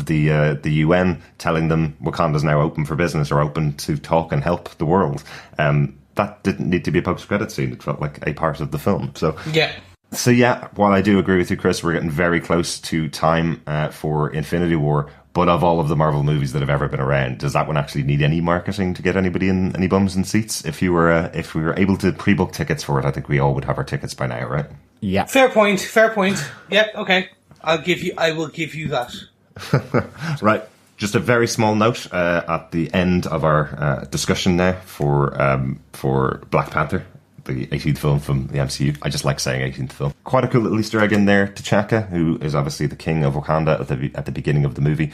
the UN, telling them Wakanda's now open for business or open to talk and help the world. That didn't need to be a post-credit scene. It felt like a part of the film. So yeah, while I do agree with you, Chris, we're getting very close to time for Infinity War. But of all of the Marvel movies that have ever been around, does that one actually need any marketing to get anybody in any bums and seats? If we were able to pre-book tickets for it, I think we all would have our tickets by now, right? Yeah. Fair point. Yep. Okay. I will give you that. Right. Just a very small note at the end of our discussion now for Black Panther, the 18th film from the MCU. I just like saying 18th film. Quite a cool little Easter egg in there. T'Chaka, who is obviously the king of Wakanda at the beginning of the movie.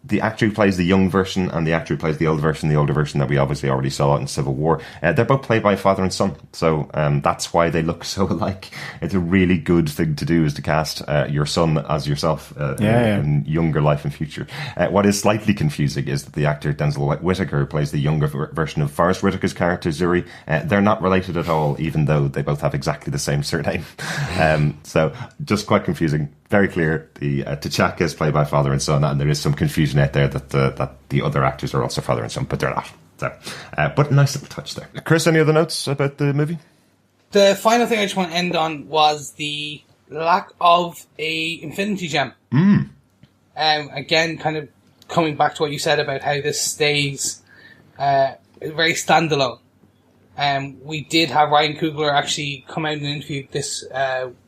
The actor who plays the young version and the actor who plays the older version that we obviously already saw in Civil War, they're both played by father and son. So that's why they look so alike. It's a really good thing to do, is to cast your son as yourself in younger life and future. What is slightly confusing is that the actor Denzel Whitaker, who plays the younger version of Forrest Whitaker's character Zuri, they're not related at all, even though they both have exactly the same surname. So just quite confusing. Very clear, the T'Chaka is played by father and son, and there is some confusion out there that the other actors are also father and son, but they're not. So, but a nice little touch there. Chris, any other notes about the movie? The final thing I just want to end on was the lack of a Infinity Gem. Again, kind of coming back to what you said about how this stays very standalone. We did have Ryan Coogler actually come out in an interview this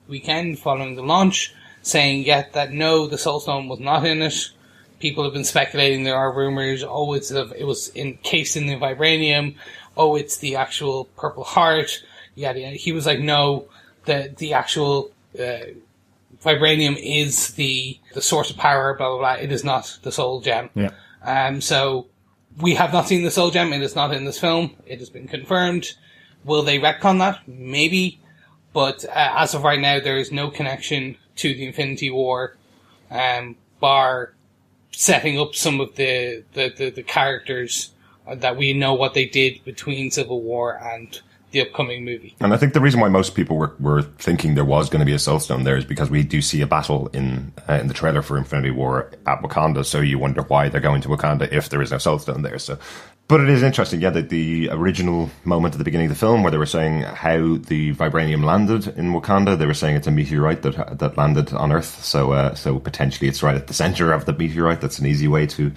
weekend following the launch, saying that no, the Soul Stone was not in it. people have been speculating. There are rumors. Oh, it was encased in the vibranium. Oh, it's the actual Purple Heart. Yeah, he was like, no, the actual vibranium is the source of power. Blah blah blah. It is not the soul gem. Yeah. So we have not seen the soul gem. It is not in this film. It has been confirmed. Will they retcon that? Maybe. But as of right now, there is no connection to the Infinity War, bar setting up some of the characters that we know what they did between Civil War and the upcoming movie. And I think the reason why most people were thinking there was going to be a Soul Stone there is because we do see a battle in the trailer for Infinity War at Wakanda, so you wonder why they're going to Wakanda if there is no Soul Stone there. So, but it is interesting, yeah, that the original moment at the beginning of the film where they were saying how the vibranium landed in Wakanda, they were saying it's a meteorite that landed on Earth, so potentially it's right at the center of the meteorite. That's an easy way to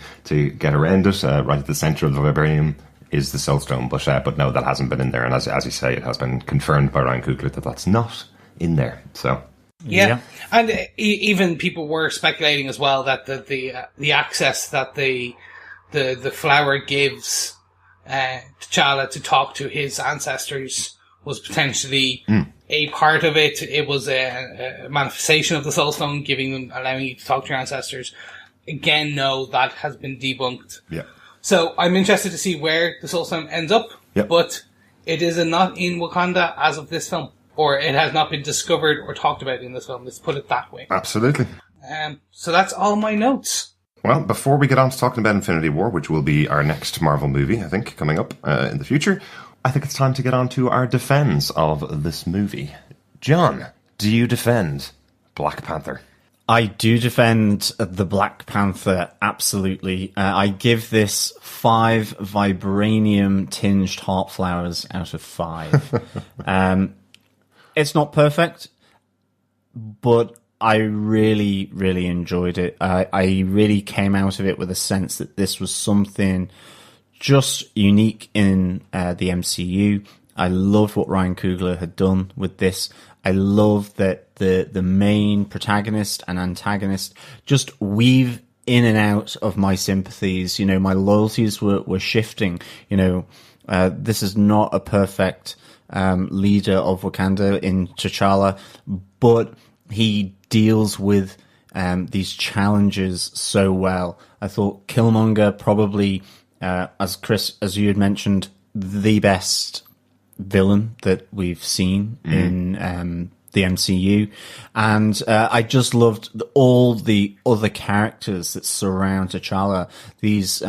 get around it. Right at the center of the vibranium is the Soul Stone, but no, that hasn't been in there. And as you say, it has been confirmed by Ryan Coogler that that's not in there. So yeah. And even people were speculating as well that the access that the flower gives T'Challa to talk to his ancestors was potentially a part of it. It was a manifestation of the Soul Stone, allowing you to talk to your ancestors. Again, no, that has been debunked. Yeah. So I'm interested to see where the Soul Stone ends up, but it is not in Wakanda as of this film, or it has not been discovered or talked about in this film. Let's put it that way. Absolutely. So that's all my notes. Well, before we get on to talking about Infinity War, which will be our next Marvel movie, I think, coming up in the future, I think it's time to get on to our defense of this movie. John, do you defend Black Panther? I do defend the Black Panther, absolutely. I give this 5 vibranium-tinged heart flowers out of 5. It's not perfect, but I really, really enjoyed it. I really came out of it with a sense that this was something just unique in the MCU. I loved what Ryan Coogler had done with this. I love that the main protagonist and antagonist just weave in and out of my sympathies. You know, my loyalties were shifting. You know, this is not a perfect leader of Wakanda in T'Challa, but he deals with these challenges so well. I thought Killmonger probably, as you had mentioned, the best villain that we've seen in the MCU, and I just loved all the other characters that surround T'Challa. These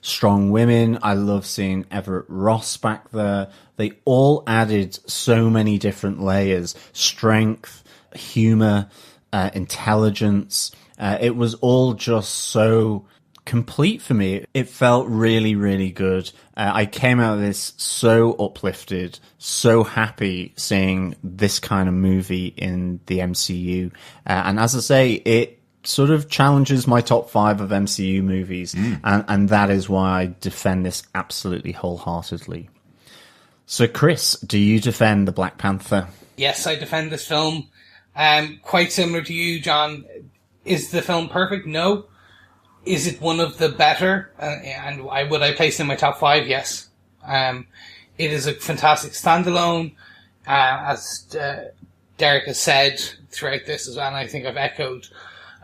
strong women. I love seeing Everett Ross back there. They all added so many different layers: strength, humor, intelligence. It was all just so complete for me. It felt really, really good. I came out of this so uplifted, so happy seeing this kind of movie in the MCU. And as I say, it sort of challenges my top 5 of MCU movies. And that is why I defend this absolutely wholeheartedly. So Chris, do you defend the Black Panther? Yes, I defend this film. Quite similar to you, John. Is the film perfect? No. Is it one of the better? And would I place it in my top 5? Yes. It is a fantastic standalone, as Derek has said throughout this as well, and I think I've echoed.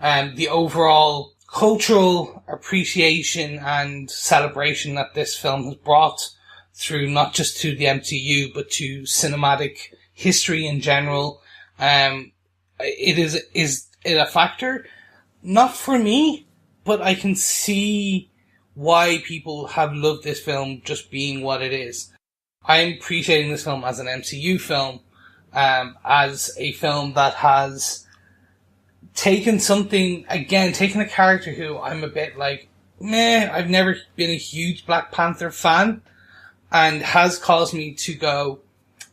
The overall cultural appreciation and celebration that this film has brought through not just to the MCU, but to cinematic history in general. Is it a factor? Not for me. But I can see why people have loved this film just being what it is. I'm appreciating this film as an MCU film, as a film that has taken a character who I'm a bit like, meh, I've never been a huge Black Panther fan, and has caused me to go,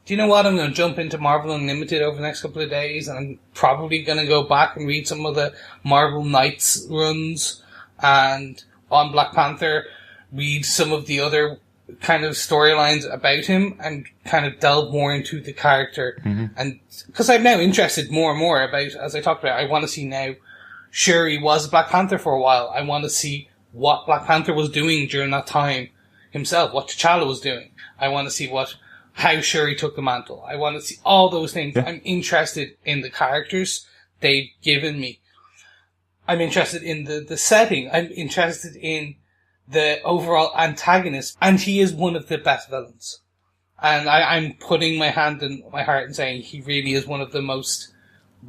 do you know what, I'm going to jump into Marvel Unlimited over the next couple of days, and I'm probably going to go back and read some of the Marvel Knights runs, and on Black Panther, read some of the other kind of storylines about him, and kind of delve more into the character. And because I'm now interested more and more about, as I talked about, I want to see now Shuri was Black Panther for a while. I want to see what Black Panther was doing during that time himself, what T'Challa was doing. I want to see how Shuri took the mantle. I want to see all those things. Yeah. I'm interested in the characters they've given me. I'm interested in the setting. I'm interested in the overall antagonist. And he is one of the best villains. And I'm putting my hand in my heart and saying he really is one of the most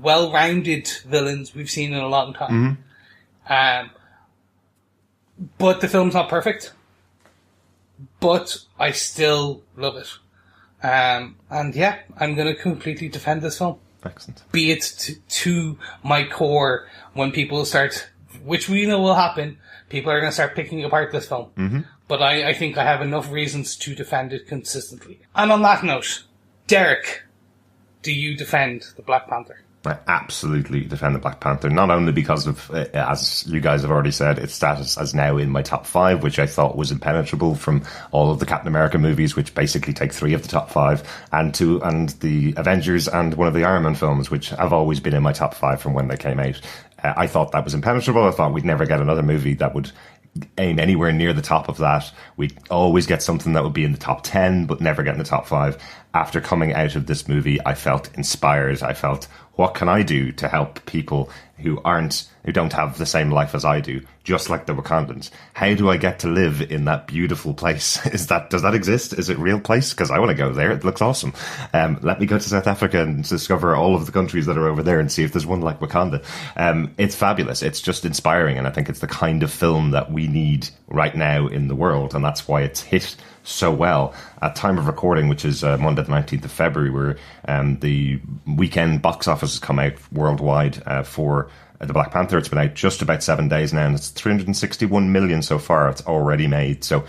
well-rounded villains we've seen in a long time. Mm-hmm. But the film's not perfect. But I still love it. And yeah, I'm going to completely defend this film. Excellent. Be it to my core when people start, which we know will happen, people are going to start picking apart this film. Mm-hmm. But I think I have enough reasons to defend it consistently. And on that note, Derek, do you defend the Black Panther? I absolutely defend the Black Panther, not only because of, as you guys have already said, its status as now in my top 5, which I thought was impenetrable from all of the Captain America movies, which basically take 3 of the top 5, and the Avengers and one of the Iron Man films, which have always been in my top 5 from when they came out. I thought that was impenetrable. I thought we'd never get another movie that would aim anywhere near the top of that. We'd always get something that would be in the top 10, but never get in the top 5. After coming out of this movie, I felt inspired. I felt, what can I do to help people who don't have the same life as I do, just like the Wakandans? How do I get to live in that beautiful place? Does that exist? Is it a real place? Because I want to go there. It looks awesome. Let me go to South Africa and discover all of the countries that are over there and see if there's one like Wakanda. It's fabulous. It's just inspiring, and I think it's the kind of film that we need right now in the world, and that's why it's hit so well. At time of recording, which is Monday the 19th of February, where the weekend box office has come out worldwide for the Black Panther. It's been out just about 7 days now, and it's 361 million so far. It's already made, so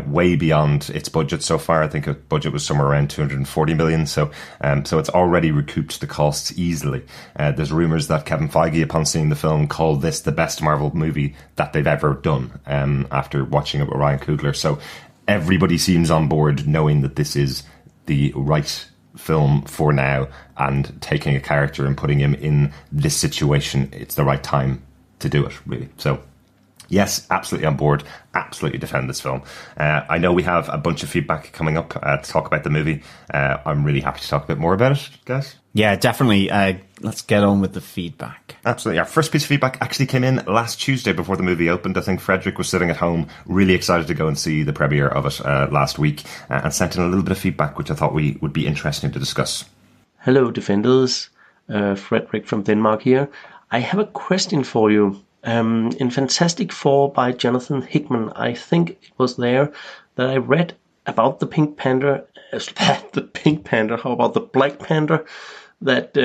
way beyond its budget so far. I think a budget was somewhere around 240 million, so it's already recouped the costs easily. There's rumours that Kevin Feige, upon seeing the film, called this the best Marvel movie that they've ever done, after watching it with Ryan Coogler. So everybody seems on board, knowing that this is the right film for now, and taking a character and putting him in this situation, it's the right time to do it, really. So yes, absolutely on board, absolutely defend this film. I know we have a bunch of feedback coming up to talk about the movie. I'm really happy to talk a bit more about it, guys. Yeah, definitely. Let's get on with the feedback. Absolutely. Our first piece of feedback actually came in last Tuesday before the movie opened. I think Frederick was sitting at home, really excited to go and see the premiere of it last week, and sent in a little bit of feedback, which I thought would be interesting to discuss. Hello, Defenders. Frederick from Denmark here. I have a question for you. In Fantastic Four by Jonathan Hickman, I think it was there that I read about the Pink Panther. How about the Black Panther? That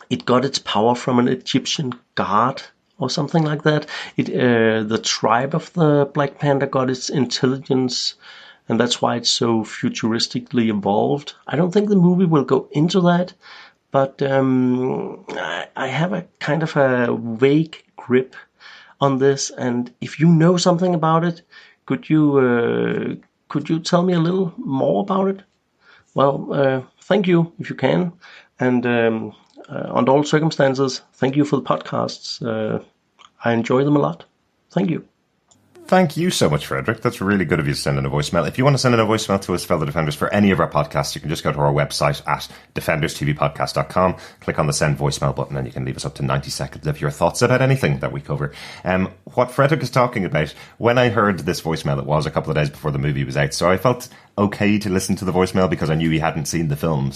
it got its power from an Egyptian god or something like that. The tribe of the Black Panther got its intelligence, and that's why it's so futuristically evolved. I don't think the movie will go into that, but I have a kind of a vague grip on this, and if you know something about it, could you tell me a little more about it? Well, thank you if you can, and under all circumstances, thank you for the podcasts. I enjoy them a lot. Thank you. Thank you so much, Frederick. That's really good of you to send in a voicemail. If you want to send in a voicemail to us, fellow Defenders, for any of our podcasts, you can just go to our website at defenderstvpodcast.com, click on the send voicemail button, and you can leave us up to 90 seconds of your thoughts about anything that we cover. What Frederick is talking about, when I heard this voicemail, it was a couple of days before the movie was out, so I felt okay to listen to the voicemail because I knew he hadn't seen the film.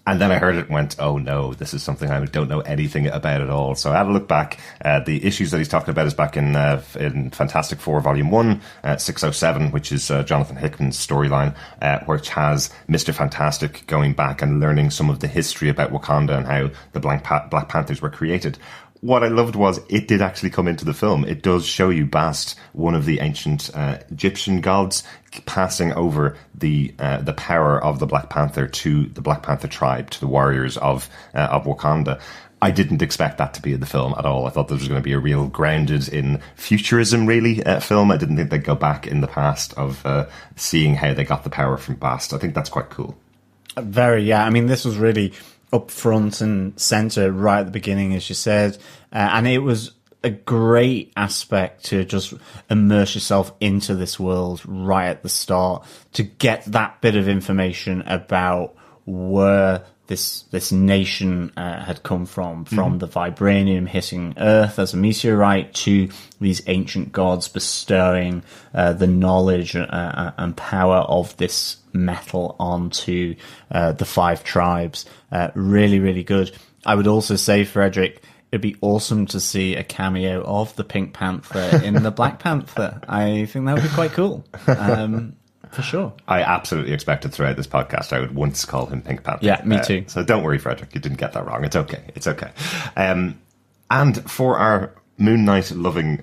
And then I heard it and went, oh no, this is something I don't know anything about at all. So I had a look back. The issues that he's talking about is back in Fantastic Four Volume 1, 607, which is Jonathan Hickman's storyline, which has Mr. Fantastic going back and learning some of the history about Wakanda and how the Black Panthers were created. What I loved was it did actually come into the film. It does show you Bast, one of the ancient Egyptian gods, passing over the power of the Black Panther to the Black Panther tribe, to the warriors of Wakanda. I didn't expect that to be in the film at all. I thought there was going to be a real grounded in futurism, really, film. I didn't think they'd go back in the past of seeing how they got the power from Bast. I think that's quite cool. Very, yeah. I mean, this was really up front and center right at the beginning, as you said. And it was a great aspect to just immerse yourself into this world right at the start, to get that bit of information about where this nation had come from the vibranium hitting Earth as a meteorite to these ancient gods bestowing the knowledge and power of this metal onto the 5 tribes. Really, really good. I would also say, Frederick, it'd be awesome to see a cameo of the Pink Panther in the Black Panther. I think that would be quite cool. For sure. I absolutely expected throughout this podcast I would once call him Pink Panther. Yeah, me too. So don't worry, Frederick. You didn't get that wrong. It's okay. It's okay. And for our Moon Knight loving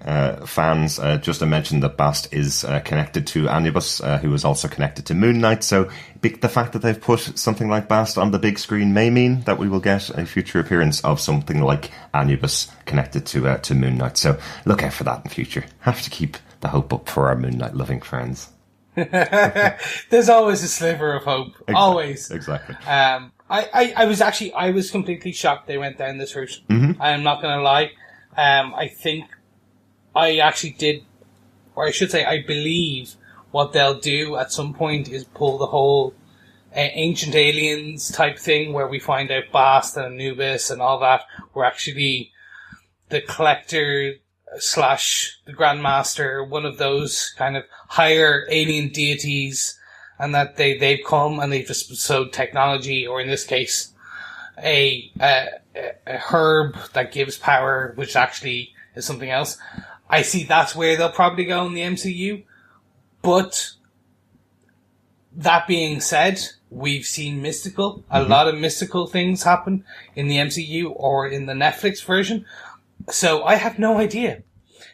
fans, just to mention that Bast is connected to Anubis, who is also connected to Moon Knight. So the fact that they've put something like Bast on the big screen may mean that we will get a future appearance of something like Anubis connected to Moon Knight. So look out for that in future. Have to keep the hope up for our Moon Knight loving friends. There's always a sliver of hope. Exactly. Always. Exactly. I was completely shocked they went down this route. Mm-hmm. I am not going to lie. I think I actually did, or I should say, I believe what they'll do at some point is pull the whole Ancient Aliens type thing where we find out Bast and Anubis and all that were actually the Collector / the Grandmaster, one of those kind of higher alien deities, and that they've come and they've just bestowed technology, or in this case, a herb that gives power, which actually is something else. I see that's where they'll probably go in the MCU. But that being said, we've seen a lot of mystical things happen in the MCU or in the Netflix version. So I have no idea.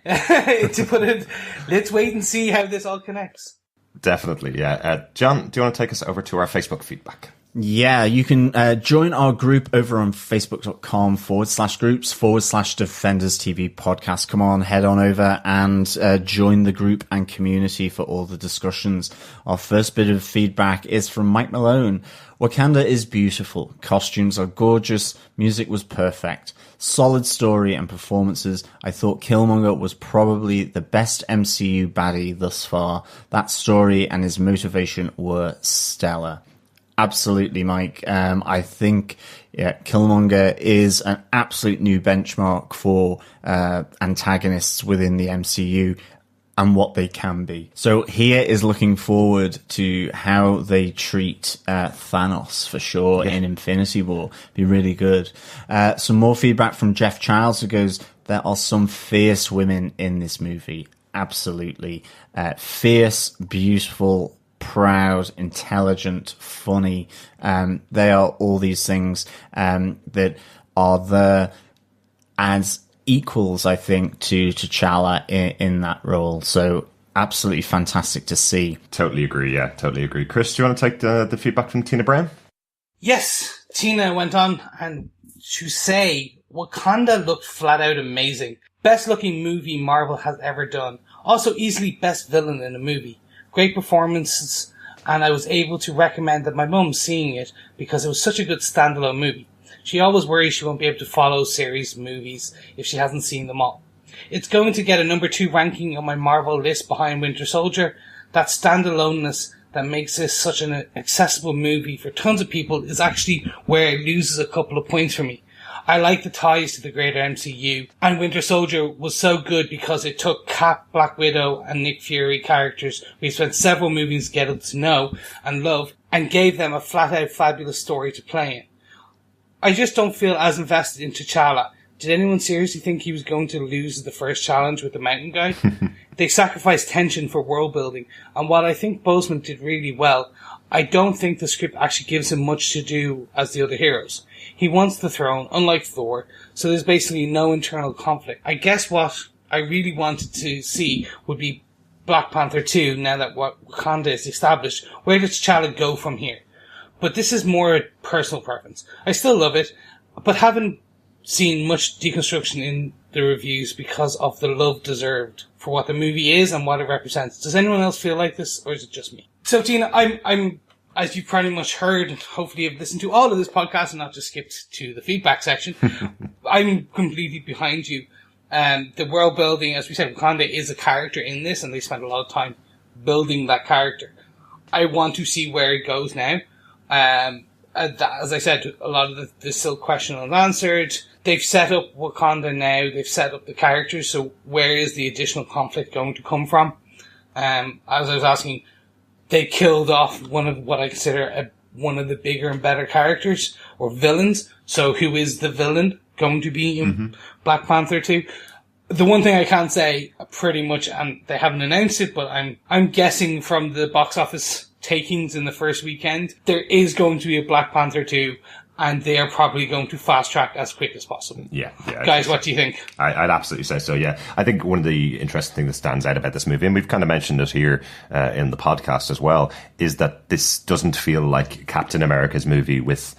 To put it, let's wait and see how this all connects. Definitely, yeah. John, do you want to take us over to our Facebook feedback? Yeah, you can join our group over on facebook.com/groups/Defenders TV podcast. Come on, head on over and join the group and community for all the discussions. Our first bit of feedback is from Mike Malone. Wakanda is beautiful. Costumes are gorgeous. Music was perfect. Solid story and performances. I thought Killmonger was probably the best MCU baddie thus far. That story and his motivation were stellar. Absolutely, Mike. I think Killmonger is an absolute new benchmark for antagonists within the MCU and what they can be. So here is looking forward to how they treat Thanos for sure in Infinity War. Be really good. Some more feedback from Jeff Childs, who goes, there are some fierce women in this movie. Absolutely. Fierce, beautiful, proud, intelligent, funny. They are all these things that are there as equals, I think, to T'Challa in that role. So absolutely fantastic to see. Totally agree, yeah, totally agree. Chris, do you want to take the feedback from Tina Brown? Yes, Tina went on and to say Wakanda looked flat out amazing. Best looking movie Marvel has ever done. Also easily best villain in a movie. Great performances, and I was able to recommend that my mum seeing it because it was such a good standalone movie. She always worries she won't be able to follow series movies if she hasn't seen them all. It's going to get a number 2 ranking on my Marvel list behind Winter Soldier. That standaloneness that makes this such an accessible movie for tons of people is actually where it loses a couple of points for me. I like the ties to the greater MCU, and Winter Soldier was so good because it took Cap, Black Widow, and Nick Fury characters we spent several movies getting to know and love, and gave them a flat-out fabulous story to play in. I just don't feel as invested in T'Challa. Did anyone seriously think he was going to lose the first challenge with the mountain guy? They sacrificed tension for world building, and while I think Boseman did really well, I don't think the script actually gives him much to do as the other heroes. He wants the throne, unlike Thor, so there's basically no internal conflict. I guess what I really wanted to see would be Black Panther 2, now that Wakanda is established. Where does T'Challa go from here? But this is more a personal preference. I still love it, but haven't seen much deconstruction in the reviews because of the love deserved for what the movie is and what it represents. Does anyone else feel like this, or is it just me? So Tina, I'm as you've pretty much heard, and hopefully you've listened to all of this podcast and not just skipped to the feedback section, I'm completely behind you. The world building, as we said, Wakanda is a character in this, and they spent a lot of time building that character. I want to see where it goes now. As I said, a lot of the still question unanswered. They've set up Wakanda now. They've set up the characters. So where is the additional conflict going to come from? As I was asking, they killed off one of what I consider one of the bigger and better characters or villains. So who is the villain going to be in Black Panther 2? The one thing I can't say pretty much, and they haven't announced it, but I'm guessing from the box office takings in the first weekend, there is going to be a Black Panther 2, and they are probably going to fast track as quick as possible. Yeah. Guys, what do you think? I'd absolutely say so, yeah. I think one of the interesting things that stands out about this movie, and we've kind of mentioned it here in the podcast as well, is that this doesn't feel like Captain America's movie with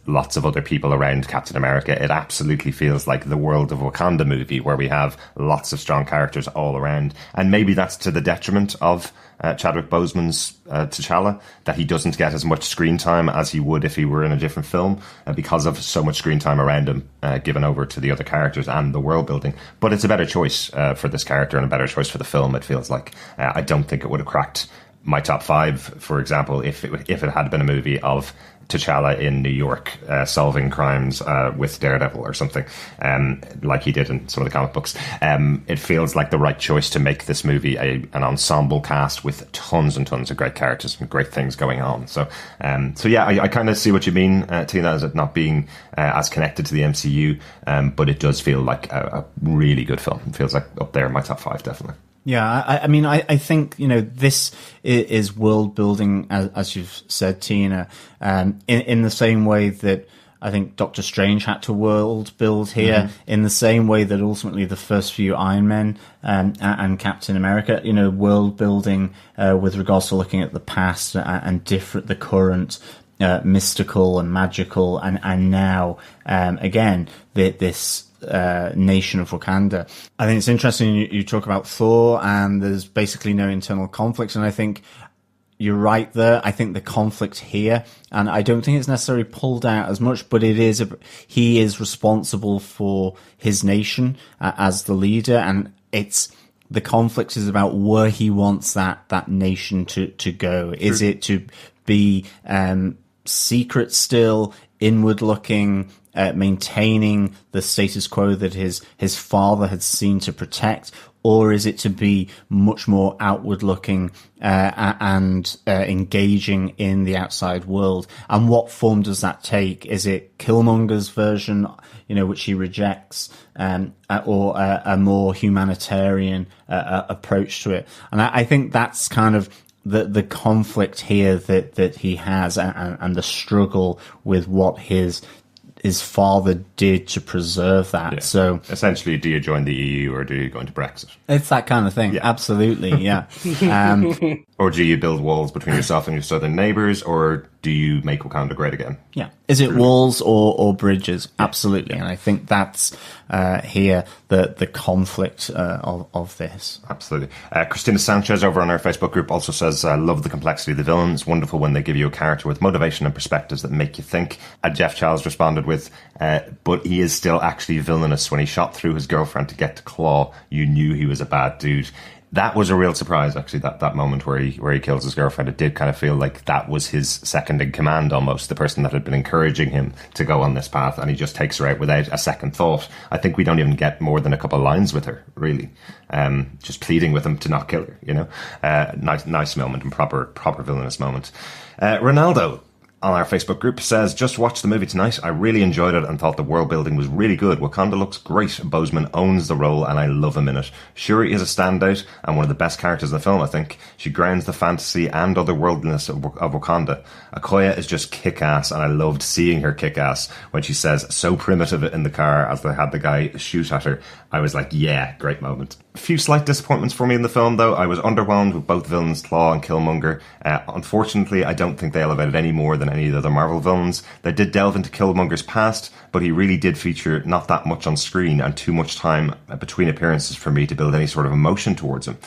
lots of other people around Captain America. It absolutely feels like the World of Wakanda movie, where we have lots of strong characters all around. And maybe that's to the detriment of Chadwick Boseman's T'Challa, that he doesn't get as much screen time as he would if he were in a different film, because of so much screen time around him given over to the other characters and the world building. But it's a better choice for this character and a better choice for the film, it feels like. I don't think it would have cracked my top 5, for example, if it had been a movie of T'Challa in New York solving crimes with Daredevil or something, like he did in some of the comic books. It feels like the right choice to make this movie an ensemble cast with tons and tons of great characters and great things going on. So yeah, I kind of see what you mean, Tina, as it not being as connected to the MCU, but it does feel like a really good film. It feels like up there in my top 5, definitely. Yeah, I mean, I think, this is world building, as you've said, Tina, in the same way that I think Doctor Strange had to world build here, in the same way that ultimately the first few Iron Men and Captain America, world building with regards to looking at the past and the current, mystical and magical, and now, again, this nation of Wakanda. I think it's interesting you talk about Thor, and there's basically no internal conflicts, and I think you're right there. I think the conflict here, and I don't think it's necessarily pulled out as much, but he is responsible for his nation as the leader, and the conflict is about where he wants that nation to go. Is it to be secret still, inward looking, maintaining the status quo that his father had seen to protect, or is it to be much more outward looking and engaging in the outside world? And what form does that take? Is it Killmonger's version, which he rejects, or a more humanitarian approach to it? And I think that's kind of the conflict here that he has, and the struggle with what his father did to preserve that. Yeah. So essentially, do you join the EU or do you go into Brexit? It's that kind of thing. Yeah. Absolutely, yeah. Or do you build walls between yourself and your southern neighbours, or do you make Wakanda great again? Yeah. Is it walls or bridges? Absolutely. Yeah. And I think that's here the conflict of this. Absolutely. Christina Sanchez over on our Facebook group also says, love the complexity of the villains. Wonderful when they give you a character with motivation and perspectives that make you think. Jeff Charles responded with, but he is still actually villainous. When he shot through his girlfriend to get to Claw, you knew he was a bad dude. That was a real surprise, actually, that moment where he kills his girlfriend. It did kind of feel like that was his second in command, almost, the person that had been encouraging him to go on this path, and he just takes her out without a second thought. I think we don't even get more than a couple of lines with her, really. Just pleading with him to not kill her, Nice moment and proper villainous moment. Ronaldo on our Facebook group says, just watched the movie tonight. I really enjoyed it and thought the world building was really good. Wakanda looks great. Boseman owns the role and I love him in it. Shuri is a standout and one of the best characters in the film, I think. She grounds the fantasy and otherworldliness of Wakanda. Okoye is just kick-ass, and I loved seeing her kick-ass when she says so primitive in the car as they had the guy shoot at her. I was like, yeah, great moment. A few slight disappointments for me in the film, though. I was underwhelmed with both villains, Claw and Killmonger. Unfortunately, I don't think they elevated any more than any of the other Marvel villains. They did delve into Killmonger's past, but he really did feature not that much on screen and too much time between appearances for me to build any sort of emotion towards him.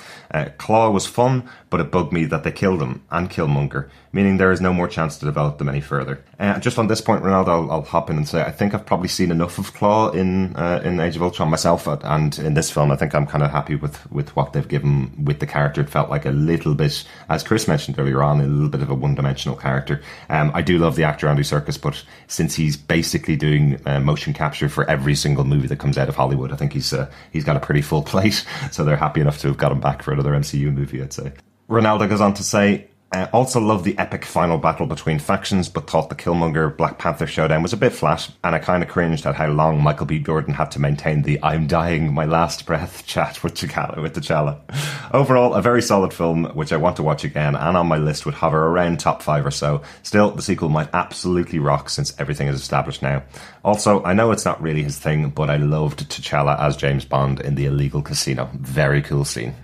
Claw was fun, but it bugged me that they killed him and Killmonger, meaning there is no more chance to develop them any further. Just on this point, Ronaldo, I'll hop in and say I think I've probably seen enough of Claw in Age of Ultron myself, and in this film I think I'm kind of happy with what they've given with the character. It felt like a little bit, as Chris mentioned earlier on, a little bit of a one-dimensional character. I do love the actor Andy Serkis, but since he's basically doing motion capture for every single movie that comes out of Hollywood, I think he's got a pretty full plate, so they're happy enough to have got him back for another MCU movie, I'd say. Ronaldo goes on to say, also loved the epic final battle between factions, but thought the Killmonger Black Panther showdown was a bit flat, and I kind of cringed at how long Michael B. Jordan had to maintain the "I'm dying, my last breath" chat with T'Challa. Overall, a very solid film, which I want to watch again, and on my list would hover around top 5 or so. Still, the sequel might absolutely rock since everything is established now. Also, I know it's not really his thing, but I loved T'Challa as James Bond in the illegal casino. Very cool scene.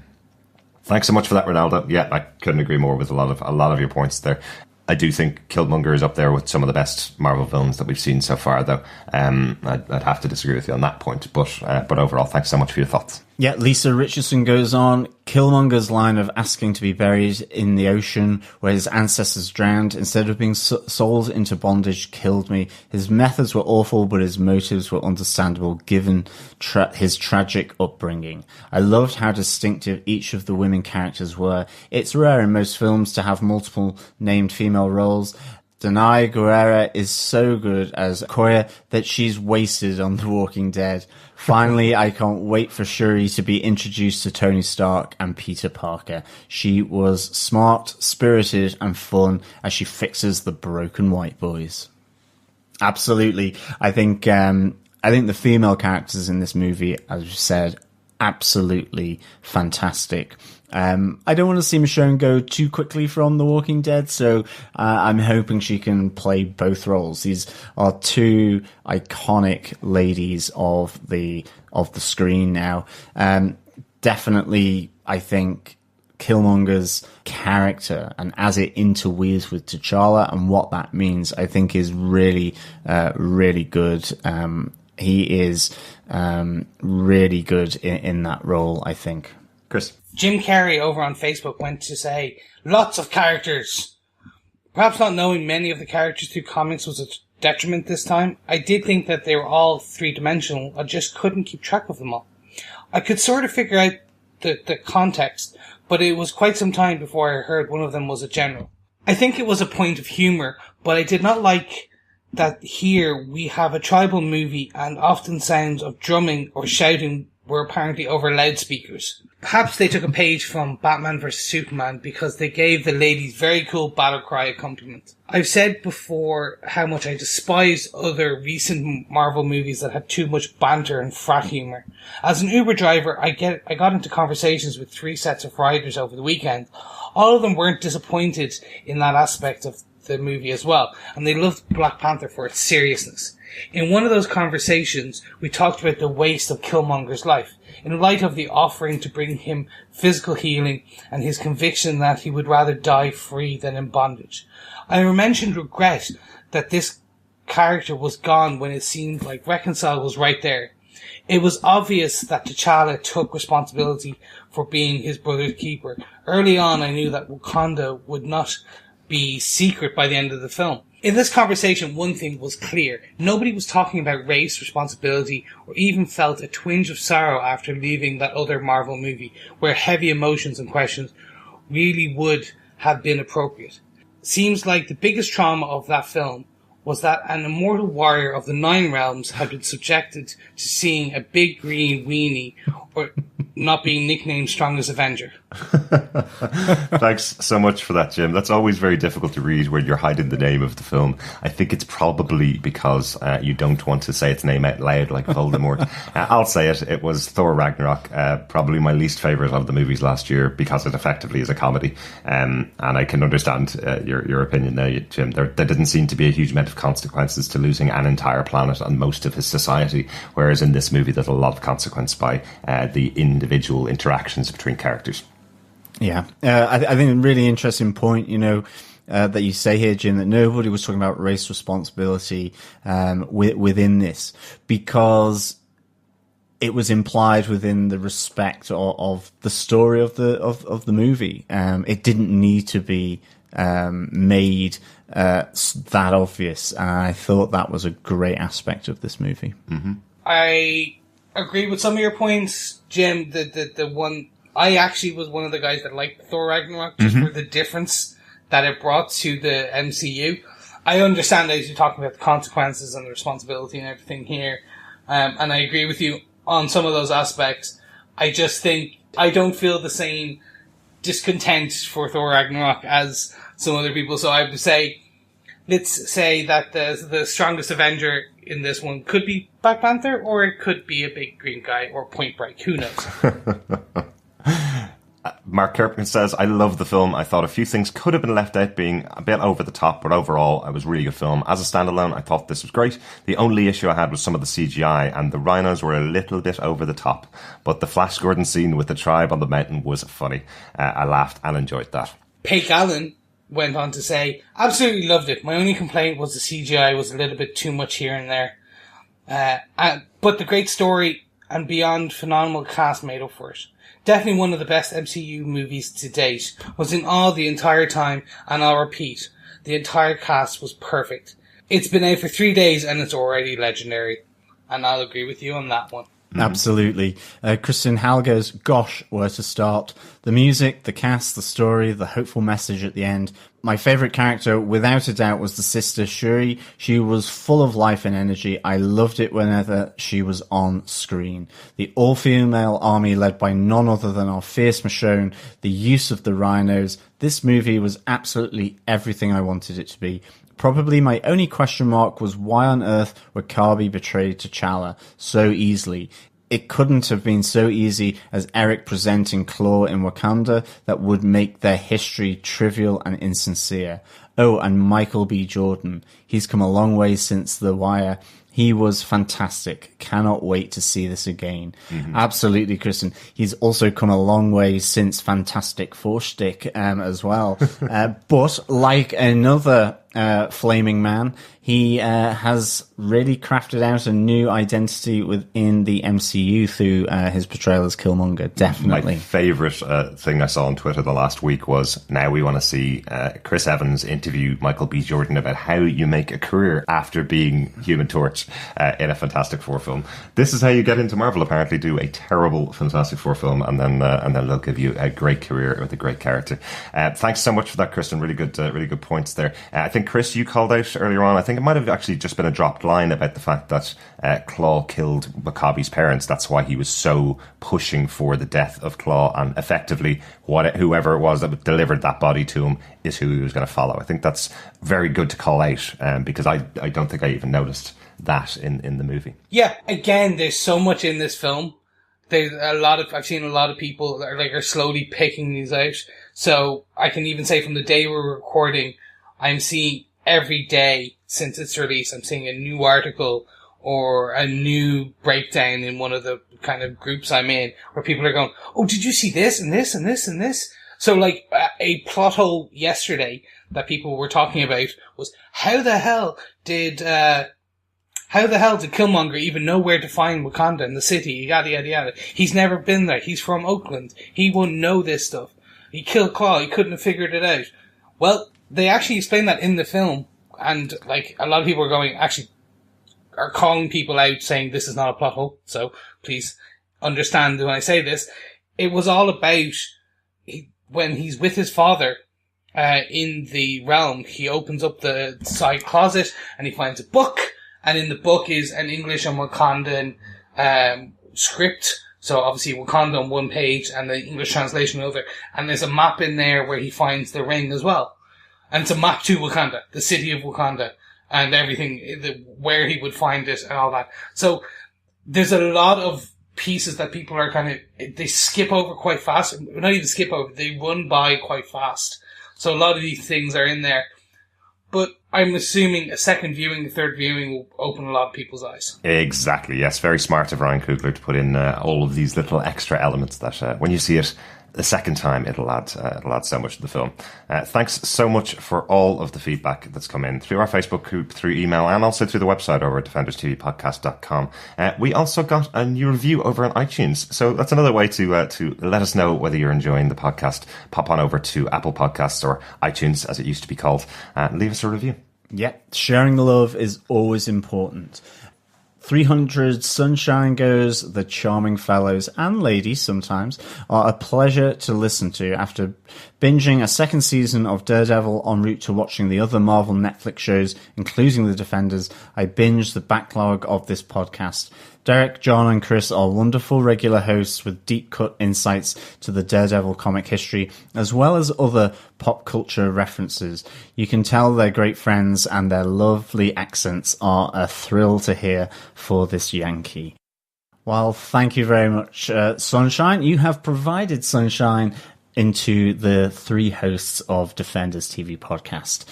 Thanks so much for that, Ronaldo. Yeah, I couldn't agree more with a lot of your points there. I do think Killmonger is up there with some of the best Marvel villains that we've seen so far, though. I'd have to disagree with you on that point, but overall, thanks so much for your thoughts. Yeah, Lisa Richardson goes on, Killmonger's line of asking to be buried in the ocean where his ancestors drowned instead of being sold into bondage killed me. His methods were awful, but his motives were understandable given his tragic upbringing. I loved how distinctive each of the women characters were. It's rare in most films to have multiple named female roles. Danai Gurira is so good as Okoye that she's wasted on The Walking Dead. Finally, I can't wait for Shuri to be introduced to Tony Stark and Peter Parker. She was smart, spirited, and fun as she fixes the broken white boys. Absolutely. I think the female characters in this movie, as you said, absolutely fantastic. I don't want to see Michonne go too quickly from The Walking Dead, so I'm hoping she can play both roles. These are two iconic ladies of the screen now. Definitely, I think Killmonger's character and as it interweaves with T'Challa and what that means, I think is really, really good. He is really good in that role, I think. Chris? Jim Carrey over on Facebook went to say, lots of characters. Perhaps not knowing many of the characters through comics was a detriment this time. I did think that they were all three-dimensional. I just couldn't keep track of them all. I could sort of figure out the context, but it was quite some time before I heard one of them was a general. I think it was a point of humour, but I did not like that here we have a tribal movie and often sounds of drumming or shouting were apparently over loudspeakers. Perhaps they took a page from Batman vs Superman because they gave the ladies very cool battle cry accompaniment. I've said before how much I despise other recent Marvel movies that had too much banter and frat humour. As an Uber driver, I got into conversations with 3 sets of riders over the weekend. All of them weren't disappointed in that aspect of the movie as well, and they loved Black Panther for its seriousness. In one of those conversations, we talked about the waste of Killmonger's life, in light of the offering to bring him physical healing and his conviction that he would rather die free than in bondage. I mentioned regret that this character was gone when it seemed like reconcile was right there. It was obvious that T'Challa took responsibility for being his brother's keeper. Early on, I knew that Wakanda would not be secret by the end of the film. In this conversation, one thing was clear. Nobody was talking about race, responsibility, or even felt a twinge of sorrow after leaving that other Marvel movie, where heavy emotions and questions really would have been appropriate. Seems like the biggest trauma of that film was that an immortal warrior of the 9 realms had been subjected to seeing a big green weenie or not being nicknamed Strongest Avenger. Thanks so much for that, Jim. That's always very difficult to read when you're hiding the name of the film. I think it's probably because you don't want to say its name out loud like Voldemort. I'll say it. It was Thor Ragnarok, probably my least favourite of the movies last year because it effectively is a comedy. And I can understand your opinion there, Jim. There didn't seem to be a huge amount of consequences to losing an entire planet and most of his society, whereas in this movie there's a lot of consequence by the individual interactions between characters. Yeah, I think a really interesting point, you know, that you say here, Jim, that nobody was talking about race responsibility within this, because it was implied within the respect of the story of the movie. It didn't need to be made that obvious, and I thought that was a great aspect of this movie. Mm-hmm. I agree with some of your points, Jim. The one I actually was one of the guys that liked Thor Ragnarok just for the difference that it brought to the MCU. I understand that you're talking about the consequences and the responsibility and everything here, and I agree with you on some of those aspects. I just think I don't feel the same discontent for Thor Ragnarok as some other people. So I would say, let's say that the strongest Avenger in this one could be Black Panther, or it could be a big green guy, or Point Break. Who knows? Mark Kirkman says, I love the film. I thought a few things could have been left out, being a bit over the top, but overall, it was a really good film. As a standalone, I thought this was great. The only issue I had was some of the CGI, and the rhinos were a little bit over the top. But the Flash Gordon scene with the tribe on the mountain was funny. I laughed and enjoyed that. Paige Allen went on to say, absolutely loved it. My only complaint was the CGI was a little bit too much here and there. But the great story and beyond phenomenal cast made up for it. Definitely one of the best MCU movies to date. Was in awe the entire time, and I'll repeat, the entire cast was perfect. It's been out for 3 days and it's already legendary. And I'll agree with you on that one. Absolutely. Kristen Halgo's gosh, where to start. The music, the cast, the story, the hopeful message at the end. My favourite character, without a doubt, was the sister, Shuri. She was full of life and energy. I loved it whenever she was on screen. The all-female army led by none other than our fierce Michonne, the use of the rhinos. This movie was absolutely everything I wanted it to be. Probably my only question mark was why on earth W'Kabi betrayed T'Challa so easily. It couldn't have been so easy as Erik presenting Klaue in Wakanda that would make their history trivial and insincere. Oh, and Michael B. Jordan. He's come a long way since The Wire. He was fantastic. Cannot wait to see this again. Mm-hmm. Absolutely, Kristen. He's also come a long way since Fantastic Four shtick as well. But like another Flaming Man, he has really crafted out a new identity within the MCU through his portrayal as Killmonger. Definitely. My favourite thing I saw on Twitter the last week was, now we want to see Chris Evans interview Michael B. Jordan about how you make a career after being Human Torch in a Fantastic Four film. This is how you get into Marvel, apparently. Do a terrible Fantastic Four film, and then they'll give you a great career with a great character. Thanks so much for that, Kristen. Really good points there. I think, Chris, you called out earlier on, I think it might have actually just been a dropped line about the fact that Klaue killed W'Kabi's parents. That's why he was so pushing for the death of Klaue, and effectively whoever it was that delivered that body to him is who he was going to follow. I think that's very good to call out, because I don't think I even noticed that in the movie. Yeah, again, there's so much in this film. I've seen a lot of people that are slowly picking these out. So I can even say from the day we're recording, I'm seeing every day since its release, I'm seeing a new article or a new breakdown in one of the kind of groups I'm in where people are going, oh, did you see this and this and this and this? So like a plot hole yesterday that people were talking about was how the hell did Killmonger even know where to find Wakanda in the city? Yada, yada, yada. He's never been there. He's from Oakland. He wouldn't know this stuff. He killed Klaue. He couldn't have figured it out. Well, they actually explain that in the film. And, like, a lot of people are calling people out saying this is not a plot hole. So, please understand when I say this. It was all about when he's with his father, in the realm, he opens up the side closet and he finds a book. And in the book is an English and Wakandan script. So obviously Wakanda on one page and the English translation over. And there's a map in there where he finds the ring as well. And it's a map to Wakanda, the city of Wakanda, and everything, where he would find it and all that. So there's a lot of pieces that people are they skip over quite fast. Not even skip over, they run by quite fast. So a lot of these things are in there. But I'm assuming a second viewing, a third viewing will open a lot of people's eyes. Exactly, yes. Very smart of Ryan Coogler to put in all of these little extra elements that when you see it the second time, it'll add so much to the film. Thanks so much for all of the feedback that's come in through our Facebook group, through email, and also through the website over at defenderstvpodcast.com. We also got a new review over on iTunes, so that's another way to let us know whether you're enjoying the podcast. Pop on over to Apple Podcasts, or iTunes as it used to be called, and leave us a review. Yeah, sharing the love is always important. 300 Sunshine goes, the charming fellows and ladies sometimes are a pleasure to listen to. After binging a second season of Daredevil en route to watching the other Marvel Netflix shows, including The Defenders, I binged the backlog of this podcast. Derek, John, and Chris are wonderful regular hosts with deep-cut insights to the Daredevil comic history, as well as other pop culture references. You can tell they're great friends, and their lovely accents are a thrill to hear for this Yankee. Well, thank you very much, Sunshine. You have provided Sunshine into the three hosts of Defenders TV podcast.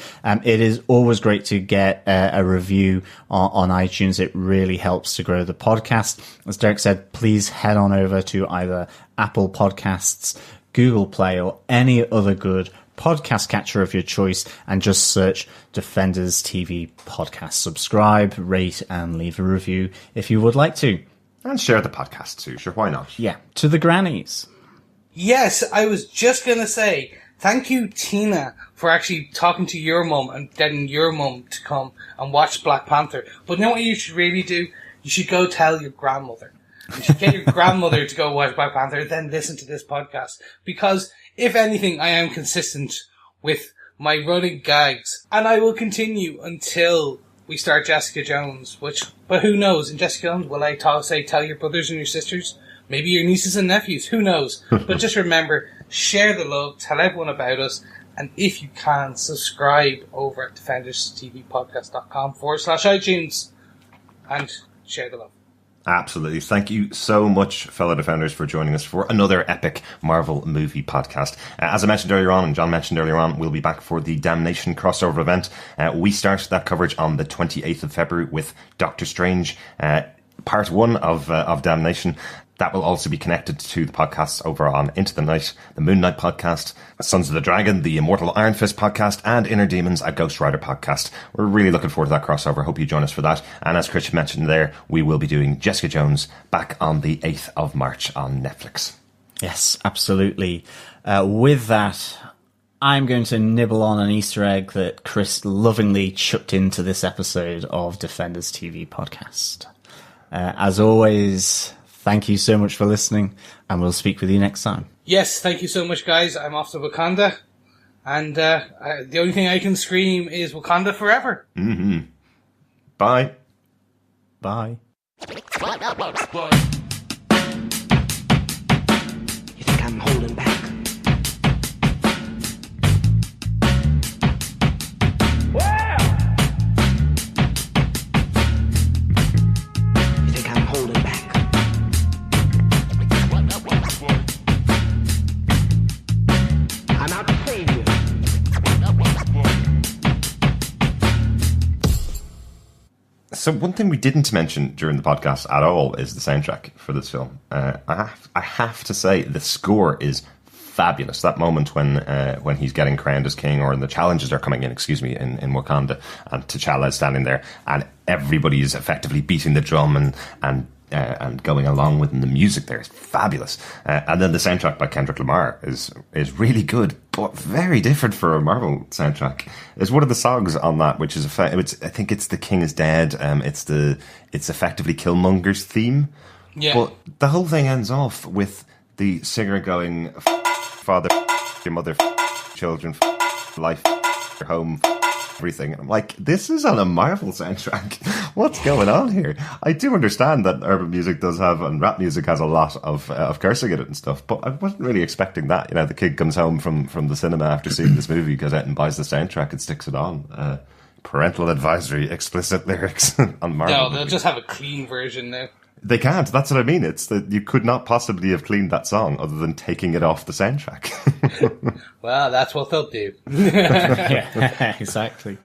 It is always great to get a review on iTunes. It really helps to grow the podcast. As Derek said, please head on over to either Apple Podcasts, Google Play, or any other good podcast catcher of your choice and just search Defenders TV podcast. Subscribe, rate, and leave a review if you would like to. And share the podcast too, sure, why not? Yeah, to the grannies. Yes, I was just going to say, thank you, Tina, for actually talking to your mum and getting your mum to come and watch Black Panther. But you know what you should really do? You should go tell your grandmother. You should get your grandmother to go watch Black Panther, then listen to this podcast. Because, if anything, I am consistent with my running gags. And I will continue until we start Jessica Jones, but who knows? In Jessica Jones, will I tell your brothers and your sisters? Maybe your nieces and nephews, who knows? But just remember, share the love, tell everyone about us, and if you can, subscribe over at defenderstvpodcast.com/iTunes and share the love. Absolutely. Thank you so much, fellow Defenders, for joining us for another epic Marvel movie podcast. As I mentioned earlier on, and John mentioned earlier on, we'll be back for the Damnation crossover event. We start that coverage on the 28th of February with Doctor Strange, part one of Damnation. That will also be connected to the podcasts over on Into the Night, the Moon Knight podcast, Sons of the Dragon, the Immortal Iron Fist podcast, and Inner Demons, a Ghost Rider podcast. We're really looking forward to that crossover. Hope you join us for that. And as Chris mentioned there, we will be doing Jessica Jones back on the 8th of March on Netflix. Yes, absolutely. With that, I'm going to nibble on an Easter egg that Chris lovingly chucked into this episode of Defenders TV podcast. As always, thank you so much for listening, and we'll speak with you next time. Yes, thank you so much, guys. I'm off to Wakanda, and the only thing I can scream is Wakanda forever. Mm-hmm. Bye. Bye. You think I'm holding back? You think I'm holding back? I'm out to save you. So one thing we didn't mention during the podcast at all is the soundtrack for this film. I have to say the score is fabulous. That moment when he's getting crowned as king, or the challenges are coming in, in Wakanda, and T'Challa is standing there, and everybody is effectively beating the drum and going along with the music there is fabulous. And then the soundtrack by Kendrick Lamar is really good, but very different for a Marvel soundtrack. There's one of the songs on that, which is I think it's The King is Dead. It's effectively Killmonger's theme. Yeah. But the whole thing ends off with the singer going, "Father, your mother, children, life, your home, everything." And I'm like, this is on a Marvel soundtrack. What's going on here? I do understand that urban music does have, and rap music has a lot of cursing in it and stuff, but I wasn't really expecting that. You know, the kid comes home from the cinema after seeing this movie, goes out and buys the soundtrack and sticks it on. Parental advisory, explicit lyrics on Marvel. No, they'll just have a clean version now. They can't. That's what I mean. It's that you could not possibly have cleaned that song other than taking it off the soundtrack. Well, that's what they'll do. Yeah, exactly.